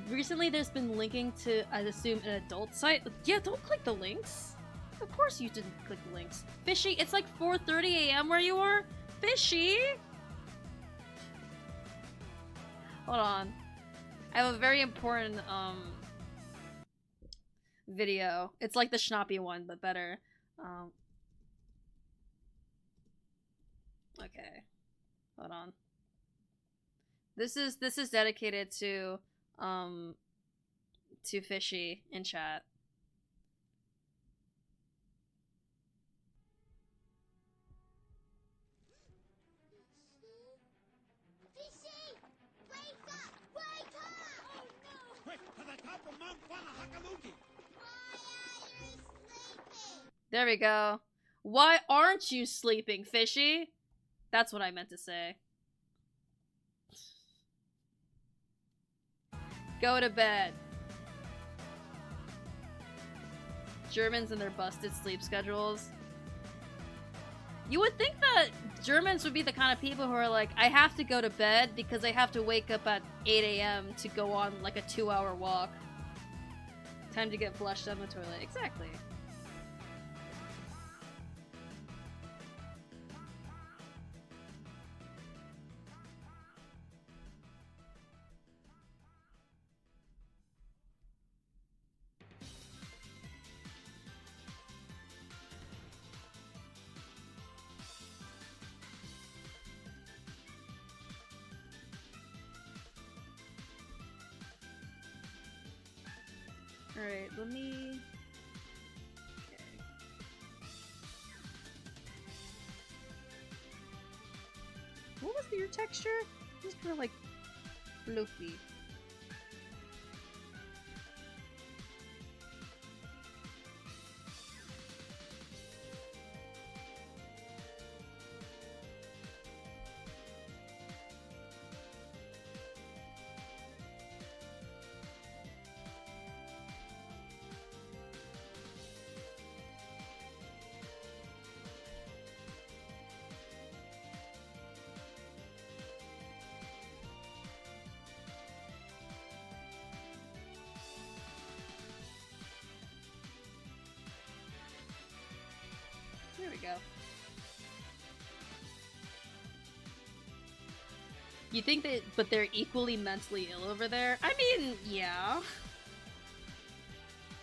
Recently, there's been linking to, I'd assume, an adult site. Yeah, don't click the links. Of course you didn't click the links. Fishy, it's like 4:30 a.m. where you are? Fishy! Hold on. I have a very important, video. It's like the Schnappy one, but better. Okay. Hold on. This is dedicated to Fishy in chat.
Fishy! Wake up! Wake up! Oh no!
Quick, to the top of Mount Wanahakalugi!
Why are you sleeping?
There we go. Why aren't you sleeping, Fishy? That's what I meant to say. Go to bed. Germans and their busted sleep schedules. You would think that Germans would be the kind of people who are like, I have to go to bed because I have to wake up at 8 a.m. to go on like a 2-hour walk. Time to get flushed down the toilet. Exactly. Alright, let me... Okay. What was your texture? It was kind of like floofy. There we go. You think that, but they're equally mentally ill over there? I mean, yeah.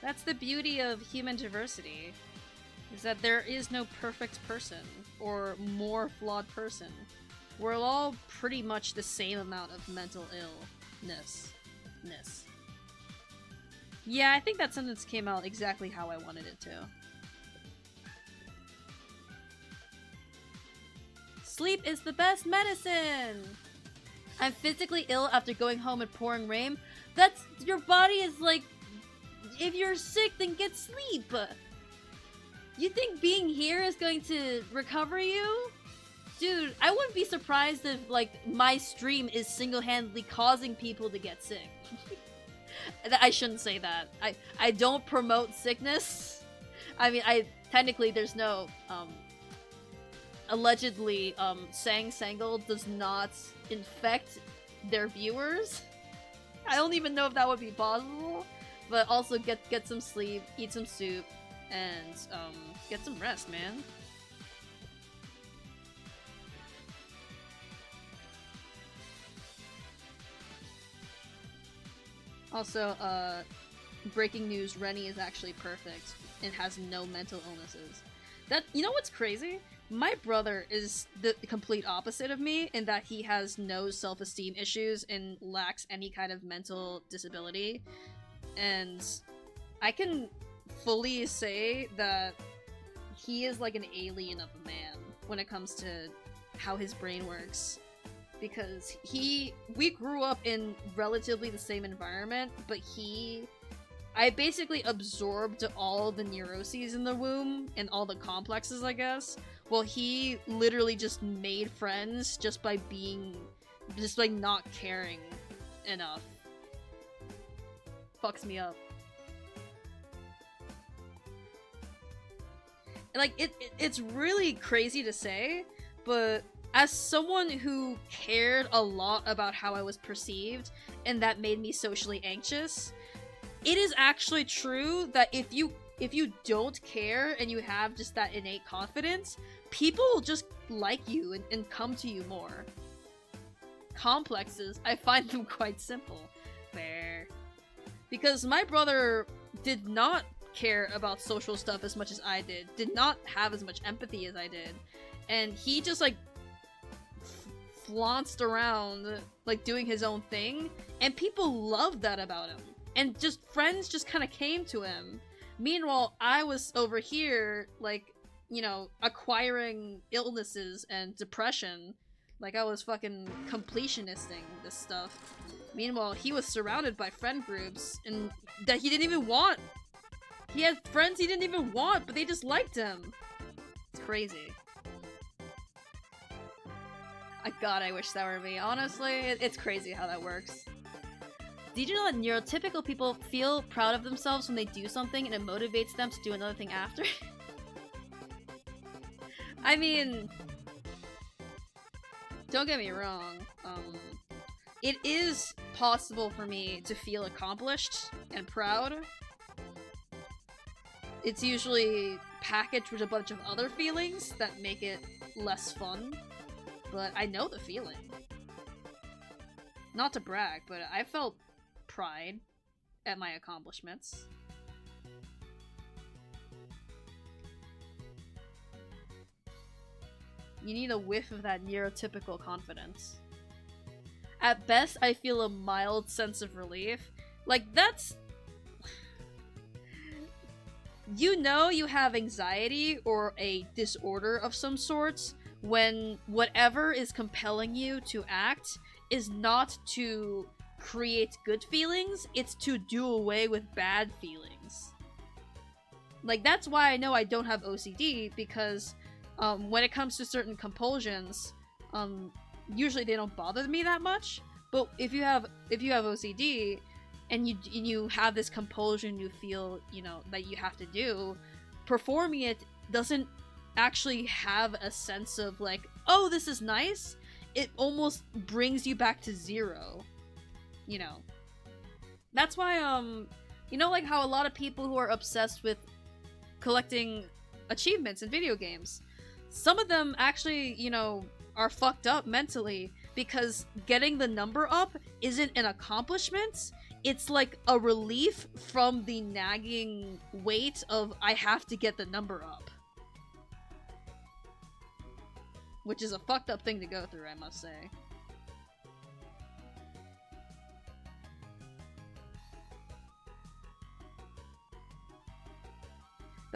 That's the beauty of human diversity, is that there is no perfect person, or more flawed person. We're all pretty much the same amount of mental illness. Yeah, I think that sentence came out exactly how I wanted it to. Sleep is the best medicine! I'm physically ill after going home in pouring rain. That's... your body is like... if you're sick, then get sleep! You think being here is going to recover you? Dude, I wouldn't be surprised if, like, my stream is single-handedly causing people to get sick. I shouldn't say that. I don't promote sickness. I mean, technically there's no, allegedly, Sang Sangle does not infect their viewers. I don't even know if that would be possible. But also get some sleep, eat some soup, and, get some rest, man. Also, breaking news, Rennie is actually perfect and has no mental illnesses. You know what's crazy? My brother is the complete opposite of me in that he has no self-esteem issues and lacks any kind of mental disability. And I can fully say that he is like an alien of a man when it comes to how his brain works. Because we grew up in relatively the same environment, but I basically absorbed all the neuroses in the womb and all the complexes, I guess. Well, he literally just made friends just by not caring enough. Fucks me up. Like, it's really crazy to say, but as someone who cared a lot about how I was perceived, and that made me socially anxious, it is actually true that if you don't care and you have just that innate confidence, people will just like you and come to you more. Complexes, I find them quite simple. Fair. Because my brother did not care about social stuff as much as I did not have as much empathy as I did, and he just like flounced around like doing his own thing, and people loved that about him, and just friends just kind of came to him. Meanwhile, I was over here like, you know, acquiring illnesses and depression, like I was fucking completionisting this stuff. Meanwhile, he was surrounded by friend groups and that he didn't even want. He had friends he didn't even want, but they just liked him. It's crazy. God, I wish that were me. Honestly, it's crazy how that works. Did you know that neurotypical people feel proud of themselves when they do something and it motivates them to do another thing after? I mean, don't get me wrong. It is possible for me to feel accomplished and proud. It's usually packaged with a bunch of other feelings that make it less fun. But I know the feeling. Not to brag, but I felt pride at my accomplishments. You need a whiff of that neurotypical confidence. At best, I feel a mild sense of relief. Like, that's... You know you have anxiety or a disorder of some sorts when whatever is compelling you to act is not to create good feelings, it's to do away with bad feelings. Like, that's why I know I don't have OCD, because when it comes to certain compulsions, usually they don't bother me that much. But if you have OCD and you have this compulsion you feel, you know, that you have to do, performing it doesn't actually have a sense of like, oh, this is nice. It almost brings you back to zero, you know. That's why you know, like how a lot of people who are obsessed with collecting achievements in video games, some of them actually, you know, are fucked up mentally because getting the number up isn't an accomplishment. It's like a relief from the nagging weight of I have to get the number up. Which is a fucked up thing to go through, I must say.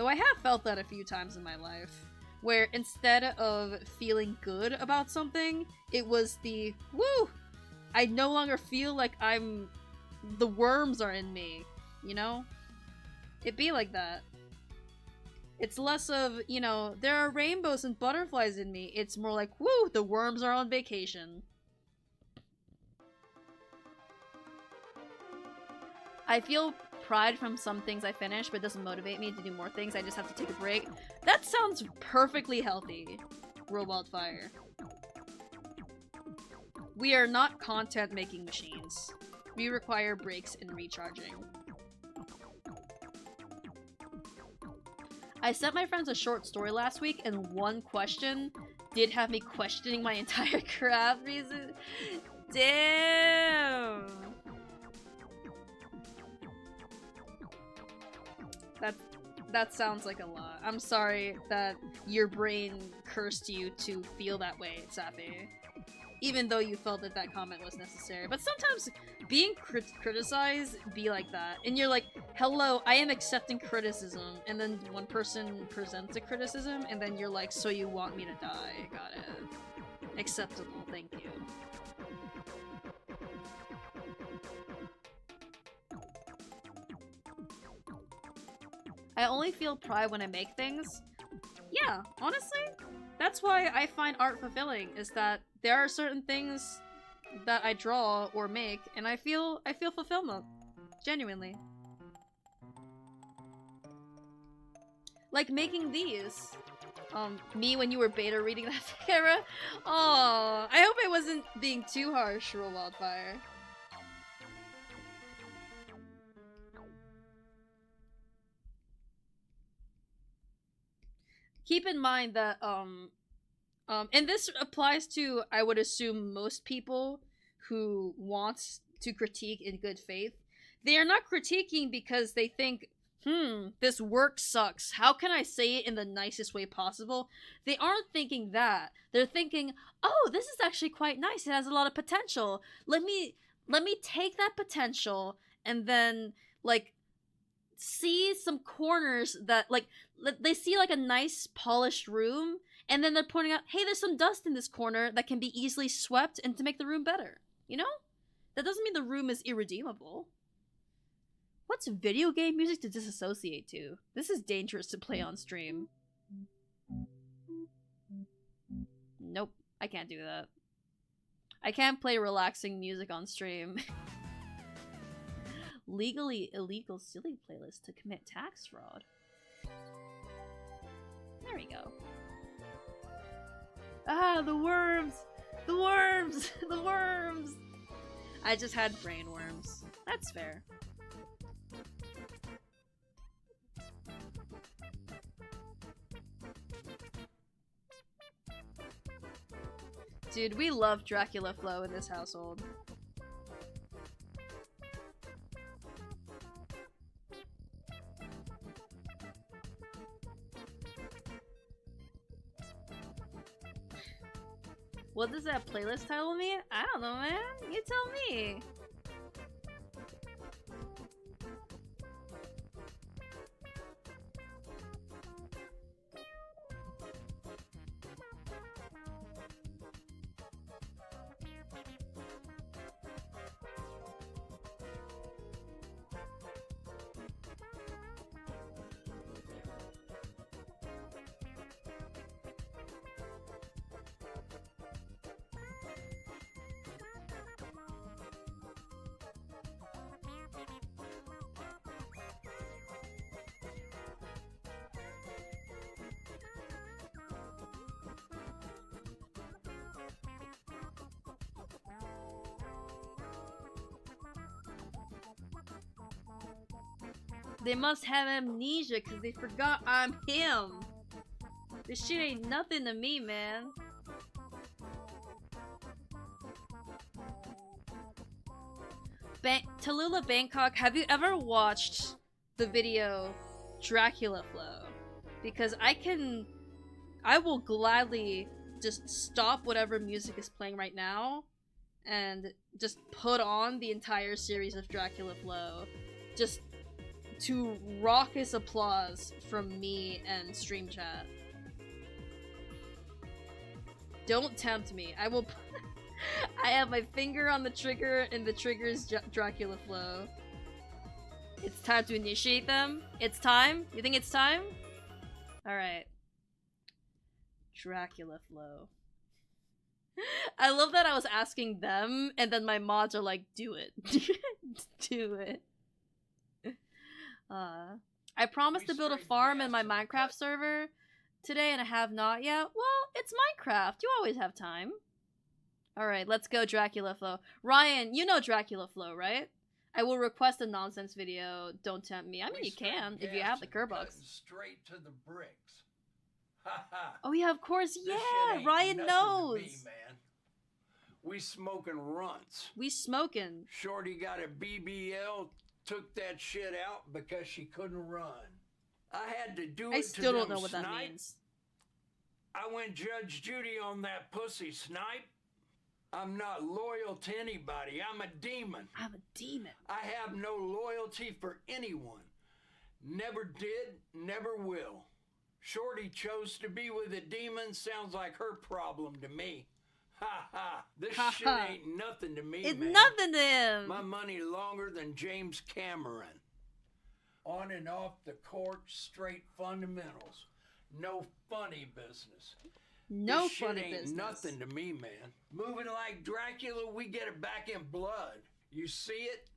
Though I have felt that a few times in my life, where instead of feeling good about something, it was the, woo! I no longer feel like the worms are in me, you know? It be like that. It's less of, you know, there are rainbows and butterflies in me. It's more like, woo, the worms are on vacation. I feel pride from some things I finish, but it doesn't motivate me to do more things. I just have to take a break. That sounds perfectly healthy, Wildfire. We are not content-making machines. We require breaks and recharging. I sent my friends a short story last week, and one question did have me questioning my entire craft reason. Damn! That sounds like a lot. I'm sorry that your brain cursed you to feel that way, Safi. Even though you felt that that comment was necessary. But sometimes being criticized be like that. And you're like, hello, I am accepting criticism. And then one person presents a criticism, and then you're like, so you want me to die. Got it. Acceptable, thank you. I only feel pride when I make things. Yeah, honestly, that's why I find art fulfilling, is that there are certain things that I draw or make, and I feel fulfillment. Genuinely. Like making these. Me when you were beta reading that era. Aww, I hope I wasn't being too harsh, Wildfire. Keep in mind that, and this applies to, I would assume, most people who want to critique in good faith. They are not critiquing because they think, this work sucks. How can I say it in the nicest way possible? They aren't thinking that. They're thinking, oh, this is actually quite nice. It has a lot of potential. Let me take that potential and then, like, see some corners that, like, they see like a nice polished room, and then they're pointing out, hey, there's some dust in this corner that can be easily swept and to make the room better. You know? That doesn't mean the room is irredeemable. What's video game music to disassociate to? This is dangerous to play on stream. Nope, I can't do that. I can't play relaxing music on stream. Legally illegal silly playlist to commit tax fraud. There we go. Ah, the worms! The worms! The worms! I just had brain worms. That's fair. Dude, we love Dracula Flow in this household. What does that playlist title mean? I don't know, man. You tell me. They must have amnesia because they forgot I'm him. This shit ain't nothing to me, man. Tallulah Bangkok, have you ever watched the video Dracula Flow? Because I will gladly just stop whatever music is playing right now and just put on the entire series of Dracula Flow. Just to raucous applause from me and stream chat. Don't tempt me. I will. I have my finger on the trigger, and the trigger is Dracula flow. It's time to initiate them. It's time? You think it's time? Alright. Dracula flow. I love that I was asking them, and then my mods are like, do it. Do it. I promised to build a farm in my Minecraft server today, and I have not yet. Well, it's Minecraft. You always have time. Alright, let's go Dracula flow. Ryan, you know Dracula flow, right? I will request a nonsense video. Don't tempt me. I mean, you can if you have the Kerbucks.
Straight to the bricks. Ha ha.
Oh yeah, of course.
This
Yeah,
shit ain't
Ryan
nothing
knows.
to me, man. We smoking runts.
We smoking.
Shorty got a BBL, took that shit out because she couldn't run. I had to do it.
I still
to
don't
them
know what that
snipe.
means.
I went Judge Judy on that pussy snipe. I'm not loyal to anybody. I'm a demon.
I'm a demon.
I have no loyalty for anyone. Never did, never will. Shorty chose to be with a demon. Sounds like her problem to me. Ha ha. This
Ha,
shit
ha.
ain't nothing to me,
It's
man.
nothing to him.
My money longer than James Cameron. On and off the court, straight fundamentals. No funny business.
No
This shit
funny
ain't
business.
nothing to me, man. Moving like Dracula, we get it back in blood. You see it?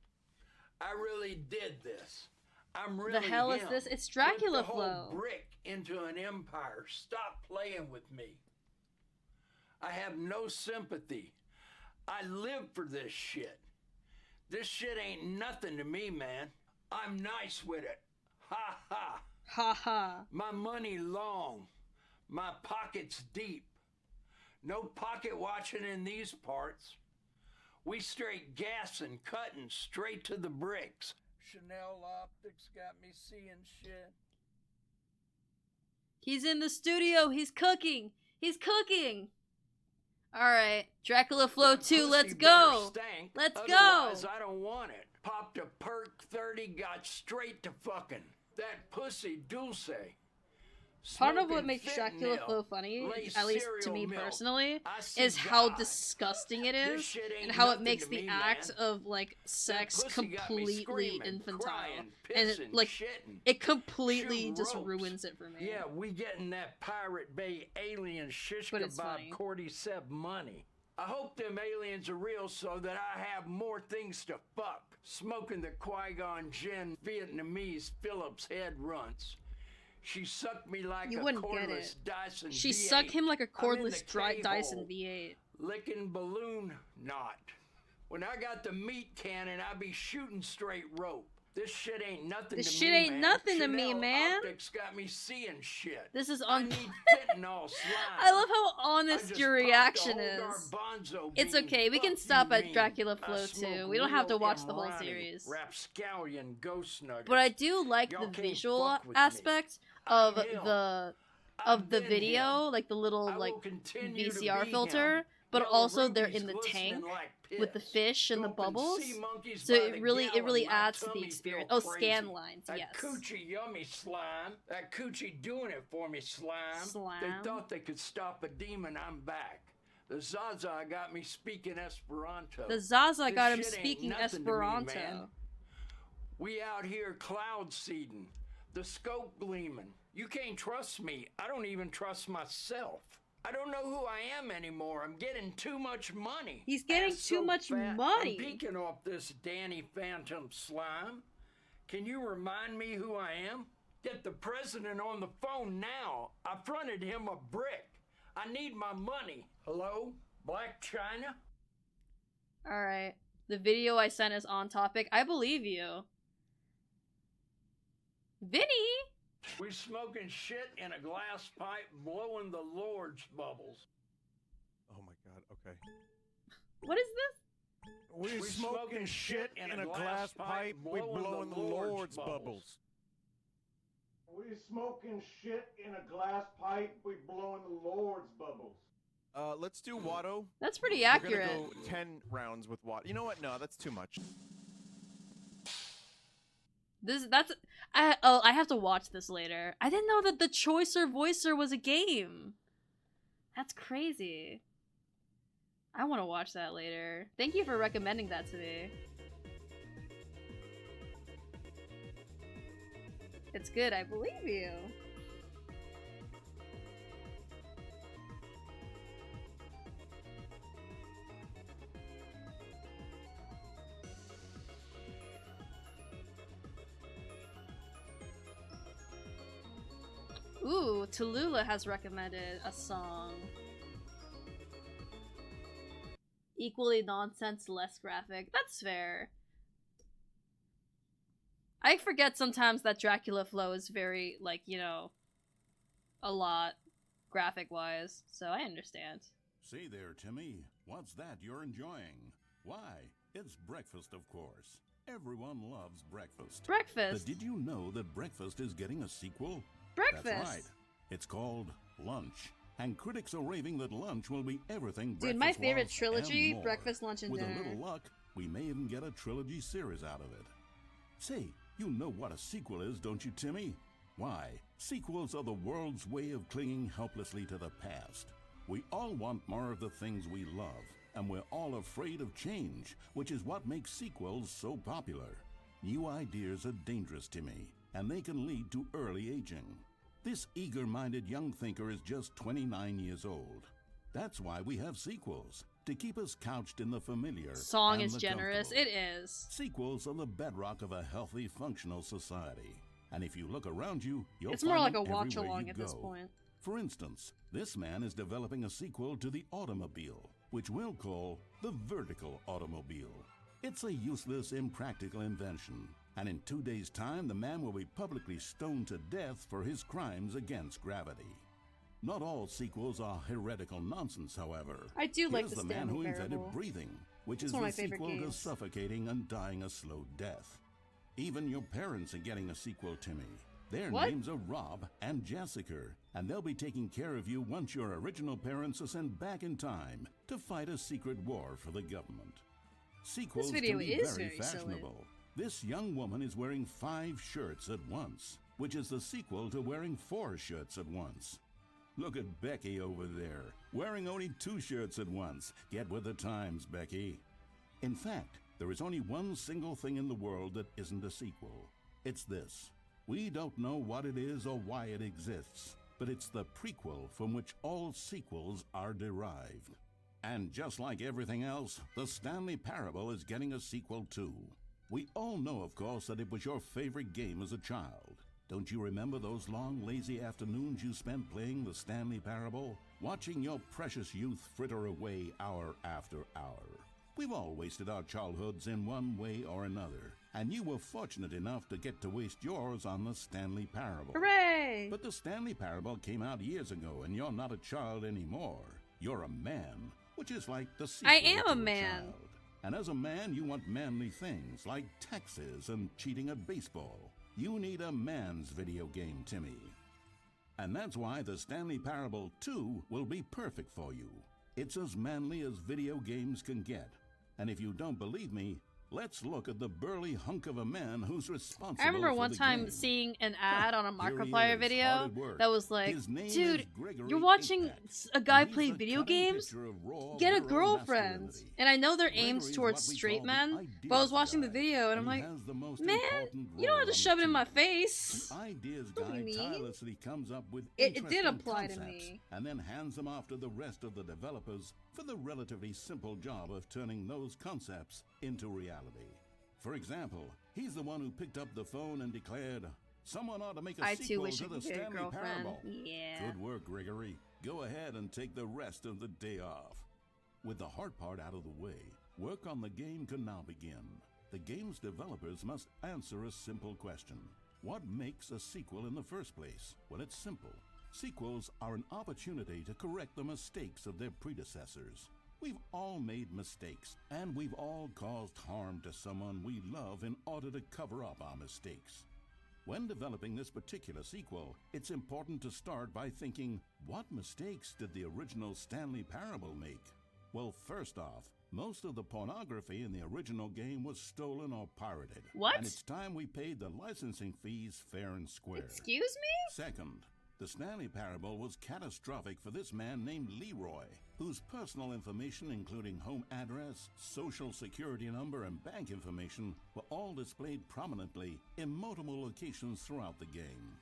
I really did this. I'm really
The hell is
him.
this? It's
Flip
Dracula
the whole
flow.
brick into an empire. Stop playing with me. I have no sympathy. I live for this shit. This shit ain't nothing to me, man. I'm nice with it. Ha ha.
Ha ha.
My money long. My pockets deep. No pocket watching in these parts. We straight gassing, cutting straight to the bricks. Chanel optics got me seeing shit.
He's in the studio. He's cooking. He's cooking. Alright. Dracula Flow
That
2.
pussy
Let's
better
go.
stank,
Let's go.
otherwise I don't want it. Popped a perk 30, got straight to fucking. That pussy Dulce.
Part of what
Smoking
makes Dracula
fentanyl,
Flow funny,
lay
at least to
cereal
me
milk.
personally,
I see
is how
God.
disgusting it
This
is,
shit ain't
and how it
nothing
makes
to
the
me,
act
man.
of like sex
That pussy got me
completely
screaming,
infantile,
crying,
and it,
pissing,
like
shitting.
it completely
shooting
just
ropes.
ruins it for me.
Yeah, we getting that Pirate Bay alien shish
But it's
kebab
funny.
Cordy Seb money. I hope them aliens are real so that I have more things to fuck. Smoking the Qui-Gon Jinn Vietnamese Phillips head runts. She sucked me like
You
a
wouldn't get
cordless
it.
Dyson
She
V8.
sucked him like a
I'm in
cordless
the K-hole,
Dyson V8.
licking balloon knot. When I got the meat cannon, I be shooting straight rope. This shit ain't nothing
This
to
shit
me,
ain't
man.
nothing to me,
Chanel
man.
Optics got me seeing shit.
This is
I
on.
need fentanyl slime.
I love how
I
honest
just
your
popped a
reaction
whole
is.
garbanzo
It's
bean.
okay, we can
Fuck
stop
you
at
mean.
Dracula
I
Flow
smoke
2. We don't have to
real
watch the whole
Imrani,
series.
Rapscallion ghost nuggets.
But I do like
Y'all
the
can't
visual
fuck with me.
aspect of
I'm him.
the
I've been
video,
him.
like the little
I
like
will continue to
VCR
be
filter,
him.
but
Yellow
also they're
rubies
in the
glistening
tank
like
with the
piss.
fish and the
Doping
bubbles.
sea monkeys
So
by
it
the
really
gallon. My
adds to the
tummy
experience.
feel
Oh, scan
crazy.
lines,
That
yes.
coochie yummy slime. That coochie doing it for me, slime.
Slime.
They thought they could stop a demon. I'm back. The Zaza got me speaking Esperanto.
The Zaza
This
got him
shit ain't
speaking
nothing to me,
Esperanto.
man. We out here cloud seeding. The scope gleaming. You can't trust me. I don't even trust myself. I don't know who I am anymore. I'm getting too much money.
He's getting
Ass
too
so
much
fat,
money.
I'm peeking off this Danny Phantom slime. Can you remind me who I am? Get the president on the phone now. I fronted him a brick. I need my money. Hello? Black China?
Alright. The video I sent is on topic. I believe you. Vinny?
We smoking shit in a glass pipe, blowing the Lord's bubbles.
Oh my god, okay.
What is this?
We smoking shit in a glass pipe, we blowing the Lord's bubbles.
We smoking shit in a glass pipe, we blowing the Lord's bubbles.
Let's do Watto.
That's pretty
We're
accurate.
gonna go 10 rounds with Watto. You know what? No, that's too much.
I have to watch this later. I didn't know that the Choicer Voicer was a game. That's crazy. I want to watch that later. Thank you for recommending that to me. It's good, I believe you. Ooh, Tallulah has recommended a song. Equally nonsense, less graphic. That's fair. I forget sometimes that Dracula Flow is very, like, you know, a lot graphic-wise, so I understand.
See there, Timmy. What's that you're enjoying? Why, it's breakfast, of course. Everyone loves breakfast.
Breakfast?
But did you know that breakfast is getting a sequel?
Breakfast?
That's right. It's called Lunch. And critics are raving that Lunch will be everything breakfast
Dude, my favorite
was
trilogy,
and more.
breakfast, lunch, and
With
dinner.
a little luck, we may even get a trilogy series out of it. Say, you know what a sequel is, don't you, Timmy? Why, sequels are the world's way of clinging helplessly to the past. We all want more of the things we love, and we're all afraid of change, which is what makes sequels so popular. New ideas are dangerous, Timmy, and they can lead to early aging. This eager-minded young thinker is just 29 years old. That's why we have sequels, to keep us couched in the familiar.
Song
and
is
the
generous.
comfortable.
It is.
Sequels are the bedrock of a healthy, functional society. And if you look around you, you'll
It's
find
more like
them
a watch
everywhere
along
you
at this
go.
point.
For instance, this man is developing a sequel to the automobile, which we'll call the vertical automobile. It's a useless, impractical invention, and in 2 days' time, the man will be publicly stoned to death for his crimes against gravity. Not all sequels are heretical nonsense, however.
I do like
Here's
the
the man who
Stanley
invented
Parable.
breathing, which
It's
is
one
the
of my favorite
sequel to
games.
suffocating and dying a slow death. Even your parents are getting a sequel, Timmy. Their
What?
names are Rob and Jessica, and they'll be taking care of you once your original parents are sent back in time to fight a secret war for the government. Sequels
video
can be
is
very
very silly.
fashionable. This young woman is wearing 5 shirts at once, which is the sequel to wearing 4 shirts at once. Look at Becky over there, wearing only 2 shirts at once. Get with the times, Becky. In fact, there is only one single thing in the world that isn't a sequel. It's this. We don't know what it is or why it exists, but it's the prequel from which all sequels are derived. And just like everything else, the Stanley Parable is getting a sequel too. We all know, of course, that it was your favorite game as a child. Don't you remember those long, lazy afternoons you spent playing the Stanley Parable? Watching your precious youth fritter away hour after hour. We've all wasted our childhoods in one way or another, and you were fortunate enough to get to waste yours on the Stanley Parable.
Hooray!
But the Stanley Parable came out years ago, and you're not a child anymore. You're a man, which is like the sequel
I am
to
a man.
child. And as a man, you want manly things like taxes and cheating at baseball. You need a man's video game, Timmy. And that's why the Stanley Parable 2 will be perfect for you. It's as manly as video games can get. And if you don't believe me, let's look at the burly hunk of a man who's responsible
I remember
for
one
the
time
game.
seeing an ad on a
Here he
Markiplier
is,
video
hard at work.
that was like,
His name
dude,
is Gregory
you're watching
Apex,
a guy
and he's
play
the
video
cutting
games?
picture of raw,
Get a
virile
girlfriend.
masculinity.
And I know they're aimed
Gregory is
towards
what we
straight
call the
men, but I was
ideas
watching the
guy,
video and I'm
he
like,
has the most
man,
important
you don't
role
have to
on
shove
the
it in my
team.
face.
The ideas
What do
guy
you mean?
tirelessly comes up with
It did
interesting
apply to
concepts
me.
and then hands them off to the rest of the developers for the relatively simple job of turning those concepts into reality. For example, he's the one who picked up the phone and declared, "Someone ought to make a
I too
sequel
wish
to
I
the
could get a
Stanley
girlfriend.
Parable."
Yeah.
Good work, Gregory. Go ahead and take the rest of the day off. With the hard part out of the way, work on the game can now begin. The game's developers must answer a simple question. What makes a sequel in the first place? Well, it's simple. Sequels are an opportunity to correct the mistakes of their predecessors. We've all made mistakes, and we've all caused harm to someone we love in order to cover up our mistakes. When developing this particular sequel, it's important to start by thinking, what mistakes did the original Stanley Parable make? Well, first off, Most of the pornography in the original game was stolen or pirated.
What?
And it's time we paid the licensing fees fair and square.
Excuse me?
Second, the Stanley Parable was catastrophic for this man named Leroy, whose personal information, including home address, social security number, and bank information, were all displayed prominently in multiple locations throughout the game.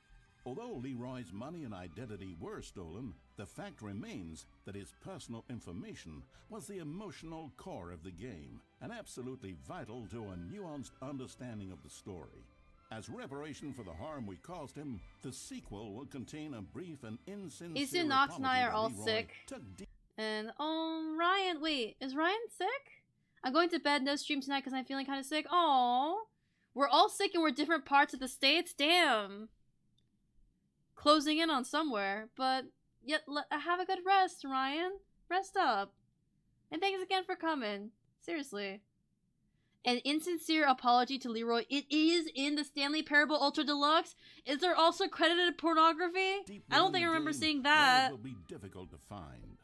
Although Leroy's money and identity were stolen, the fact remains that his personal information was the emotional core of the game and absolutely vital to a nuanced understanding of the story. As reparation for the harm we caused him, the sequel will contain a brief and insincere
Ethan Knox and I are
apology
all
that Leroy
sick.
took deep
And, oh, Ryan, wait, is Ryan sick? I'm going to bed, no stream tonight because I'm feeling kind of sick. Aww. We're all sick and we're different parts of the States? Damn. Closing in on somewhere, but yet have a good rest, Ryan. Rest up. And thanks again for coming. Seriously. An insincere apology to Leroy. It is in the Stanley Parable Ultra Deluxe. Is there also credited pornography? I don't think I remember seeing that.
Will be difficult to find.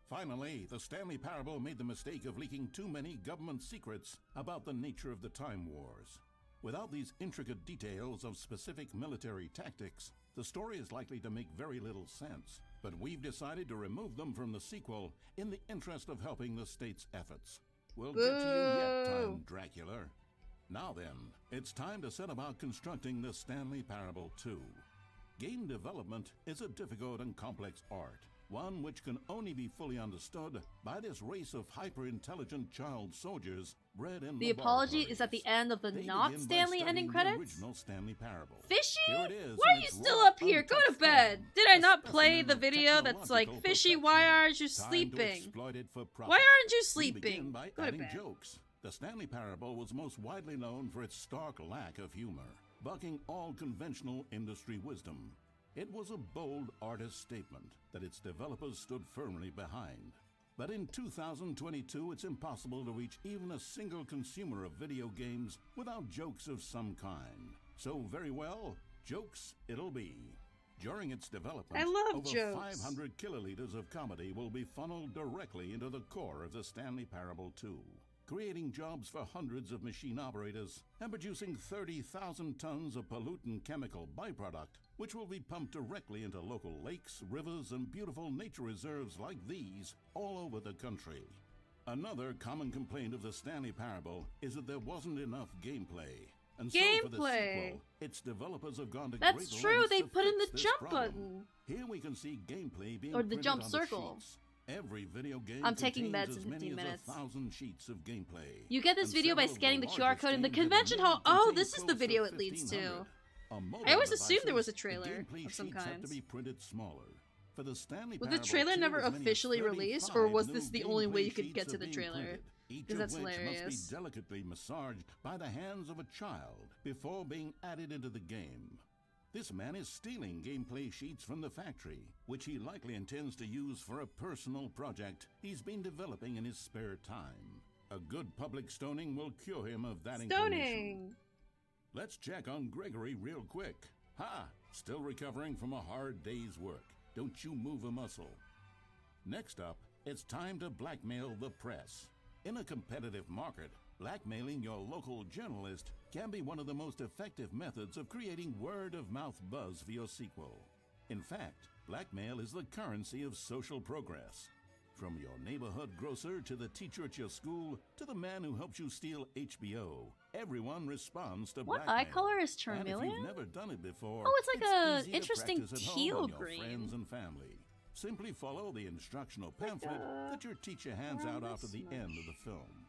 Finally, the Stanley Parable made the mistake of leaking too many government secrets about the nature of the Time Wars. Without these intricate details of specific military tactics, the story is likely to make very little sense. But we've decided to remove them from the sequel in the interest of helping the state's efforts. We'll get to you yet, Time Dracula. Now then, it's time to set about constructing the Stanley Parable 2. Game development is a difficult and complex art, one which can only be fully understood by this race of hyper-intelligent child soldiers bred in
The apology is at the end of the not Stanley ending credits?
Original Stanley Parable.
Fishy?
Here it is
Why are
in
you
its
still
raw,
up here? Go to
untouched
bed.
form,
Did I not
a
play
specimen
the
of
video that's like,
technological
Fishy,
perfection.
why aren't you
Time to
sleeping?
exploit it for profit.
Why aren't you
We begin
sleeping?
by
Go to
adding
bed.
jokes. The Stanley Parable was most widely known for its stark lack of humor, bucking all conventional industry wisdom. It was a bold artist statement that its developers stood firmly behind. But in 2022, it's impossible to reach even a single consumer of video games without jokes of some kind. So very well, jokes it'll be. During its development,
I love
over
jokes.
500 kiloliters of comedy will be funneled directly into the core of the Stanley Parable 2, creating jobs for hundreds of machine operators and producing 30,000 tons of pollutant chemical byproduct, which will be pumped directly into local lakes, rivers, and beautiful nature reserves like these all over the country. Another common complaint of the Stanley Parable is that there wasn't enough gameplay. And so for the
Gameplay.
sequel, its developers have gone to
That's
great
true,
lengths
they
to
put in
fix
the
this
jump
problem.
button.
Here we can see gameplay being
Or the
printed
jump
on
circle.
sheets. Every video game
I'm taking
contains
meds
as
in
many
15
as
minutes.
1,000 sheets of gameplay.
You get this
And
video by
several of
scanning the QR
largest
code in the
games in
convention
world
hall. Oh,
contain
this is the
close to
video it leads to.
1,500. On mobile
I always assumed there was a
devices,
trailer
the gameplay
of some
sheets have
kind.
to be printed smaller. For the Stanley
Was the
Parable
trailer
2,
never
as many as
officially released, or
35
was
new
this the only way
gameplay
you could
sheets
get to
are
the
being
trailer?
printed, each
'Cause
of
that's
which must
hilarious.
be delicately massaged by the hands of a child before being added into the game. This man is stealing gameplay sheets from the factory, which he likely intends to use for a personal project he's been developing in his spare time. A good public stoning will cure him of that inclination.
Stoning!
Let's check on Gregory real quick. Ha! Still recovering from a hard day's work. Don't you move a muscle. Next up, it's time to blackmail the press. In a competitive market, blackmailing your local journalist can be one of the most effective methods of creating word-of-mouth buzz for your sequel. In fact, blackmail is the currency of social progress. From your neighborhood grocer to the teacher at your school to the man who helps you steal HBO, everyone responds to
What
blackmail.
eye color is
And if
Charmeleon?
you've never done it before,
Oh, it's like a
easy to
interesting
practice at home
teal
on your
green.
friends and family. Simply follow the instructional pamphlet that your teacher hands out after the end of the film.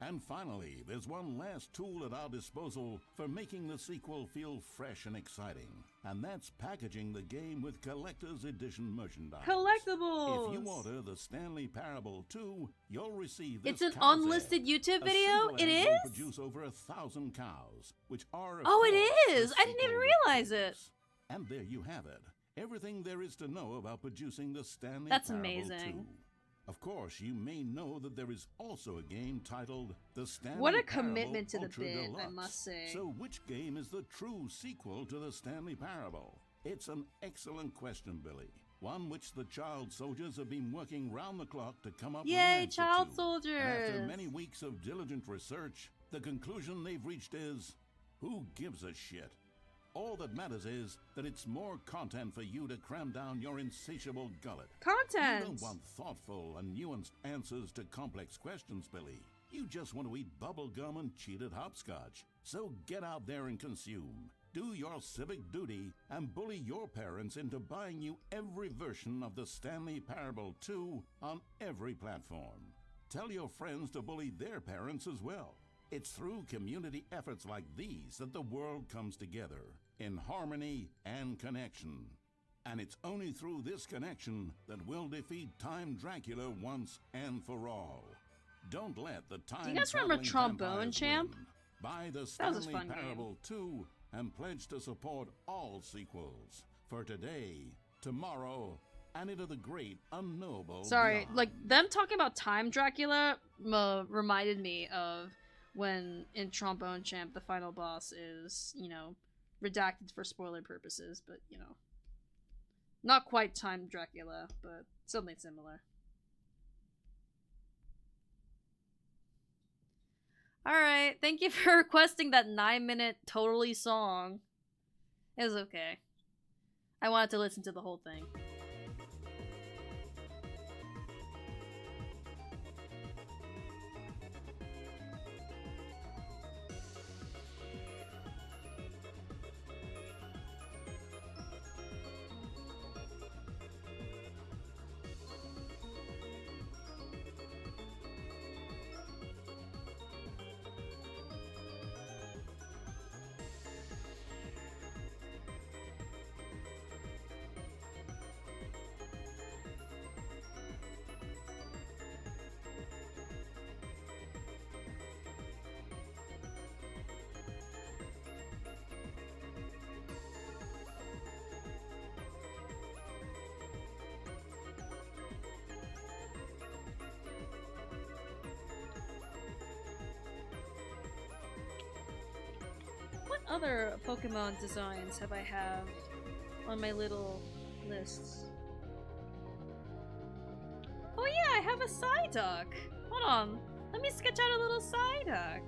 And finally, there's one last tool at our disposal for making the sequel feel fresh and exciting, and that's packaging the game with collector's edition merchandise.
Collectibles!
If you order the Stanley Parable 2, you'll receive this
It's an
cow's
unlisted
egg.
YouTube
A
video?
single
It
egg will
is?
produce over 1,000 cows, which are, of
Oh, it
course,
is!
the
I didn't even
sequel
realize it.
victims. And there you have it. Everything there is to know about producing the Stanley
That's
Parable
amazing.
2. Of course, you may know that there is also a game titled The Stanley
What a
Parable
commitment to the
Ultra
bit, I
Deluxe.
must say.
So which game is the true sequel to The Stanley Parable? It's an excellent question, Billy. one which the child soldiers have been working round the clock to come up with an
Yay,
answer
child
to.
soldiers!
After many weeks of diligent research, the conclusion they've reached is, who gives a shit? All that matters is that it's more content for you to cram down your insatiable gullet.
Content!
You don't want thoughtful and nuanced answers to complex questions, Billy. You just want to eat bubble gum and cheated hopscotch. So get out there and consume. Do your civic duty and bully your parents into buying you every version of the Stanley Parable 2 on every platform. Tell your friends to bully their parents as well. It's through community efforts like these that the world comes together in harmony and connection. And it's only through this connection that we'll defeat Time Dracula once and for all. Don't let the time.
Do you guys remember Trombone Champ?
Buy the
That was a
Stanley
fun
Parable 2 and pledge to support all sequels for today, tomorrow, and into the great unknowable
Sorry,
beyond.
like them talking about Time Dracula reminded me of when in Trombone Champ the final boss is, you know, redacted for spoiler purposes, but you know, not quite Time Dracula, but something similar. Alright, thank you for requesting that 9-minute totally song. It was okay. I wanted to listen to the whole thing. What other Pokemon designs have I have on my little lists? Oh yeah, I have a Psyduck! Hold on, let me sketch out a little Psyduck.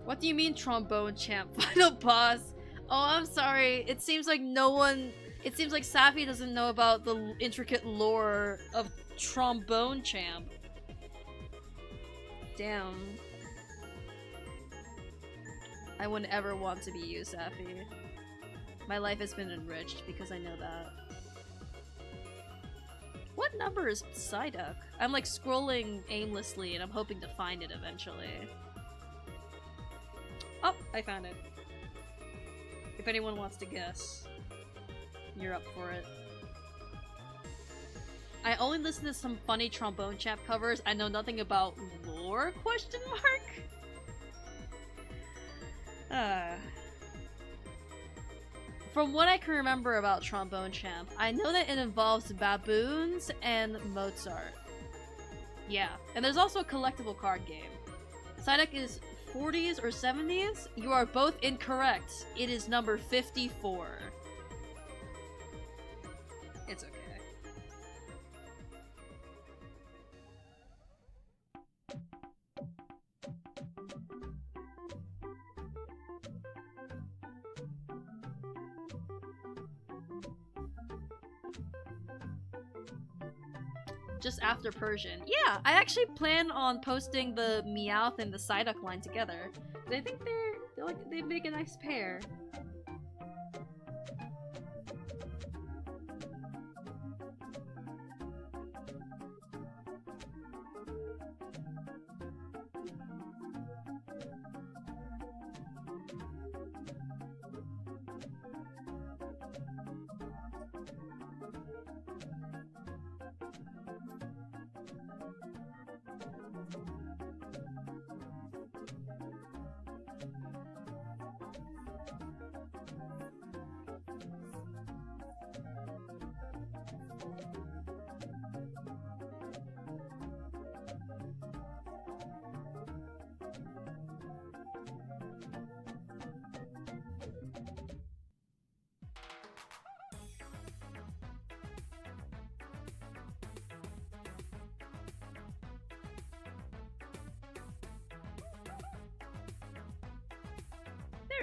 What do you mean Trombone Champ final boss? Oh, I'm sorry, it seems like it seems like Safi doesn't know about the intricate lore of Trombone Champ. Damn. I wouldn't ever want to be you, Safi. My life has been enriched because I know that. What number is Psyduck? I'm like scrolling aimlessly and I'm hoping to find it eventually. Oh, I found it. If anyone wants to guess, you're up for it. I only listen to some funny Trombone Champ covers. I know nothing about lore, question mark? From what I can remember about Trombone Champ, I know that it involves baboons and Mozart. Yeah, and there's also a collectible card game. Psyduck is 40s or 70s? You are both incorrect. It is number 54. It's okay. Just after Persian. Yeah, I actually plan on posting the Meowth and the Psyduck line together. I think they make a nice pair.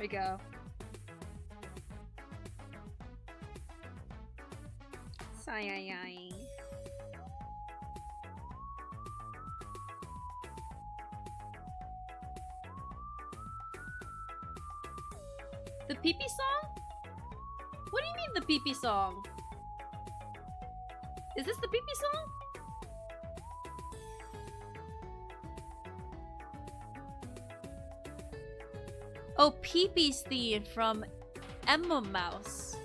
There we go. Sayayay. The pee-pee song? What do you mean the pee-pee song? Is this the pee-pee song? Oh, Pee-Pee's theme from Emma Mouse.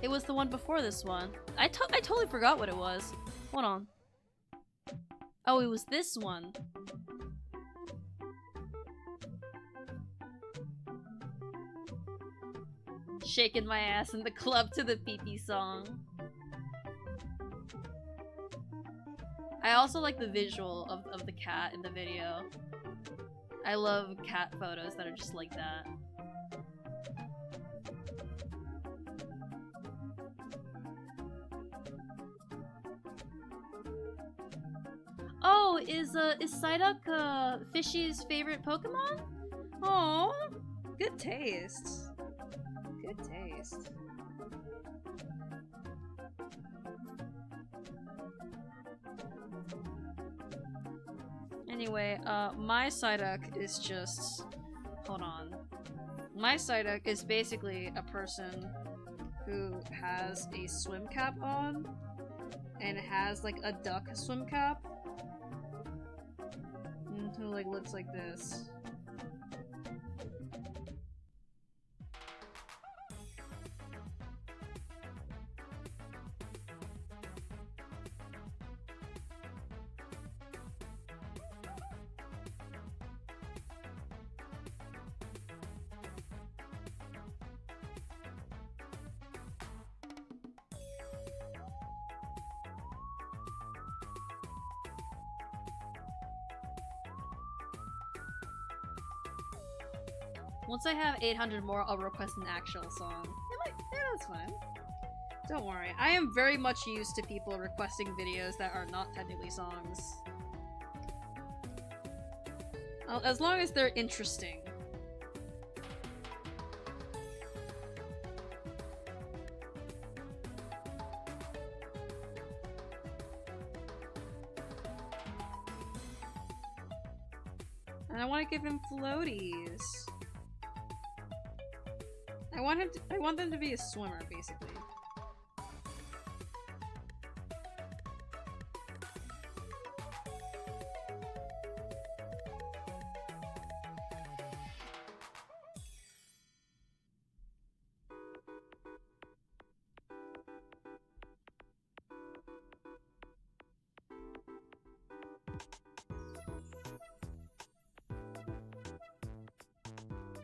It was the one before this one. I totally forgot what it was. Hold on. Oh, it was this one. Shaking my ass in the club to the Pee-Pee song. I also like the visual of the cat in the video. I love cat photos that are just like that. Oh, is Psyduck Fishy's favorite Pokemon? Oh, good taste. Good taste. Anyway, my Psyduck is just... Hold on. My Psyduck is basically a person who has a swim cap on and has like a duck swim cap. And who like looks like this. Once I have 800 more, I'll request an actual song. Yeah, that's fine. Don't worry. I am very much used to people requesting videos that are not technically songs. As long as they're interesting. And I want to give him floaties. I want them to be a swimmer, basically.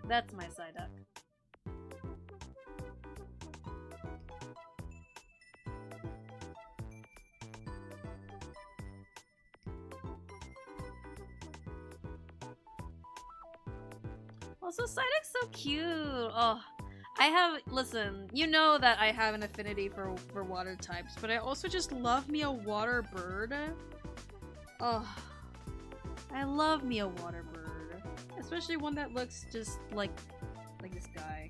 That's my Psyduck. Also, Psyduck's so cute. Oh, listen, you know that I have an affinity for water types, but I also just love me a water bird. Oh, I love me a water bird. Especially one that looks just like this guy.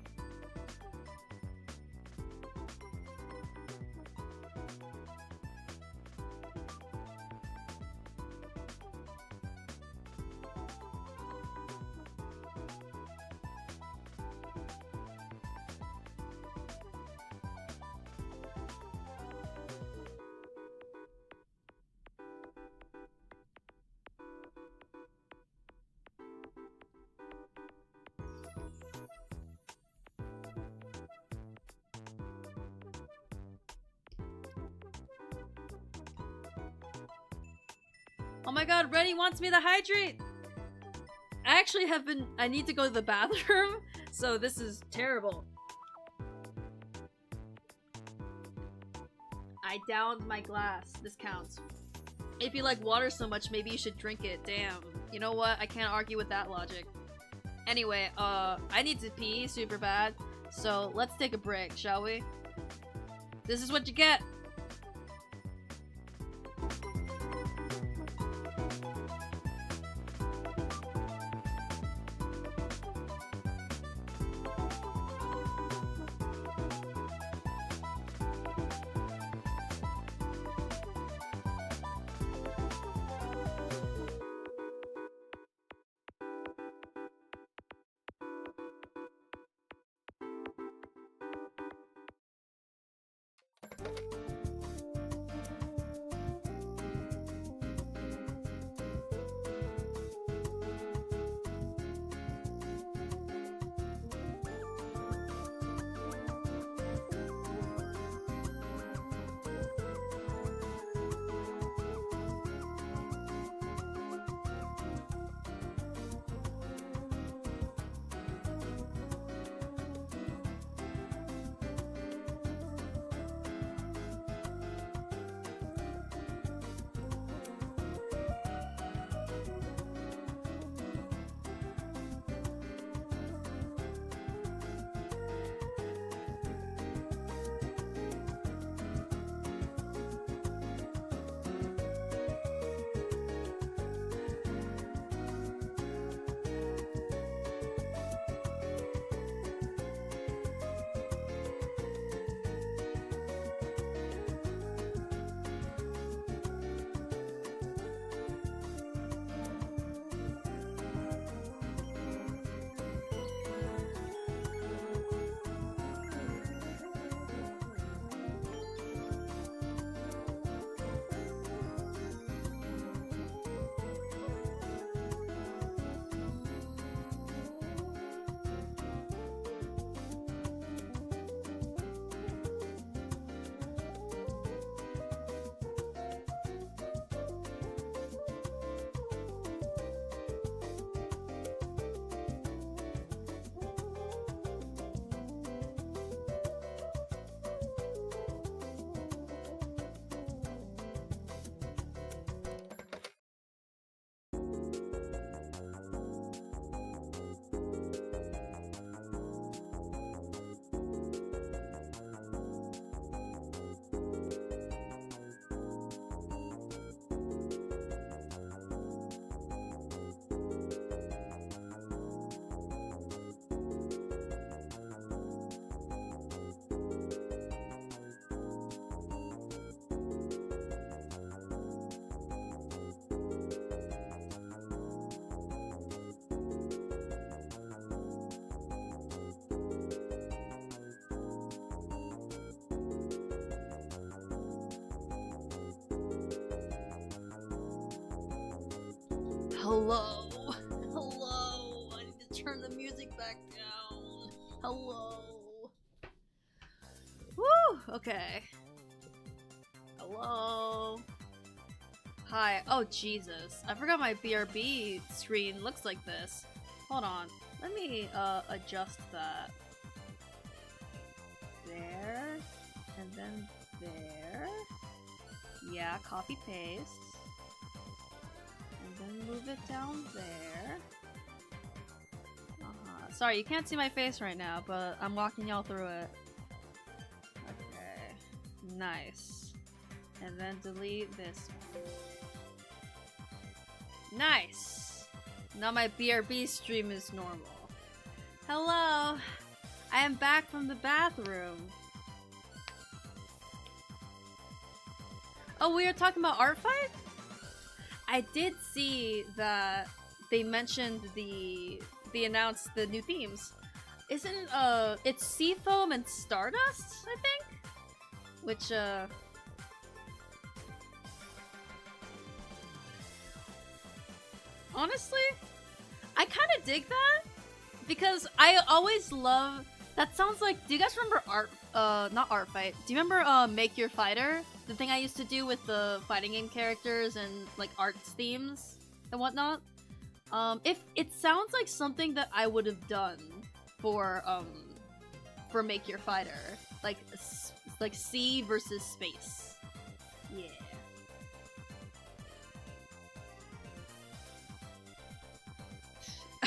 Oh my god, Reddy wants me to hydrate! I need to go to the bathroom, so this is terrible. I downed my glass. This counts. If you like water so much, maybe you should drink it. Damn. You know what? I can't argue with that logic. Anyway, I need to pee super bad, so let's take a break, shall we? This is what you get! Hello. Hello. I need to turn the music back down. Hello. Woo! Okay. Hello. Hi. Oh, Jesus. I forgot my BRB screen looks like this. Hold on. Let me adjust that. There. And then there. Yeah, copy paste. And then move it down there. Sorry, you can't see my face right now, but I'm walking y'all through it. Okay. Nice. And then delete this one. Nice! Now my BRB stream is normal. Hello! I am back from the bathroom. Oh, we were talking about Art Fight? I did see that they mentioned they announced the new themes. Isn't it's Seafoam and Stardust, I think? Which honestly, I kind of dig that because I always love that sounds like, do you guys remember not Art Fight. Do you remember Make Your Fighter? The thing I used to do with the fighting game characters and like arts themes and whatnot? If it sounds like something that I would have done for Make Your Fighter, like sea versus space. Yeah.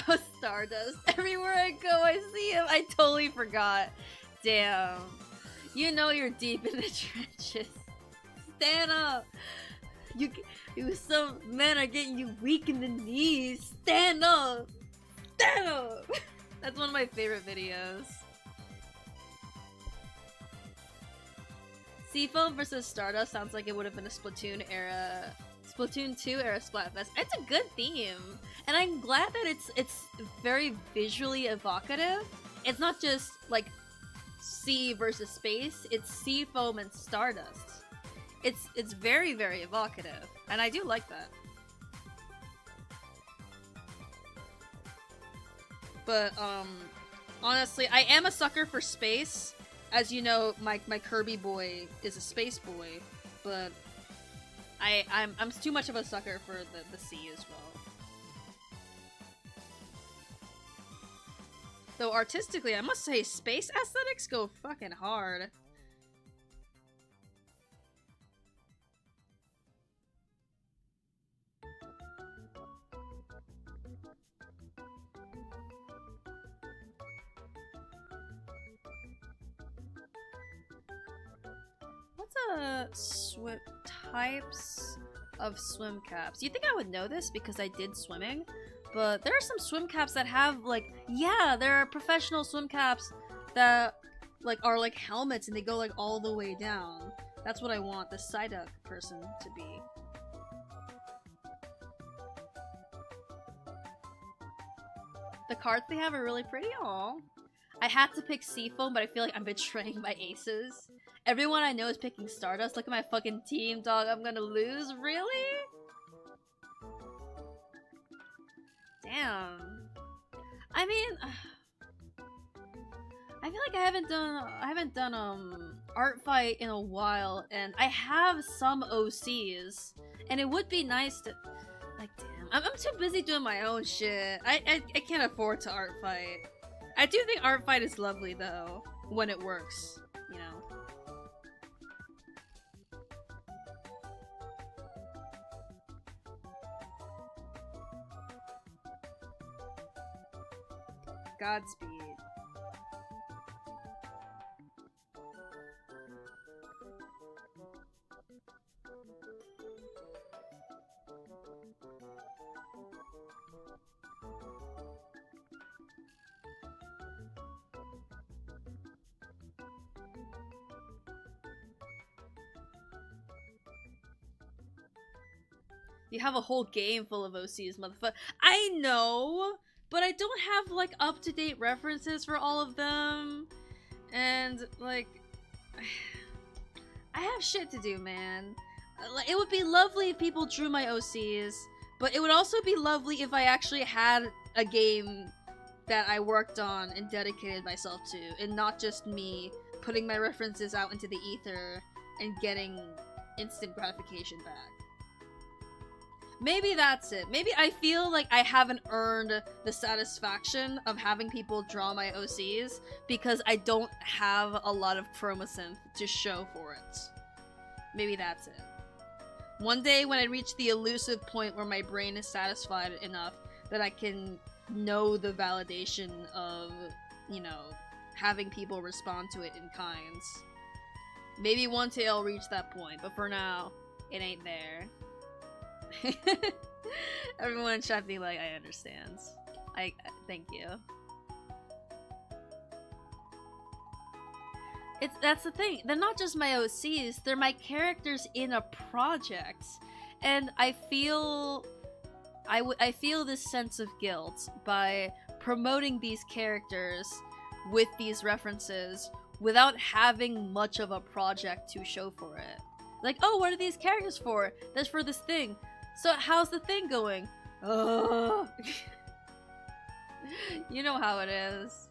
Oh, Stardust. Everywhere I go, I see him. I totally forgot. Damn. You know you're deep in the trenches. Stand up. Some men are getting you weak in the knees. Stand up. Stand up. That's one of my favorite videos. Seafoam versus Stardust sounds like it would have been a Splatoon 2 era Splatfest. It's a good theme, and I'm glad that it's very visually evocative. It's not just like sea versus space. It's Seafoam and Stardust. It's very, very evocative, and I do like that. But honestly, I am a sucker for space. As you know, my Kirby boy is a space boy, but I'm too much of a sucker for the sea as well. Though artistically, I must say, space aesthetics go fucking hard. What's types of swim caps? You think I would know this because I did swimming? But there are some swim caps that have like, yeah, there are professional swim caps that like are like helmets and they go like all the way down. That's what I want the Psyduck person to be. The cards they have are really pretty. Aw. I had to pick Seafoam, but I feel like I'm betraying my aces. Everyone I know is picking Stardust. Look at my fucking team, dog. I'm gonna lose? Really? Damn. I mean, I feel like I haven't done Art Fight in a while, and I have some OCs, and it would be nice to, like, damn, I'm too busy doing my own shit. I can't afford to Art Fight. I do think Art Fight is lovely though when it works, you know. Godspeed. You have a whole game full of OCs, motherfucker. I know, but I don't have, like, up-to-date references for all of them. And, like, I have shit to do, man. It would be lovely if people drew my OCs, But it would also be lovely if I actually had a game that I worked on and dedicated myself to, and not just me putting my references out into the ether and getting instant gratification back. Maybe that's it. Maybe I feel like I haven't earned the satisfaction of having people draw my OCs because I don't have a lot of chromosynth to show for it. Maybe that's it. One day when I reach the elusive point where my brain is satisfied enough that I can know the validation of, you know, having people respond to it in kinds. Maybe one day I'll reach that point, but for now, it ain't there. Everyone in chat be like, I understand. Thank you. That's the thing. They're not just my OCs, they're my characters in a project. And I feel this sense of guilt by promoting these characters with these references without having much of a project to show for it. Like, oh, what are these characters for? That's for this thing. So how's the thing going? Ugh. You know how it is.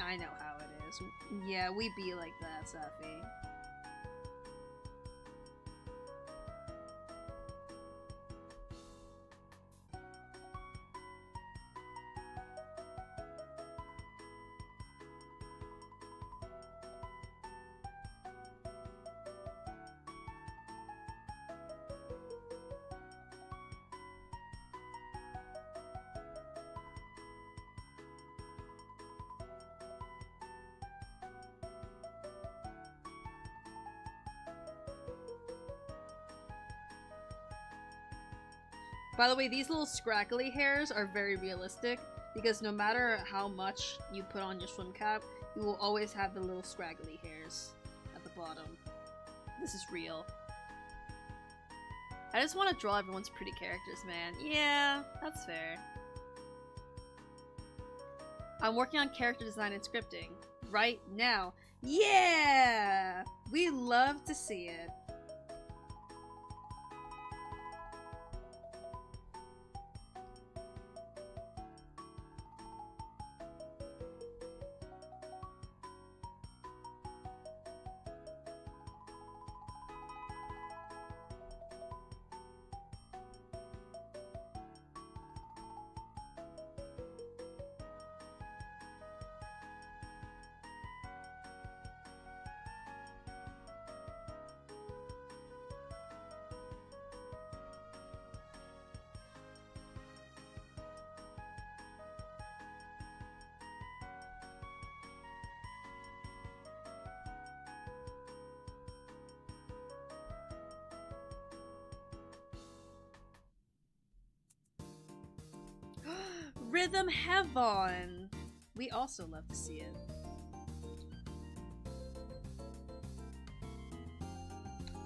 I know how it is. Yeah, we be like that, Safi. By the way, these little scraggly hairs are very realistic because no matter how much you put on your swim cap, you will always have the little scraggly hairs at the bottom. This is real. I just want to draw everyone's pretty characters, man. Yeah, that's fair. I'm working on character design and scripting right now. Yeah! We love to see it. Rhythm Heaven! We also love to see it.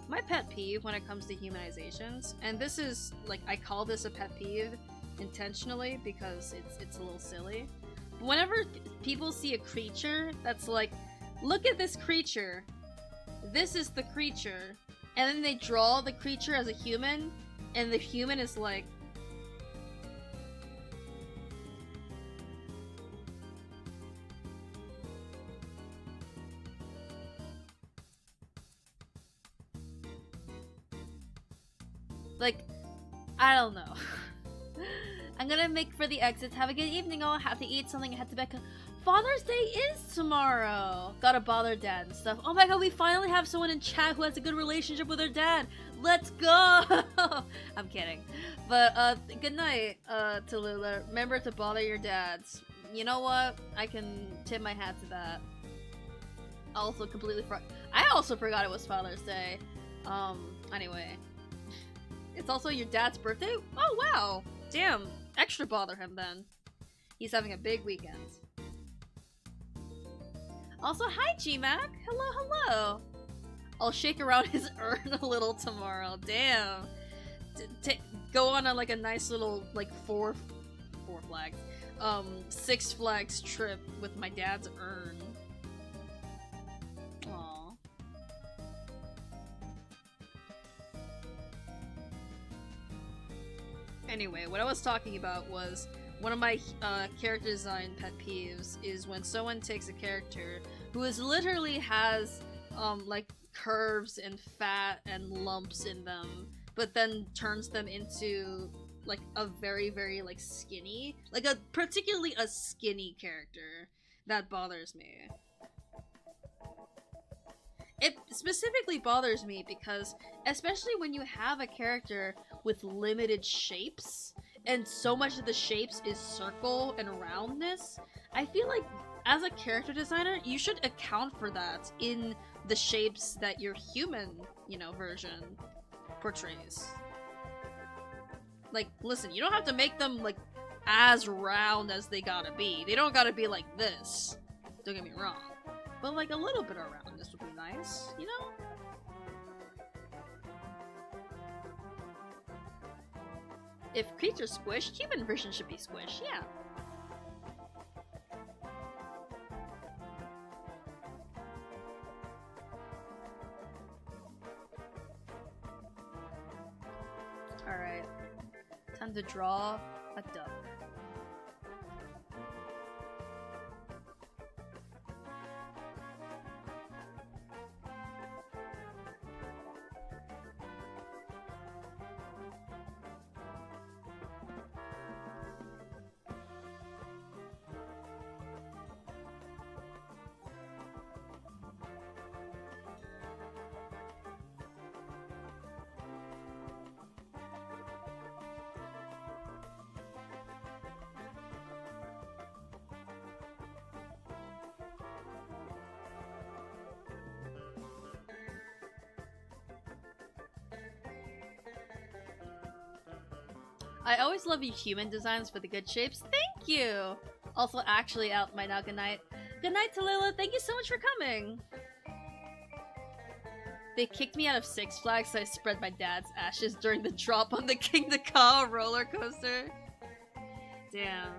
My pet peeve when it comes to humanizations, and this is, like, I call this a pet peeve intentionally because it's a little silly. Whenever people see a creature that's like, look at this creature, this is the creature, and then they draw the creature as a human, and the human is like, I don't know. I'm gonna make for the exits. Have a good evening. I'll have to eat something. I have to back up. Father's Day is tomorrow. Gotta bother dad and stuff. Oh my god, we finally have someone in chat who has a good relationship with her dad. Let's go! I'm kidding. But, good night, Tallulah. Remember to bother your dads. You know what? I can tip my hat to that. I also forgot it was Father's Day. Anyway. It's also your dad's birthday? Oh, wow! Damn, extra bother him then. He's having a big weekend. Also, hi G-Mac! Hello, hello! I'll shake around his urn a little tomorrow. Damn! Go on a, like, a nice little, like, Six Flags trip with my dad's urn. Anyway, what I was talking about was one of my character design pet peeves is when someone takes a character who is literally has like curves and fat and lumps in them, but then turns them into like a very, very like skinny, like a particularly a skinny character. That bothers me. It specifically bothers me because, especially when you have a character with limited shapes, and so much of the shapes is circle and roundness, I feel like as a character designer, you should account for that in the shapes that your human, version portrays. Like, listen, you don't have to make them, like, as round as they gotta be. They don't gotta be like this. Don't get me wrong. But, like, a little bit of roundness would be nice, you know? If creatures squished, human version should be squished, yeah. Alright. Time to draw a duck. I always love your human designs for the good shapes. Thank you! Also actually out my now good night. Good night, Tallulah. Thank you so much for coming. They kicked me out of Six Flags, so I spread my dad's ashes during the drop on the King the Ka roller coaster. Damn.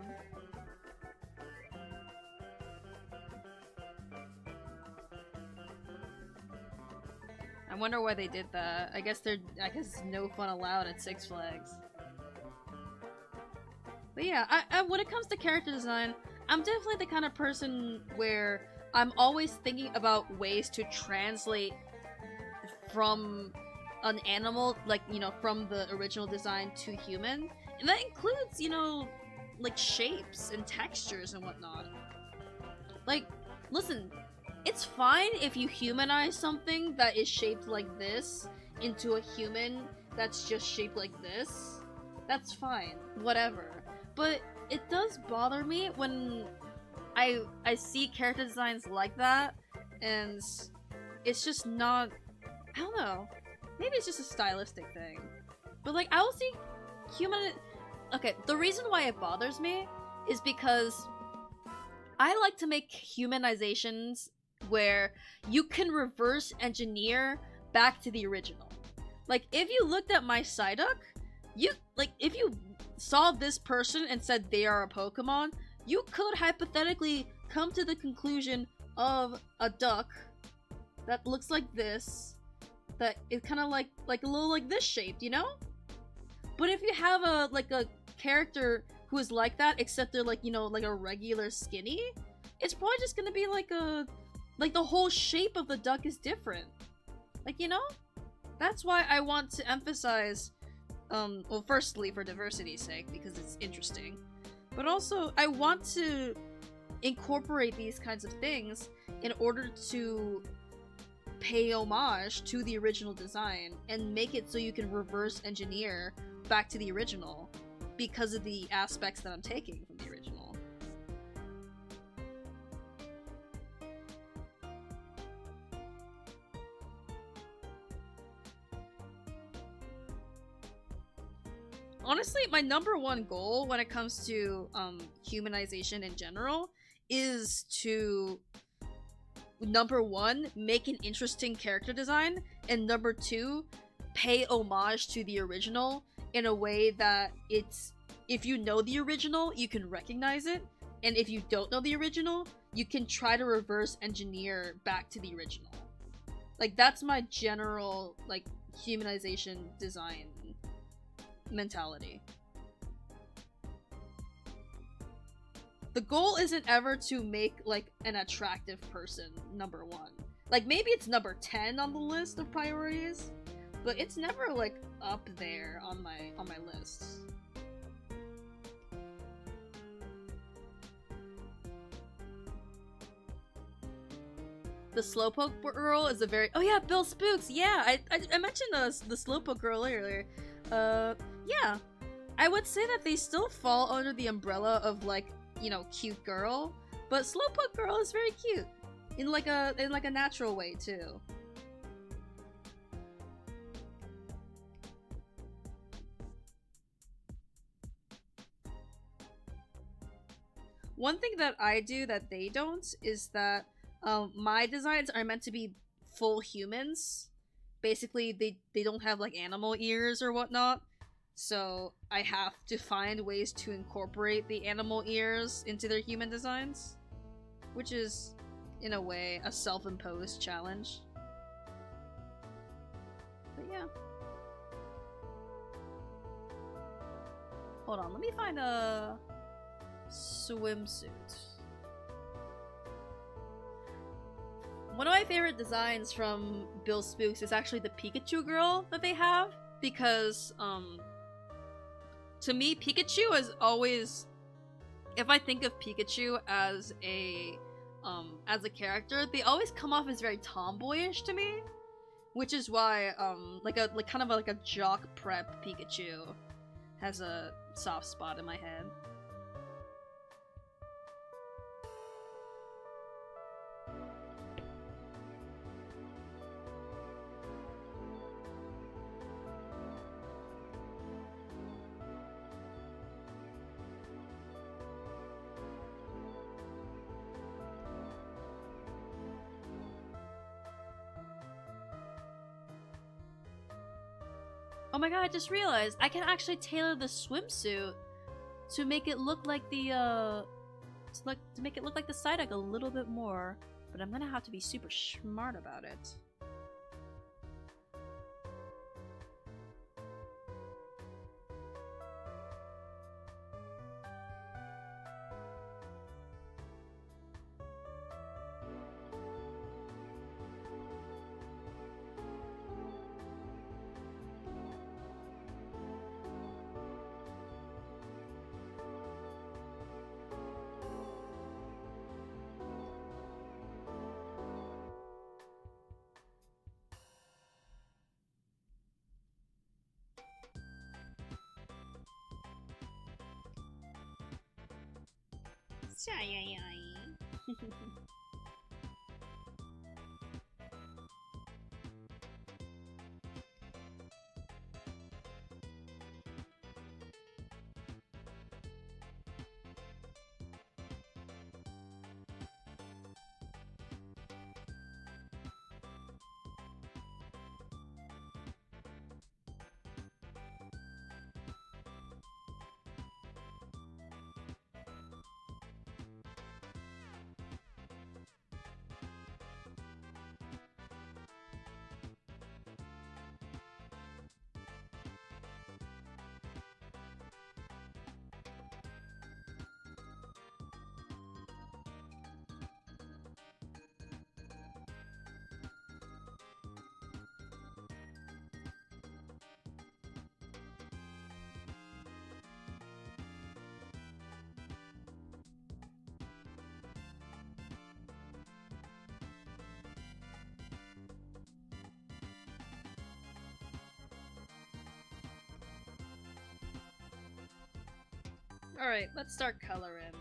I wonder why they did that. I guess no fun allowed at Six Flags. But yeah, when it comes to character design, I'm definitely the kind of person where I'm always thinking about ways to translate from an animal, like, from the original design to human. And that includes, like shapes and textures and whatnot. Like, listen, it's fine if you humanize something that is shaped like this into a human that's just shaped like this. That's fine, whatever. But it does bother me when I see character designs like that, and it's just not, I don't know, maybe it's just a stylistic thing. But like, I will see okay, the reason why it bothers me is because I like to make humanizations where you can reverse engineer back to the original. Like, if you looked at my Psyduck, if you saw this person and said they are a Pokemon, you could hypothetically come to the conclusion of a duck that looks like this, that is kind of like a little like this shaped, you know? But if you have a character who is like that, except they're like, like a regular skinny, it's probably just gonna be like the whole shape of the duck is different. Like, that's why I want to emphasize, well, firstly, for diversity's sake, because it's interesting. But also, I want to incorporate these kinds of things in order to pay homage to the original design and make it so you can reverse engineer back to the original because of the aspects that I'm taking from the original. Honestly, my number one goal when it comes to humanization in general is to, number one, make an interesting character design, and number two, pay homage to the original in a way that it's, if you know the original, you can recognize it, and if you don't know the original, you can try to reverse engineer back to the original. Like, that's my general, like, humanization design mentality. the goal isn't ever to make like an attractive person number 1. Like maybe it's number 10 on the list of priorities, but it's never like up there on my list. The Slowpoke girl is a very— oh yeah, Bill Spooks. Yeah, I mentioned the Slowpoke girl earlier. Yeah, I would say that they still fall under the umbrella of like, you know, cute girl, but Slowpoke girl is very cute in like a natural way too. One thing that I do that they don't is that my designs are meant to be full humans. Basically, they don't have like animal ears or whatnot, so I have to find ways to incorporate the animal ears into their human designs, which is, in a way, a self-imposed challenge. But yeah. Hold on, let me find a swimsuit. One of my favorite designs from Bill Spooks is actually the Pikachu girl that they have, because to me Pikachu is always— if I think of Pikachu as a character, they always come off as very tomboyish to me, which is why kind of like a jock prep Pikachu has a soft spot in my head. Oh my god, I just realized I can actually tailor the swimsuit to make it look like the to make it look like the Psyduck a little bit more, but I'm gonna have to be super smart about it. Alright, let's start coloring.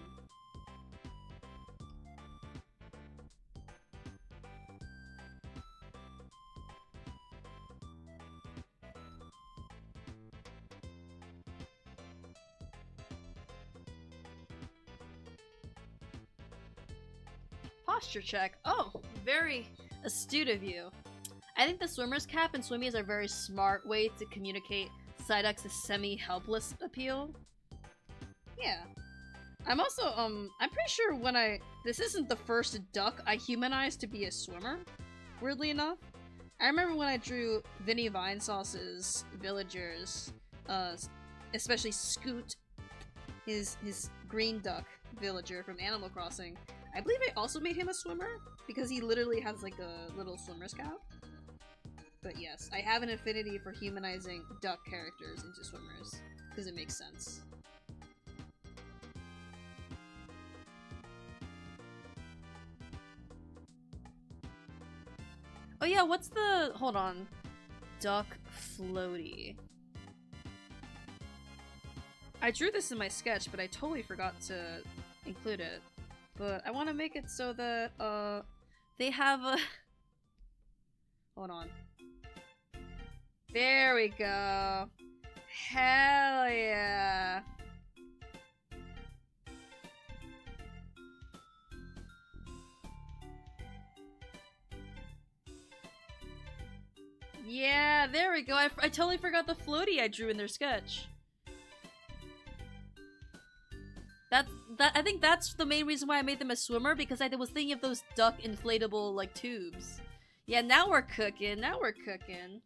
Posture check. Oh, very astute of you. I think the swimmer's cap and swimmies are a very smart way to communicate Psyduck's semi-helpless appeal. Yeah. I'm also, I'm pretty sure this isn't the first duck I humanized to be a swimmer, weirdly enough. I remember when I drew Vinny Vinesauce's villagers, especially Scoot, his green duck. villager from Animal Crossing. I believe I also made him a swimmer because he literally has like a little swimmer scout. But yes, I have an affinity for humanizing duck characters into swimmers because it makes sense. Oh yeah, what's the... hold on. Duck floaty. I drew this in my sketch, but I totally forgot to include it. But I want to make it so that, they have a... hold on. There we go. Hell yeah. Yeah, there we go. I totally forgot the floaty I drew in their sketch. I think that's the main reason why I made them a swimmer, because I was thinking of those duck inflatable, like, tubes. Yeah, now we're cooking. Now we're cooking.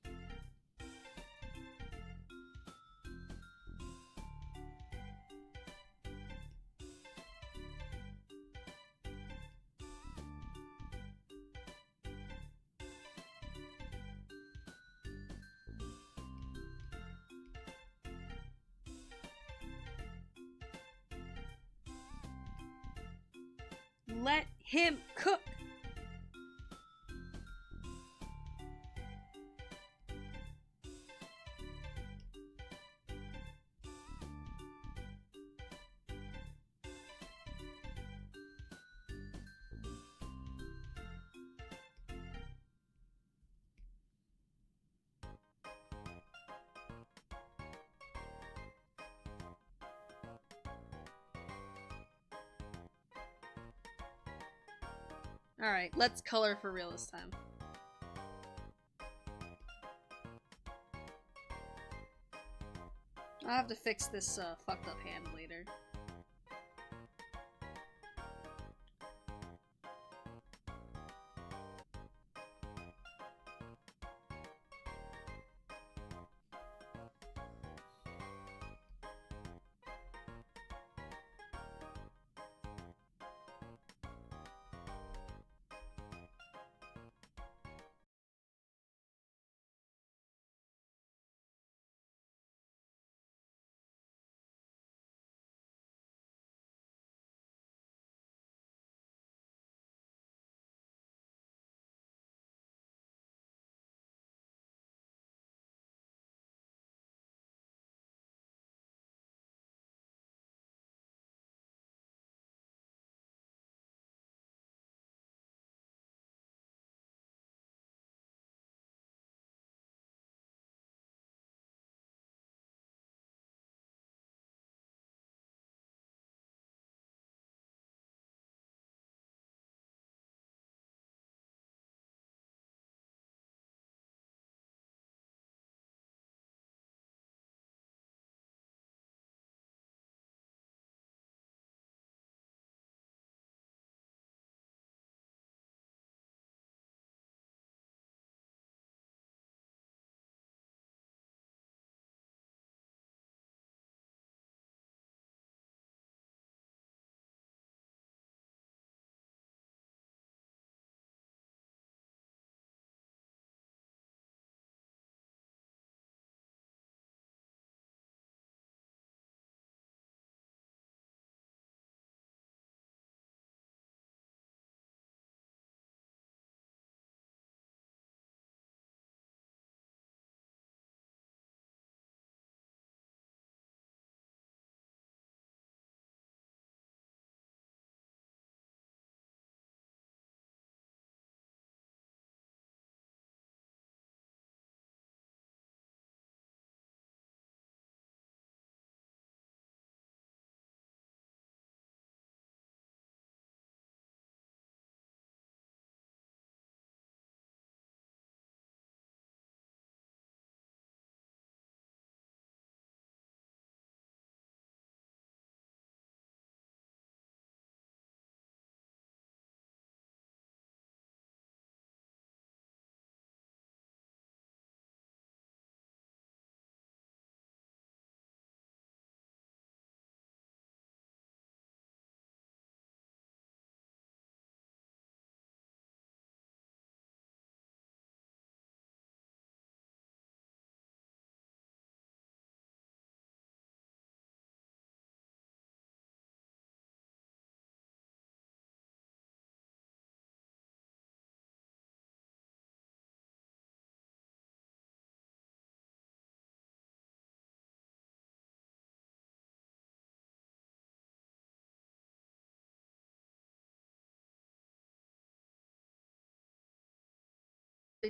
Let him cook! Alright, let's color for real this time. I'll have to fix this fucked up hand later.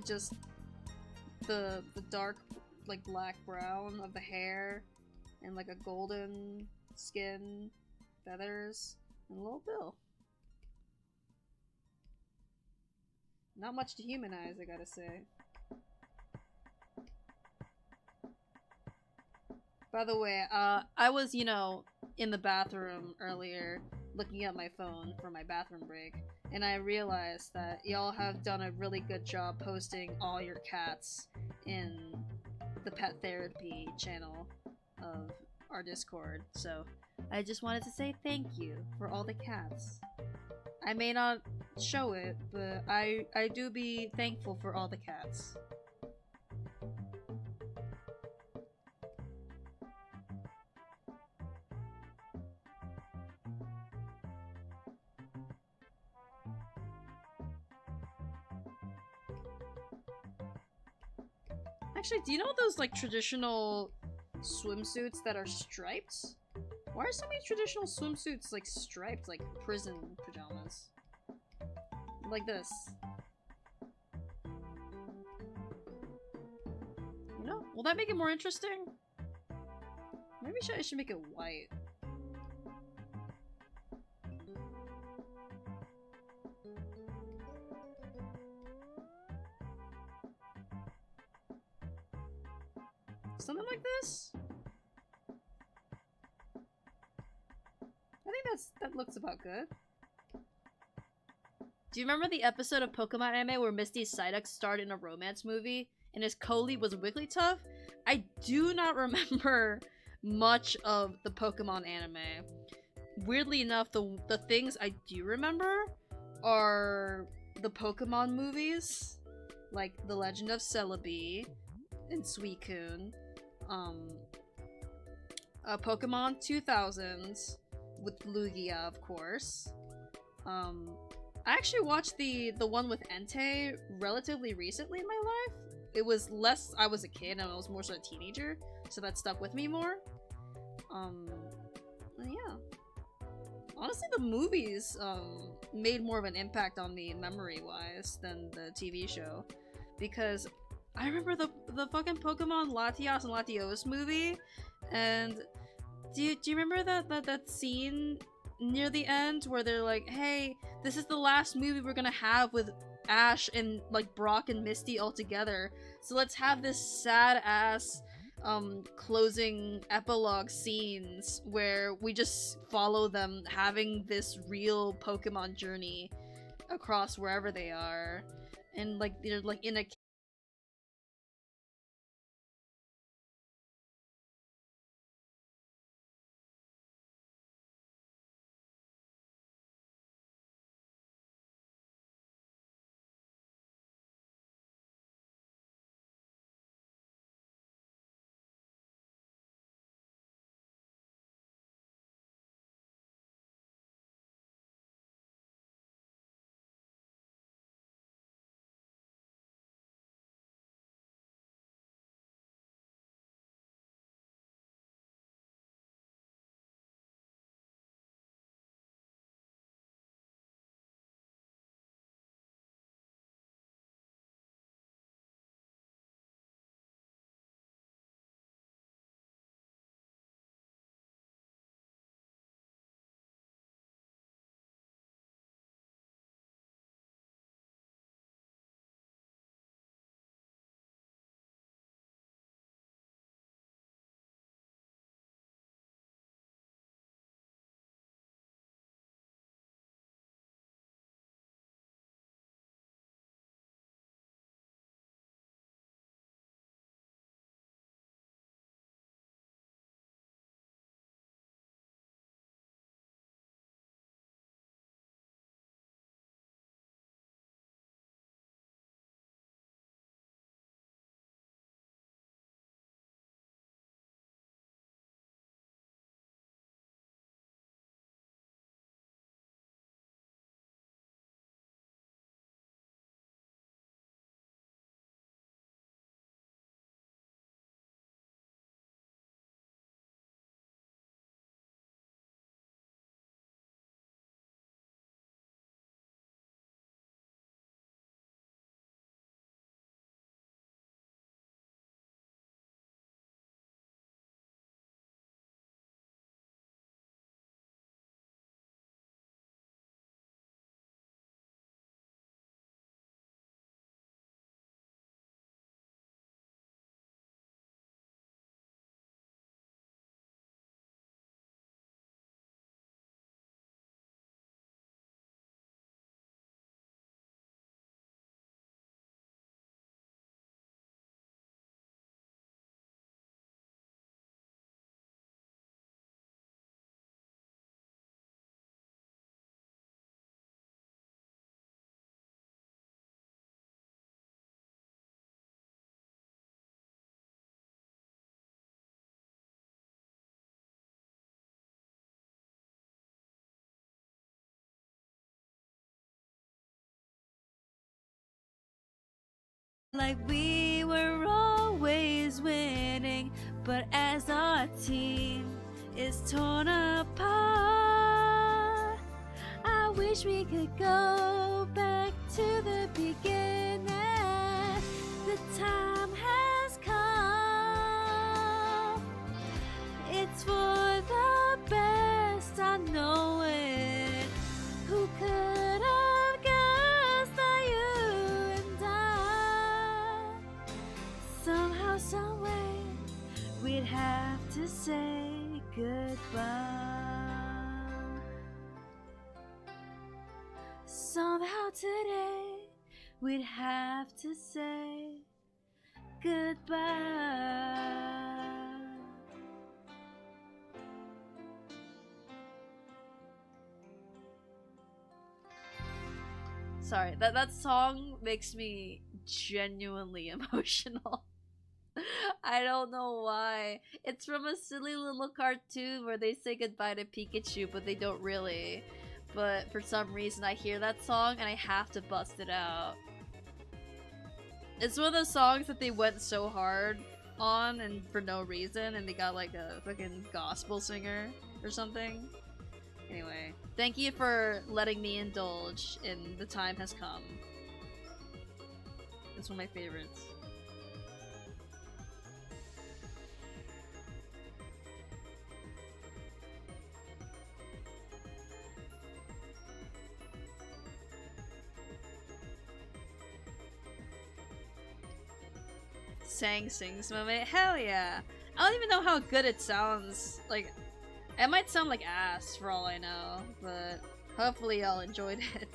just the dark, like, black brown of the hair, and like a golden skin, feathers, and a little bill. Not much to humanize, I gotta say. By the way, I was, you know, in the bathroom earlier looking at my phone for my bathroom break, and I realized that y'all have done a really good job posting all your cats in the pet therapy channel of our Discord, so I just wanted to say thank you for all the cats. I may not show it, but I do be thankful for all the cats. Actually, do you know those, like, traditional swimsuits that are striped? Why are so many traditional swimsuits, like, striped, like prison pajamas? Like this. You know? Will that make it more interesting? Maybe I should make it white. Something like this? I think that looks about good. Do you remember the episode of Pokemon anime where Misty Psyduck starred in a romance movie and his co-lead was Wigglytuff? I do not remember much of the Pokemon anime. Weirdly enough, the things I do remember are the Pokemon movies, like The Legend of Celebi and Suicune, Pokemon 2000s with Lugia, of course. I actually watched the one with Entei relatively recently in my life. It was less I was a kid and I was more so a teenager, so that stuck with me more. Yeah. Honestly, the movies made more of an impact on me memory-wise than the TV show, because I remember the fucking Pokemon Latios and Latios movie, and do you remember that scene near the end where they're like, hey, this is the last movie we're gonna have with Ash and like Brock and Misty all together, so let's have this sad ass closing epilogue scenes where we just follow them having this real Pokemon journey across wherever they are, and like they're like in a Like we were always winning, but as our team is torn apart, I wish we could go back to the beginning. The time has come. It's for the best, I know it. Who could have guessed that you and I, somehow, someway, we'd have to say goodbye. Somehow today, we'd have to say goodbye. Sorry, that song makes me genuinely emotional. I don't know why. It's from a silly little cartoon where they say goodbye to Pikachu, but they don't really. But for some reason I hear that song and I have to bust it out. It's one of those songs that they went so hard on and for no reason, and they got like a fucking gospel singer or something. Anyway, thank you for letting me indulge in The Time Has Come. It's one of my favorites. Sings moment. Hell yeah. I don't even know how good it sounds. Like, it might sound like ass for all I know, but hopefully y'all enjoyed it.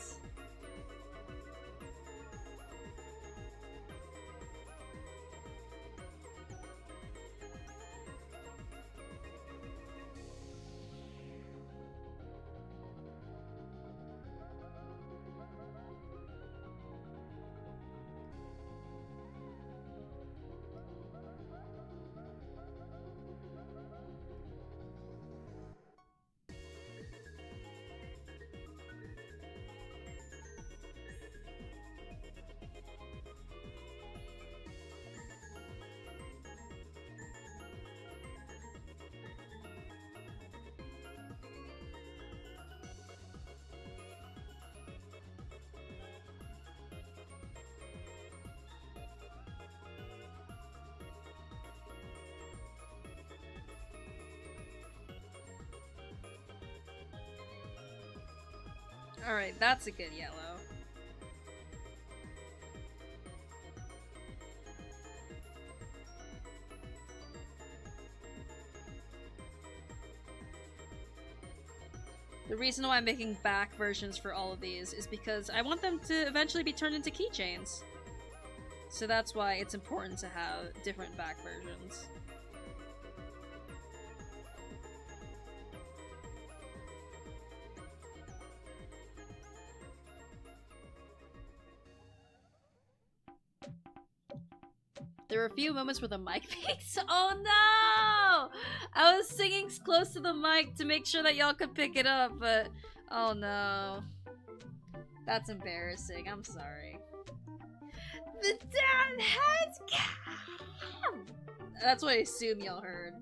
Alright, that's a good yellow. The reason why I'm making back versions for all of these is because I want them to eventually be turned into keychains. So that's why it's important to have different back versions. There were a few moments where the mic peaked. Oh no! I was singing close to the mic to make sure that y'all could pick it up, but oh no. That's embarrassing. I'm sorry. The time has come! That's what I assume y'all heard.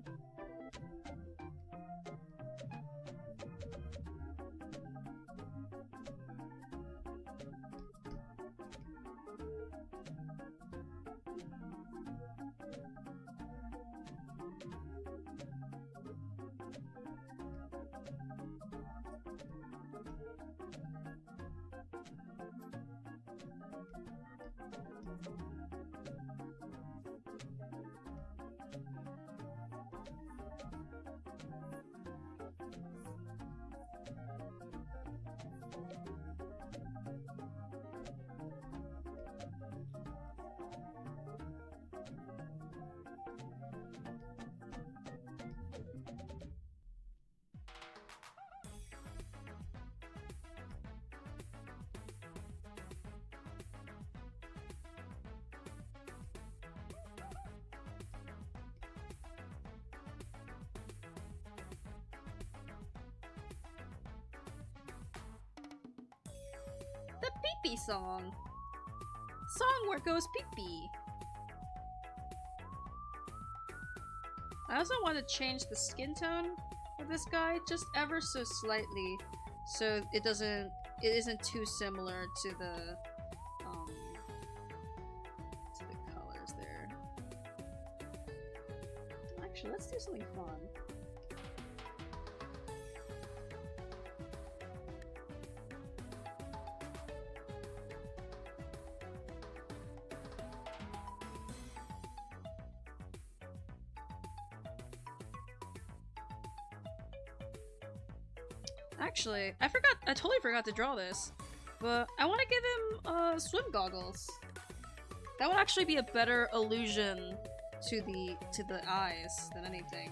The pee-pee song. song where it goes pee-pee. I also want to change the skin tone of this guy just ever so slightly, so it isn't too similar to the colors there. Actually, let's do something fun. Actually, I totally forgot to draw this, but I want to give him swim goggles. That would actually be a better illusion to the eyes than anything.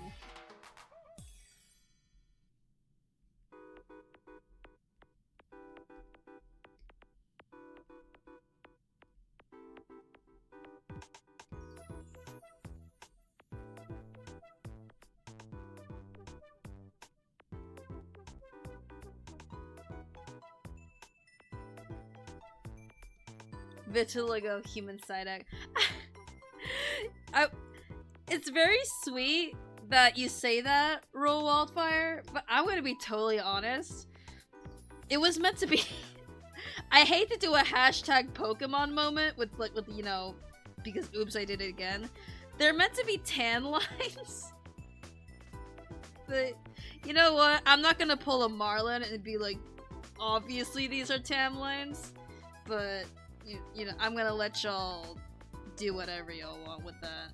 Vitiligo human side eye. It's very sweet that you say that, Roll Wildfire, but I'm gonna be totally honest. It was meant to be. I hate to do a hashtag Pokemon moment with you know, because oops, I did it again. They're meant to be tan lines. But you know what? I'm not gonna pull a Marlin and be like, obviously these are tan lines, but you know, I'm gonna let y'all do whatever y'all want with that.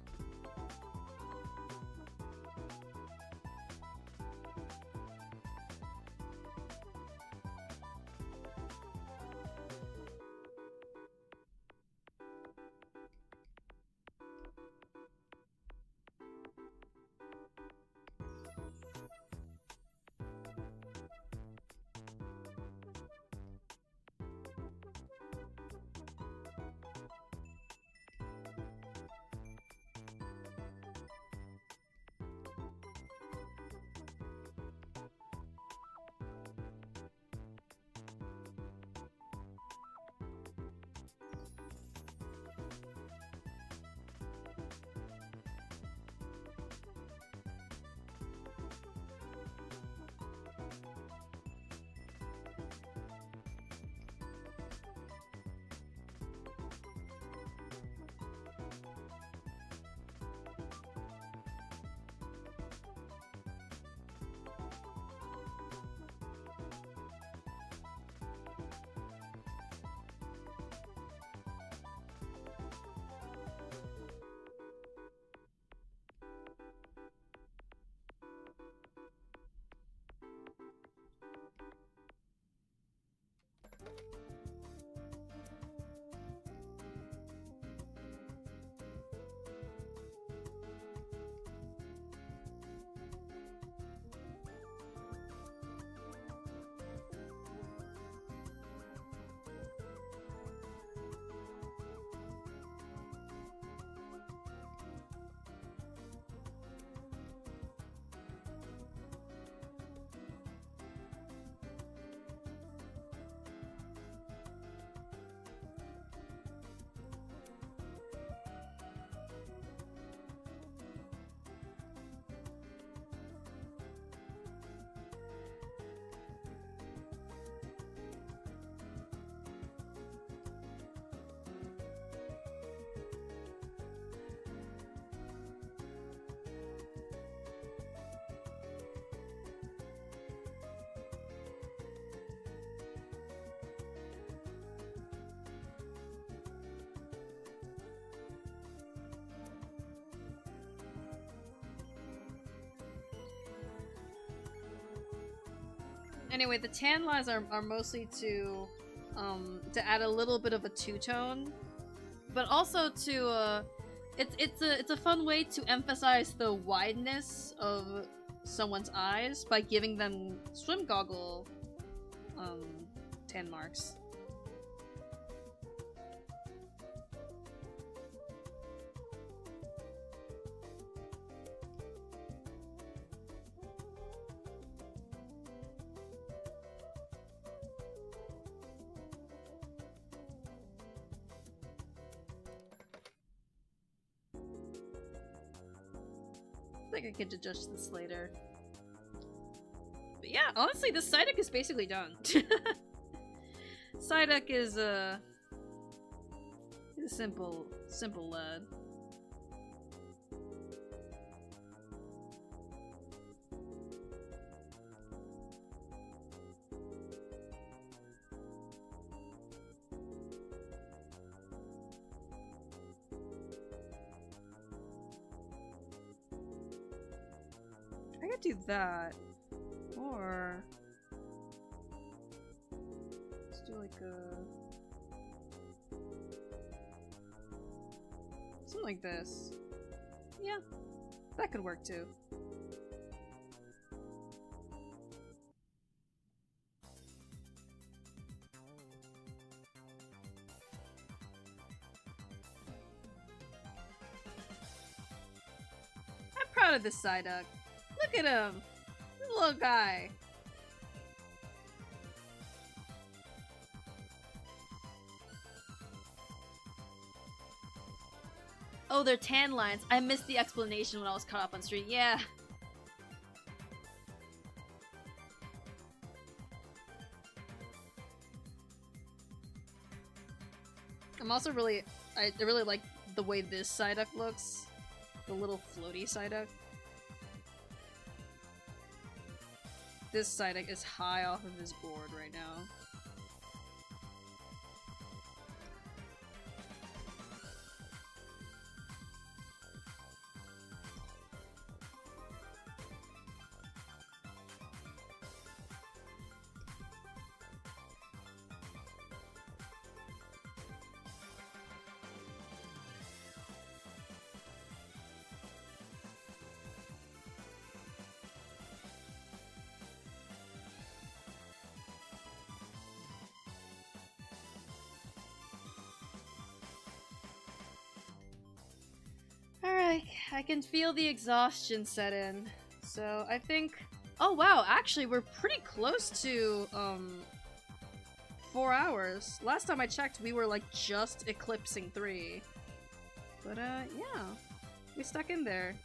Anyway, the tan lines are mostly to add a little bit of a two-tone, but also to it's a fun way to emphasize the wideness of someone's eyes by giving them swim goggle tan marks. think I can adjust this later. But yeah, honestly, this Psyduck is basically done. Psyduck is he's a simple lad. I could do that, or let's do like something like this. Yeah, that could work too. I'm proud of this Psyduck. Look at him! This little guy. Oh, they're tan lines. I missed the explanation when I was caught up on stream. Yeah. I'm also I really like the way this Psyduck looks. The little floaty Psyduck. This Psyduck is high off of his board right now. Alright, I can feel the exhaustion set in. So I think... Oh wow, actually we're pretty close to, 4 hours. Last time I checked, we were like just eclipsing 3. But yeah. We stuck in there.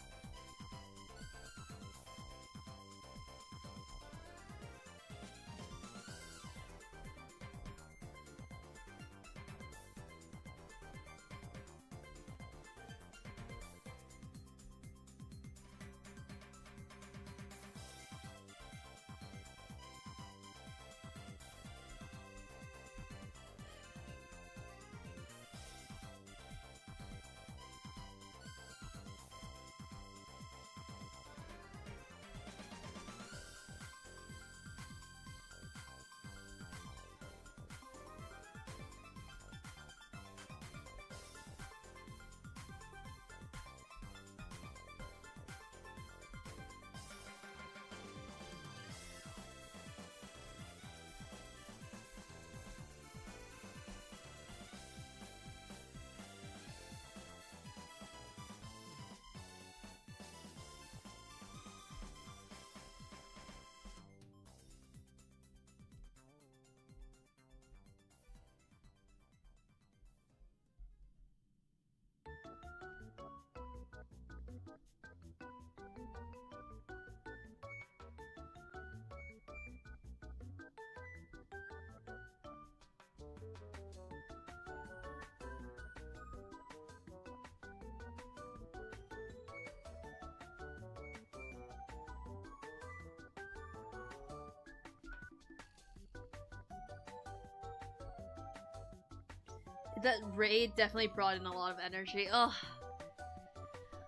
That raid definitely brought in a lot of energy. Ugh.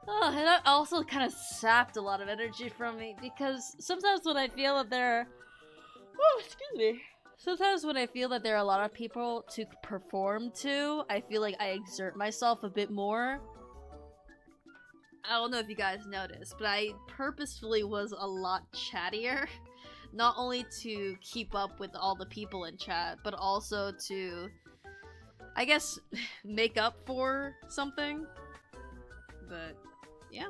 Oh, and that also kind of sapped a lot of energy from me because sometimes when I feel that there, oh, excuse me. Sometimes when I feel that there are a lot of people to perform to, I feel like I exert myself a bit more. I don't know if you guys noticed, but I purposefully was a lot chattier. Not only to keep up with all the people in chat, but also to, I guess, make up for something. But, yeah.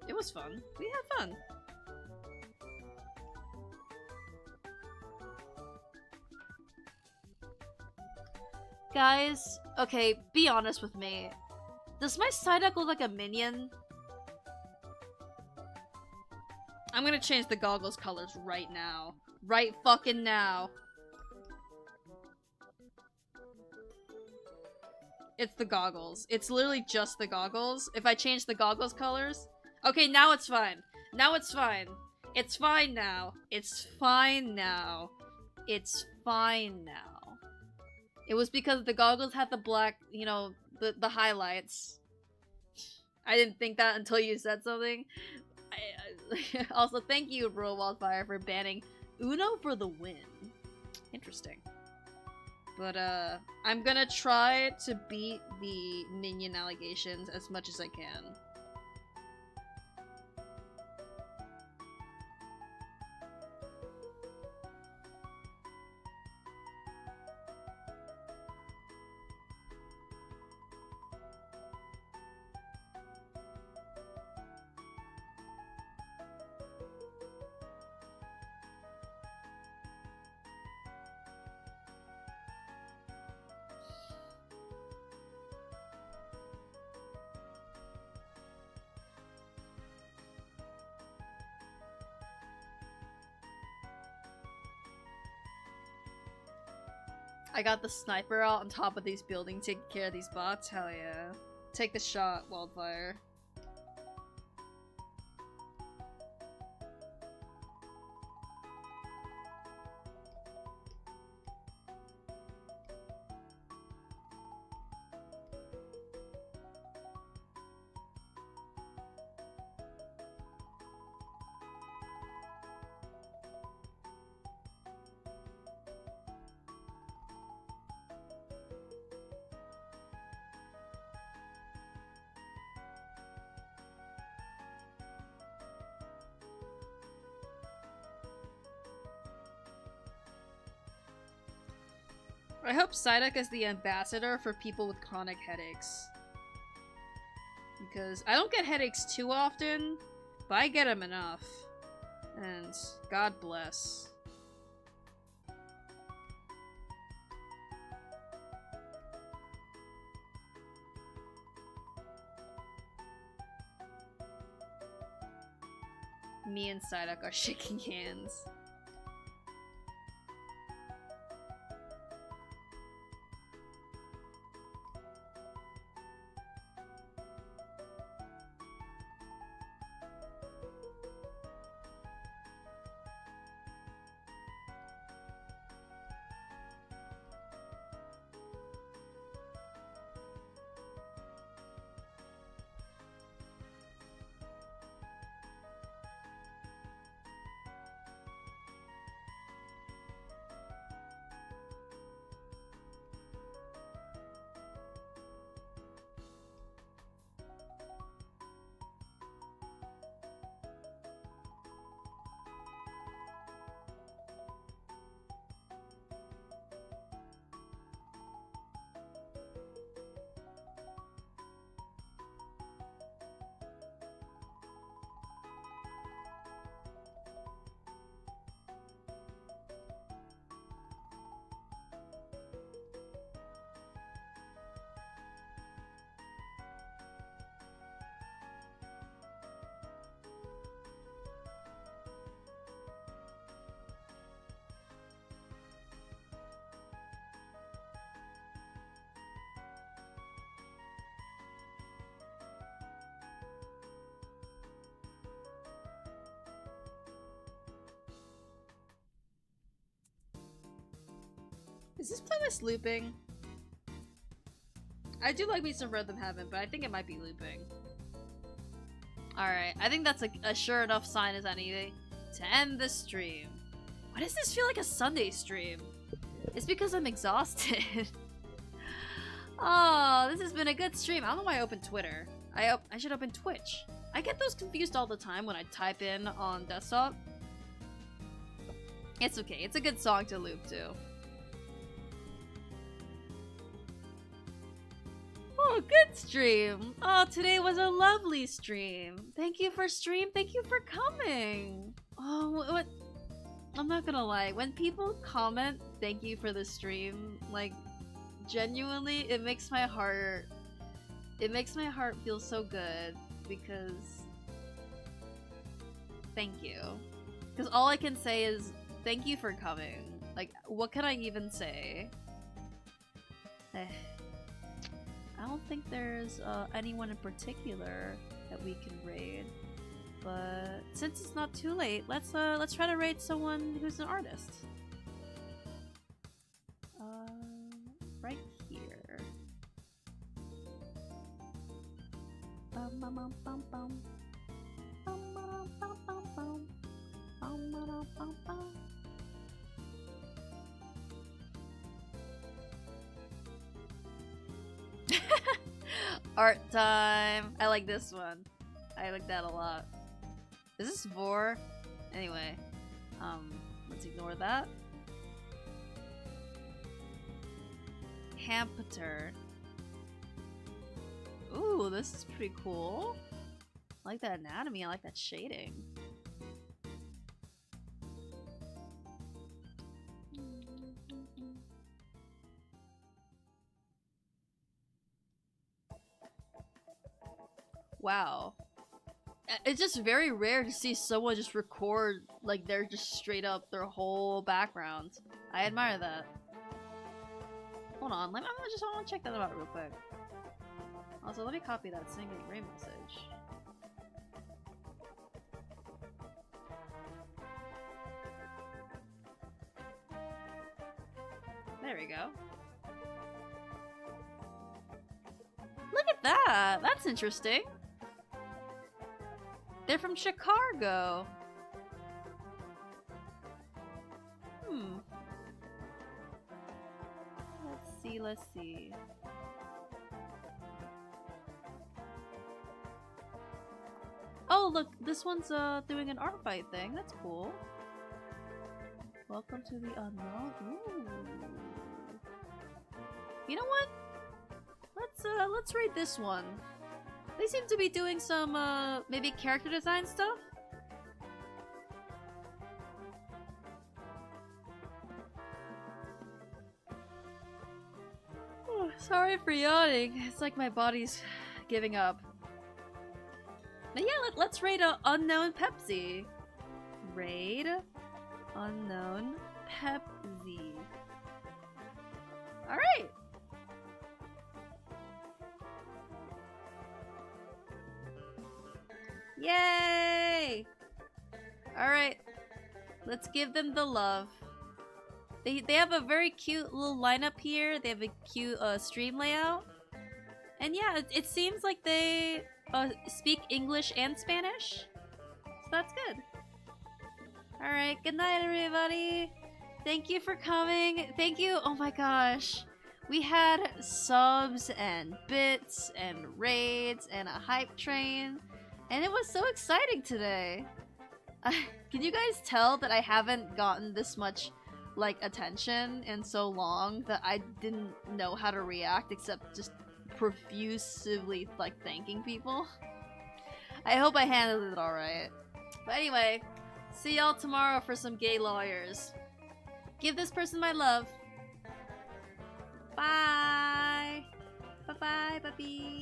It was fun. We had fun. Guys, okay, be honest with me. Does my Psyduck look like a minion? I'm gonna change the goggles colors right now. Right fucking now. It's the goggles. It's literally just the goggles. If I change the goggles colors... Okay, now it's fine. Now it's fine. It's fine now. It's fine now. It's fine now. It was because the goggles had the black, you know, the highlights. I didn't think that until you said something. Also, thank you, Bro Wildfire, for banning Uno for the win. Interesting. But, I'm gonna try to beat the minion allegations as much as I can. I got the sniper out on top of these buildings taking care of these bots. Hell yeah. Take the shot, Wildfire. I hope Psyduck is the ambassador for people with chronic headaches. Because I don't get headaches too often, but I get them enough. And God bless. Me and Psyduck are shaking hands. Is this playlist looping? I do like me some Rhythm Heaven, but I think it might be looping. Alright, I think that's a sure enough sign as anything to end the stream. Why does this feel like a Sunday stream? It's because I'm exhausted. Oh, this has been a good stream. I don't know why I opened Twitter. I should open Twitch. I get those confused all the time when I type in on desktop. It's okay, it's a good song to loop to. Oh, good stream. Oh, today was a lovely stream. Thank you for stream. Thank you for coming. Oh, what? I'm not gonna lie. When people comment, thank you for the stream, like, genuinely, it makes my heart feel so good because thank you. Because all I can say is thank you for coming. Like, what can I even say? I don't think there's anyone in particular that we can raid. But since it's not too late, let's try to raid someone who's an artist. Right here. Bum bum bum bum bum. Bum bum bum bum bum. Bum bum bum bum. Art time. I like this one. I like that a lot. Is this Vor? Anyway, let's ignore that. Hampeter. Ooh, this is pretty cool. I like that anatomy, I like that shading. Wow. It's just very rare to see someone just record like they're just straight up their whole background. I admire that. Hold on, I just want to check that out real quick. Also, let me copy that singing Ray message. There we go. Look at that! That's interesting. They're from Chicago. Let's see. Oh, look, this one's doing an art fight thing. That's cool. Welcome to the unknown. Ooh. You know what? Let's rate this one. They seem to be doing some maybe character design stuff. Oh, sorry for yawning. It's like my body's giving up. But yeah, let's raid Unknown Pepsi. Raid Unknown Pepsi. Alright. Yay! Alright. Let's give them the love. They have a very cute little lineup here. They have a cute stream layout. And yeah, it seems like they speak English and Spanish. So that's good. Alright, good night everybody. Thank you for coming. Thank you. Oh my gosh. We had subs and bits and raids and a hype train. And it was so exciting today. Can you guys tell that I haven't gotten this much like attention in so long that I didn't know how to react except just profusively like thanking people? I hope I handled it alright. But anyway, see y'all tomorrow for some gay lawyers. Give this person my love. Bye! Bye-bye, puppy!